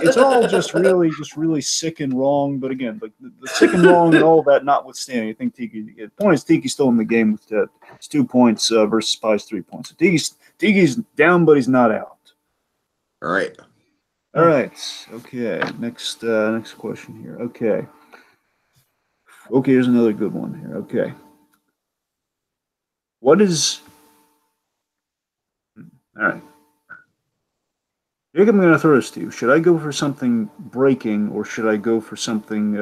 it's all just really sick and wrong. But again, the sick and wrong and all that notwithstanding, I think the point is Tiki's still in the game with it's 2 points versus Pi's 3 points. So Tiki's down, but he's not out. All right. Okay. Next question here. Okay, here's another good one here. Okay. What is... All right. Jacob, I'm going to throw this to you. Should I go for something breaking, or should I go for something?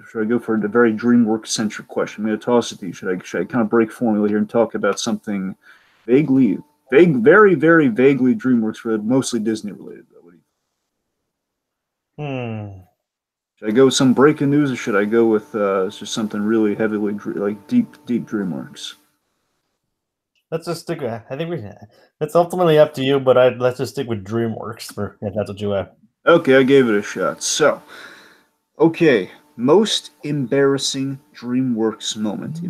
Should I go for a very DreamWorks centric question? I'm going to toss it to you. Should I kind of break formula here and talk about something vaguely very, very vaguely DreamWorks related, mostly Disney related. Though. What do you Should I go with some breaking news, or should I go with just something really heavily like deep DreamWorks? Let's just stick with. I think it's ultimately up to you, but let's just stick with DreamWorks for if that's what you have. Okay, I gave it a shot. So, okay, most embarrassing DreamWorks moment.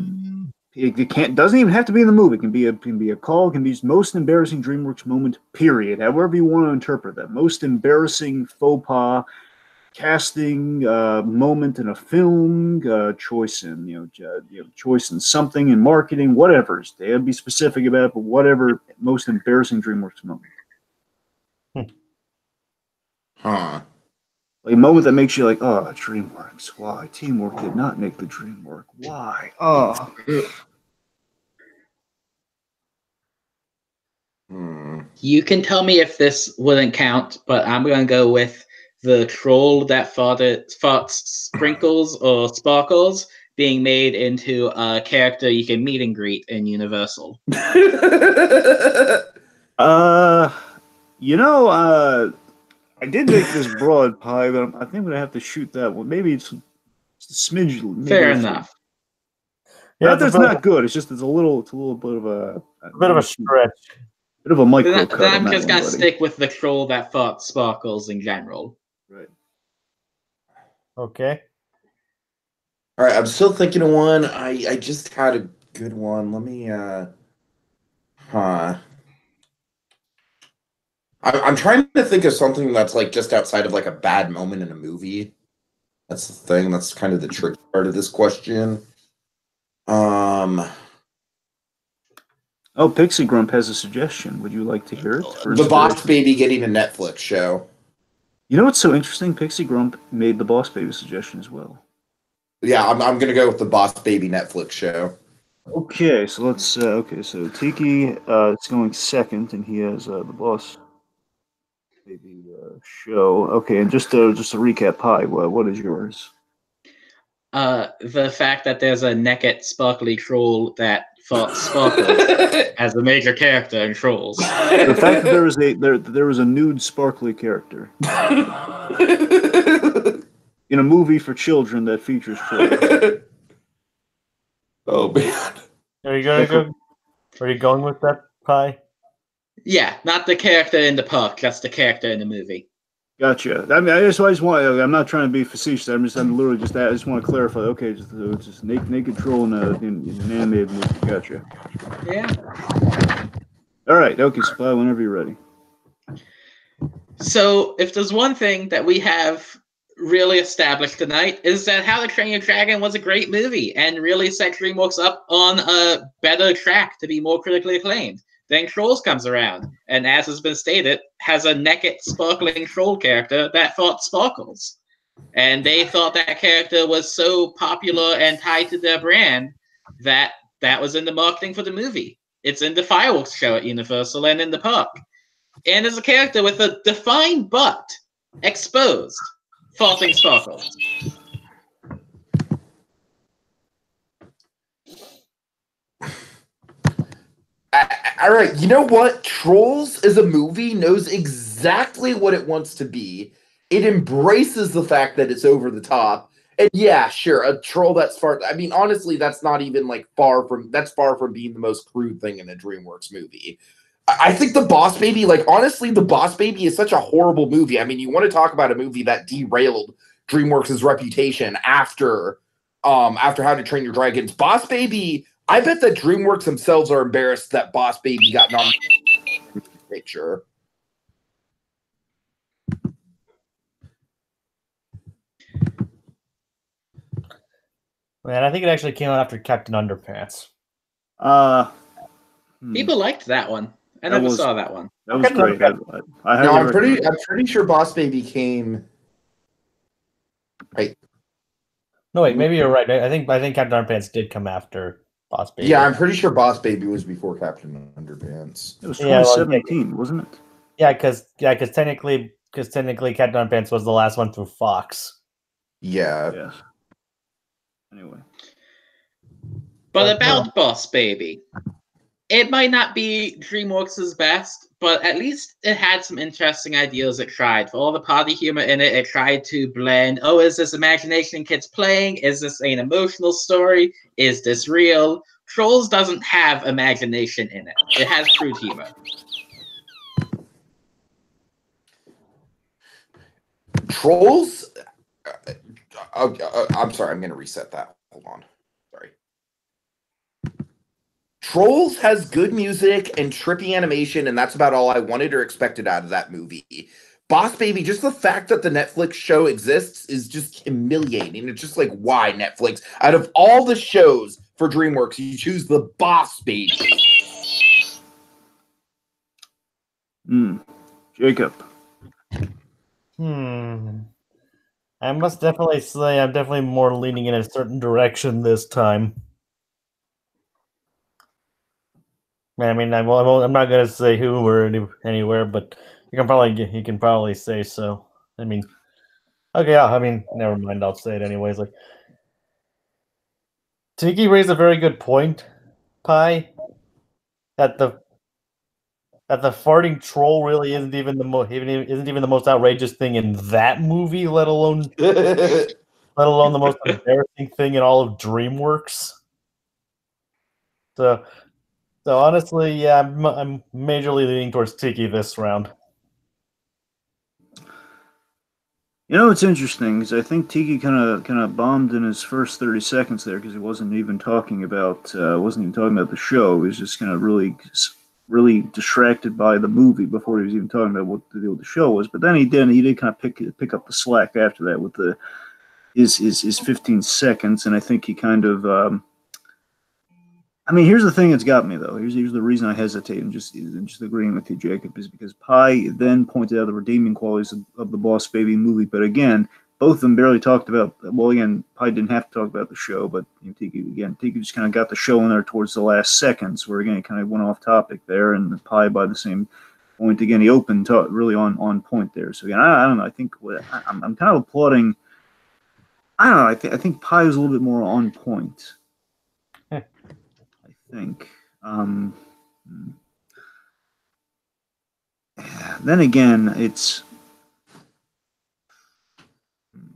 It doesn't even have to be in the movie. It can be a call. It can be just most embarrassing DreamWorks moment. Period. However you want to interpret that. Most embarrassing faux pas. Casting moment in a film, choice in choice in something in marketing, whatever. They would be specific about it, but whatever most embarrassing DreamWorks moment. Huh. Like a moment that makes you like, oh, DreamWorks. Why? Teamwork did not make the dream work. Why? Oh. You can tell me if this wouldn't count, but I'm going to go with the troll that farts sprinkles or sparkles being made into a character you can meet and greet in Universal. I did make this broad pie, but I think I'm gonna have to shoot that one. Maybe it's a smidge. Fair enough. Yeah, that's not good. It's a little bit of a stretch. Bit of a micro cut. Then I'm just gonna stick with the troll that farts sparkles in general. Right. Okay. All right, I'm still thinking of one. I just had a good one. Let me I'm trying to think of something that's like just outside of like a bad moment in a movie. That's the thing. That's kind of the tricky part of this question. Oh, Pixie Grump has a suggestion. Would you like to hear it? The Boss Baby getting a Netflix show. You know what's so interesting? Pixie Grump made the Boss Baby suggestion as well. Yeah, I'm gonna go with the Boss Baby Netflix show. Okay, so let's. So Tiki is going second, and he has the Boss Baby show. Okay, and just to recap, Pie. What is yours? The fact that there's a naked sparkly troll that farts sparkles as a major character in Trolls. The fact that there was a nude sparkly character in a movie for children that features trolls. Oh man. Are you going with that, Pie? Yeah, not the character in the park, just the character in the movie. Gotcha. I mean, I just want. I'm not trying to be facetious. I'm literally just. I just want to clarify. Okay, just naked troll in an animated movie. Gotcha. Yeah. All right. Okay, Supply. Whenever you're ready. So, if there's one thing that we have really established tonight, is that How to Train Your Dragon was a great movie and really set DreamWorks up on a better track to be more critically acclaimed. Then Trolls comes around, and as has been stated, has a naked, sparkling troll character that thought sparkles. And they thought that character was so popular and tied to their brand that was in the marketing for the movie. It's in the fireworks show at Universal and in the park. And there's a character with a defined butt, exposed, farting sparkles. All right, you know what? Trolls as a movie knows exactly what it wants to be. It embraces the fact that it's over the top. And yeah, sure, a troll that's far. I mean, honestly, that's not even like far from being the most crude thing in a DreamWorks movie. I think the Boss Baby, like honestly, the Boss Baby is such a horrible movie. I mean, you want to talk about a movie that derailed DreamWorks' reputation after How to Train Your Dragons. Boss Baby. I bet that DreamWorks themselves are embarrassed that Boss Baby got nominated for the picture. Man, I think it actually came out after Captain Underpants. People liked that one. I never saw that one. That was great. I'm pretty sure Boss Baby came. Right. No, wait, maybe you're right. I think Captain Underpants did come after Boss Baby. Yeah, I'm pretty sure Boss Baby was before Captain Underpants. It was 2017, wasn't it? Yeah, because technically Captain Underpants was the last one through Fox. Yeah. Yes. Anyway. But about Boss Baby. it might not be DreamWorks' best, but at least it had some interesting ideas it tried. For all the party humor in it, it tried to blend, oh, is this imagination kids playing? Is this an emotional story? Is this real? Trolls doesn't have imagination in it. It has crude humor. Trolls. I'm sorry. I'm going to reset that. Hold on. Sorry. Trolls has good music and trippy animation, and that's about all I wanted or expected out of that movie. Boss Baby, just the fact that the Netflix show exists is just humiliating. It's just like, why Netflix? Out of all the shows for DreamWorks, you choose the Boss Baby. Jacob. I must definitely say I'm definitely more leaning in a certain direction this time. I mean, I'm not gonna say who or anywhere, but you can probably say so. I mean, okay, I mean, never mind. I'll say it anyways. Like, Tiki raised a very good point, Pi. That the farting troll really isn't even the most outrageous thing in that movie, let alone the most embarrassing thing in all of DreamWorks. So honestly, yeah, I'm majorly leaning towards Tiki this round. You know, it's interesting because I think Tiki kind of bombed in his first 30 seconds there because he wasn't even talking about the show. He was just kind of really distracted by the movie before he was even talking about what the deal with the show was. But then he did kind of pick up the slack after that with his 15 seconds, and I think he kind of. I mean, here's the thing that's got me though. Here's the reason I hesitate and just agreeing with you, Jacob, is because Pi then pointed out the redeeming qualities of the Boss Baby movie. But again, both of them barely talked about. Well, again, Pi didn't have to talk about the show, but Tiki just kind of got the show in there towards the last seconds, where again he kind of went off topic there, and Pi by the same point again he opened really on point there. So again, I don't know. I think I'm kind of applauding. I don't know. I think Pi was a little bit more on point. Think. Then again, it's.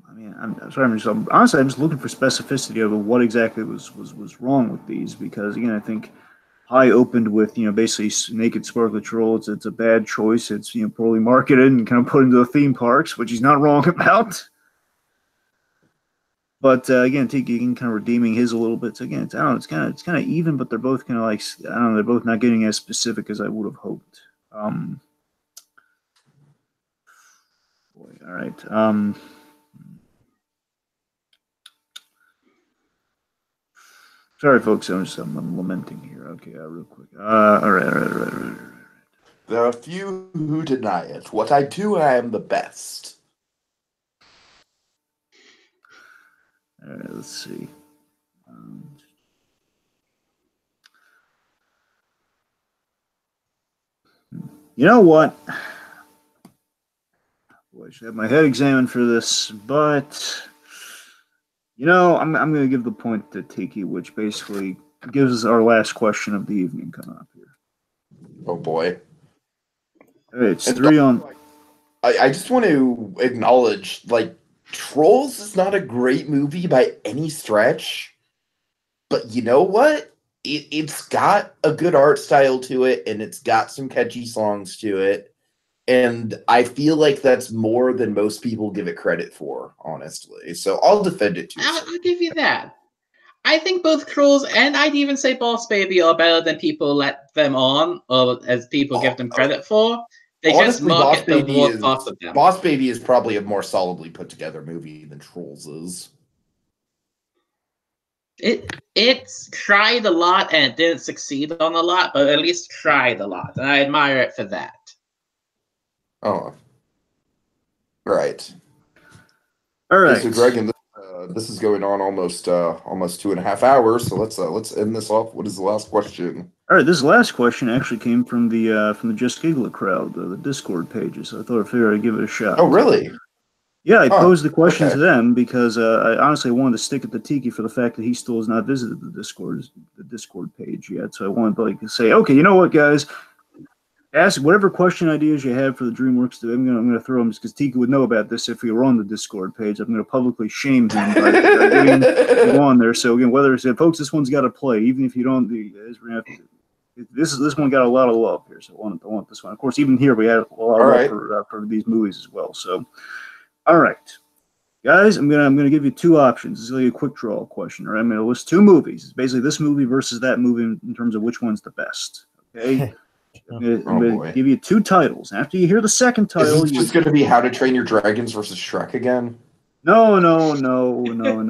I mean, I'm sorry. Honestly, I'm just looking for specificity of what exactly was wrong with these because again, I think High opened with basically naked sparkly troll. It's a bad choice. It's poorly marketed and kind of put into the theme parks, which he's not wrong about. But again, Tiki kind of redeeming his a little bit. So again, it's kind of even, but they're both kind of like they're both not getting as specific as I would have hoped. Boy, all right. Sorry, folks. I'm lamenting here. Okay, real quick. All right. There are a few who deny it. What I do, I am the best. All right, let's see. You know what? Boy, I should have my head examined for this, but I'm going to give the point to Tiki, which basically gives us our last question of the evening coming up here. Oh boy! All right, it's 3 on. I just want to acknowledge, like, Trolls is not a great movie by any stretch, but you know what? It's got a good art style to it, and it's got some catchy songs to it, and I feel like that's more than most people give it credit for, honestly. So I'll defend it too. I'll give you that. I think both Trolls and I'd even say Boss Baby are better than people let them on, or as people give them credit for. They honestly, just market the more parts of them. Boss Baby is probably a more solidly put together movie than Trolls is. It's tried a lot and it didn't succeed on a lot, but at least tried a lot, and I admire it for that. Oh, right. All right. So, Dragon, this is going on almost 2.5 hours. So let's end this off. What is the last question? All right, this last question actually came from the Just Giggle It crowd, the Discord pages. So I thought I'd give it a shot. Oh, really? Yeah, I Oh, posed the question okay. to them because I honestly wanted to stick it to Tiki for the fact that he still has not visited the Discord page yet. So I wanted to like say, okay, you know what, guys, ask whatever question ideas you have for the DreamWorks. I'm gonna throw them because Tiki would know about this if we were on the Discord page. I'm gonna publicly shame him by getting him to go on there. So again, whether it's folks, this one's got to play, even if you don't. This one got a lot of love here, so I want this one. Of course, even here we had a lot of love for these movies as well. So. All right, guys, I'm gonna give you two options. This is like a quick draw question. All right, I'm gonna list two movies. It's basically this movie versus that movie in terms of which one's the best. Okay, I'm gonna give you two titles. After you hear the second title, is this just going to be How to Train Your Dragons versus Shrek again? No.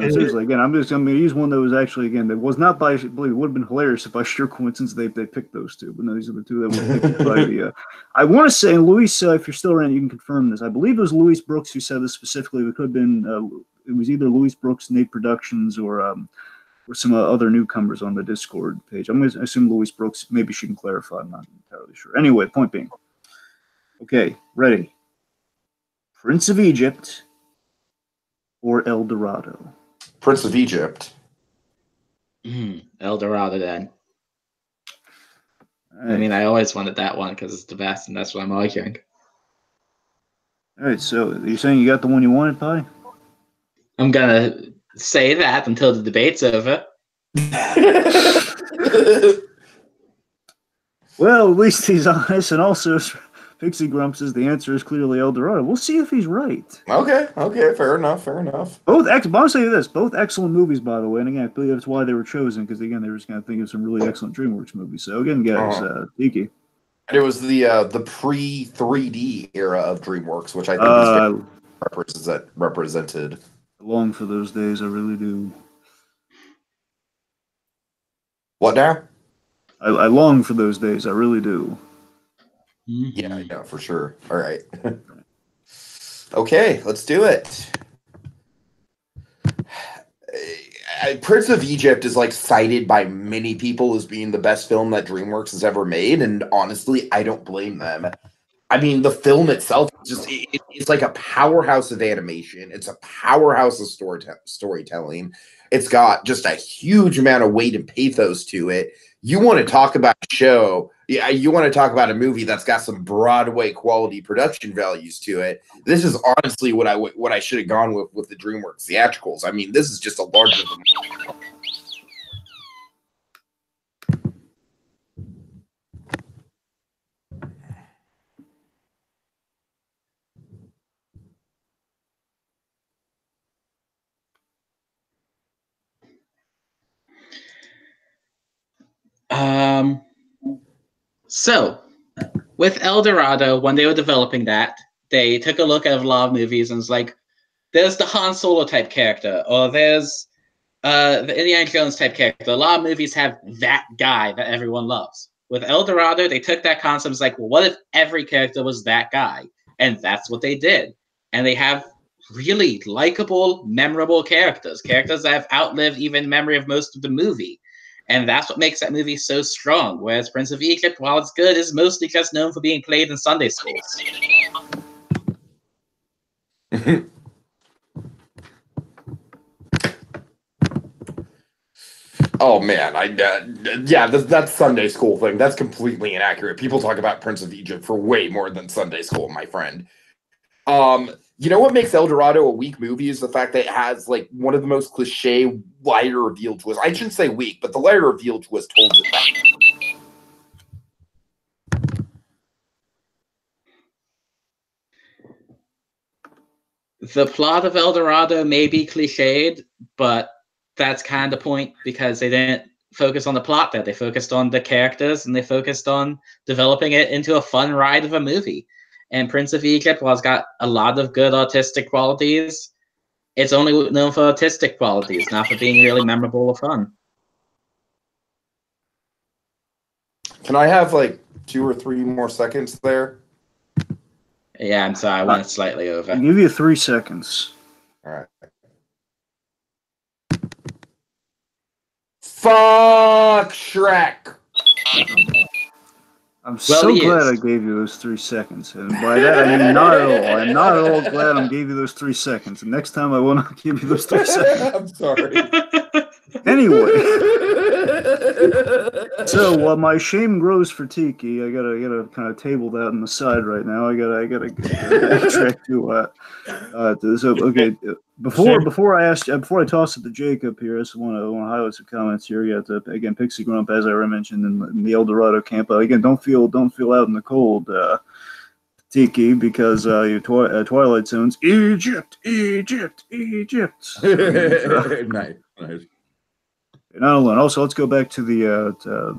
Seriously, again, I'm gonna use one that was actually that was not by. I believe it would have been hilarious if by sheer coincidence they picked those two. But no, these are the two that were picked by the. I want to say, Luis, if you're still around, you can confirm this. I believe it was Luis Brooks who said this specifically. It could have been. It was either Luis Brooks, Nate Productions, or some other newcomers on the Discord page. I'm going to assume Luis Brooks. Maybe she can clarify. I'm not entirely sure. Anyway, point being. Okay, ready. Prince of Egypt. Or El Dorado? Prince of Egypt. El Dorado, then. Right. I mean, I always wanted that one because it's the best, and that's what I'm arguing. All right, so you're saying you got the one you wanted, Pi? I'm gonna say that until the debate's over. Well, at least he's honest, and also Pixie Grump says the answer is clearly El Dorado. We'll see if he's right. Okay, fair enough. I'll say this, both excellent movies, by the way, and again, I believe that's why they were chosen, because again, they were just going to think of some really excellent DreamWorks movies. So again, guys, Tiki. And it was the pre-3D era of DreamWorks, which I think is represented. I long for those days, I really do. What now? I long for those days, I really do. Yeah, I know, for sure. All right. Okay, let's do it. Prince of Egypt is cited by many people as being the best film that DreamWorks has ever made, and honestly, I don't blame them. I mean, the film itself it's like a powerhouse of animation. It's a powerhouse of storytelling. It's got just a huge amount of weight and pathos to it. You want to talk about a show, you want to talk about a movie that's got some Broadway quality production values to it. This is honestly what I should have gone with the DreamWorks theatricals. I mean, this is just a larger than So, with El Dorado, when they were developing that, they took a look at a lot of movies and was like, there's the Han Solo type character, or there's the Indiana Jones type character. A lot of movies have that guy that everyone loves. With El Dorado, they took that concept and was like, well, what if every character was that guy? And that's what they did. And they have really likable, memorable characters that have outlived even memory of most of the movie. And that's what makes that movie so strong. Whereas Prince of Egypt, while it's good, is mostly just known for being played in Sunday schools. Oh man, that Sunday school thing, that's completely inaccurate. People talk about Prince of Egypt for way more than Sunday school, my friend. You know what makes El Dorado a weak movie is the fact that it has one of the most cliche lighter reveal twists. I shouldn't say weak, but the lighter reveal twist holds it back. The plot of El Dorado may be cliched, but that's kind of the point because they didn't focus on the plot there. They focused on the characters and they focused on developing it into a fun ride of a movie. And Prince of Egypt, while it's got a lot of good artistic qualities, it's only known for artistic qualities, not for being really memorable or fun. Can I have 2 or 3 more seconds there? Yeah, I'm sorry, I went slightly over. I'll give you 3 seconds. All right. Fuck Shrek. I'm Well, so he glad is. I gave you those 3 seconds. And by that, I mean not at all. I'm not at all glad I gave you those 3 seconds. And next time, I will not give you those 3 seconds. I'm sorry. Anyway. So while my shame grows for Tiki, I gotta kind of table that on the side right now. I gotta backtrack to this. Okay, before I toss it to Jacob here, I just want to highlight some comments here. You got again Pixie Grump, as I mentioned in the El Dorado camp. Again, don't feel out in the cold, Tiki, because your Twilight Zone's Egypt. Nice. Not alone. Also, let's go back to the other.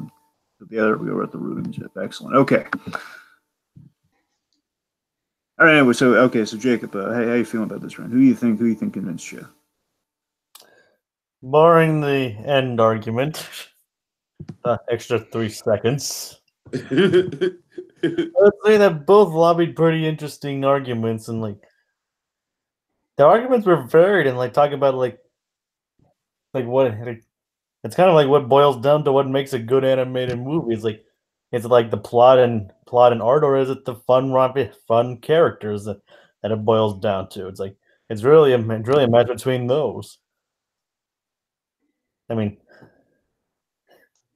We were at the Rubin Chip. Excellent. Okay. All right. Anyway, so Jacob, how you feeling about this round? Who do you think convinced you? Barring the end argument, extra 3 seconds. I'd say that both lobbied pretty interesting arguments, and like the arguments were varied, and like talking about like what. It's kind of like what boils down to what makes a good animated movie. It's like the plot and art, or is it the fun characters that it boils down to? It's really a match between those. I mean,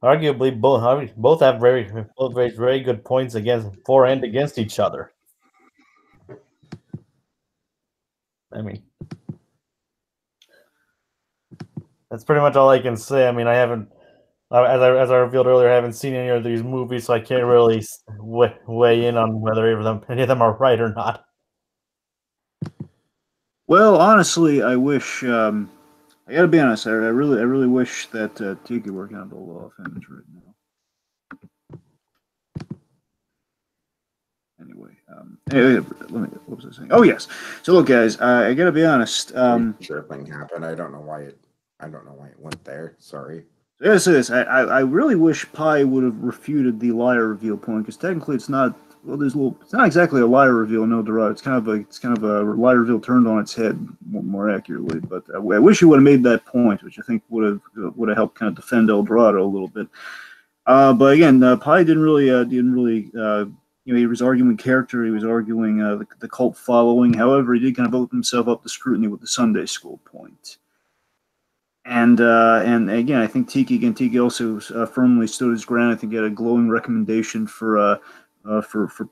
arguably both have raised very good points for and against each other. I mean, that's pretty much all I can say. I mean, I haven't, as I revealed earlier, I haven't seen any of these movies, so I can't really weigh in on whether any of them are right or not. Well, honestly, I wish. I gotta be honest. I really wish that Tiki were kind of a little off image right now. Anyway, what was I saying? Oh yes. So look, guys, I gotta be honest. Sure thing happened. I don't know why it went there. Sorry. So I gotta say this. I really wish Pi would have refuted the liar reveal point, because technically it's not. Well, it's not exactly a liar reveal in El Dorado. It's kind of a liar reveal turned on its head, more accurately. But I wish he would have made that point, which I think would have helped kind of defend El Dorado a little bit. But again, Pi didn't really. He was arguing character. He was arguing the cult following. However, he did kind of open himself up to scrutiny with the Sunday school point. And again, I think Tiki also firmly stood his ground. I think he had a glowing recommendation for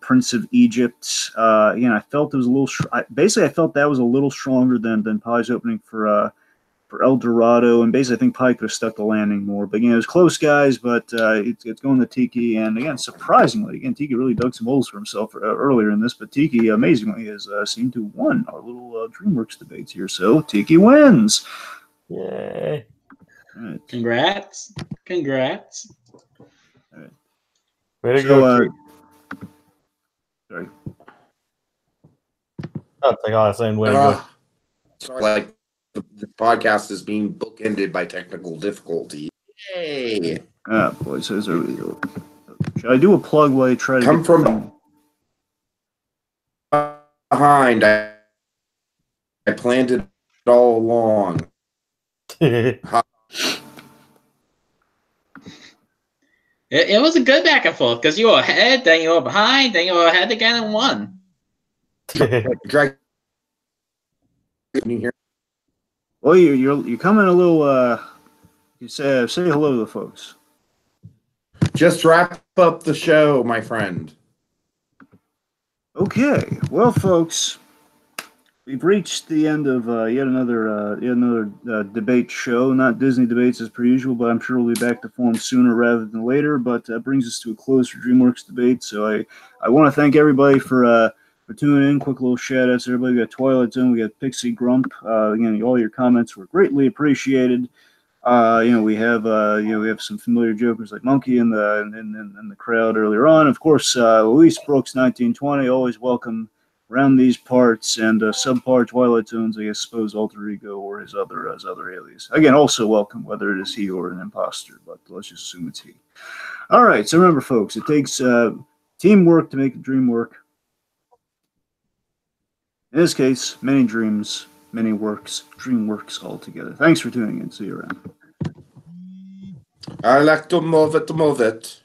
Prince of Egypt. Again, I felt it was a little. I felt that was a little stronger than Pi's opening for El Dorado, and basically I think Pi could have stuck the landing more. But again, it was close, guys. But it's going to Tiki, and again, surprisingly, Tiki really dug some holes for himself earlier in this. But Tiki, amazingly, has seemed to have won our little DreamWorks debates here. So Tiki wins. Yay! Right. Congrats. All right. Way to go, sorry. That's like all I'm saying. Way to go. Sorry, like the podcast is being bookended by technical difficulty. Yay! Ah, boy, so there we go. Should I do a plug while you try to Come from behind. I planned it all along. It was a good back and forth, because you were ahead, then you were behind, then you were ahead again and won. Drag. Can you hear? Well, you're coming a little. You say hello to the folks. Just wrap up the show, my friend. Okay, well, folks, we've reached the end of yet another debate show. Not Disney debates as per usual, but I'm sure we'll be back to form sooner rather than later. But that brings us to a close for DreamWorks debate. So I want to thank everybody for tuning in. Quick little shout outs to everybody. We got Twilight Zone, we got Pixie Grump. Again, all your comments were greatly appreciated. We have some familiar jokers like Monkey in the crowd earlier on. Of course, Luis Brooks 1920, always welcome around these parts, and subpar Twilight Zones, I suppose alter ego or his other alias. Again, also welcome, whether it is he or an imposter, but let's just assume it's he. All right, so remember, folks, it takes teamwork to make a dream work. In this case, many dreams, many works, DreamWorks all together. Thanks for tuning in. See you around. I like to move it, move it.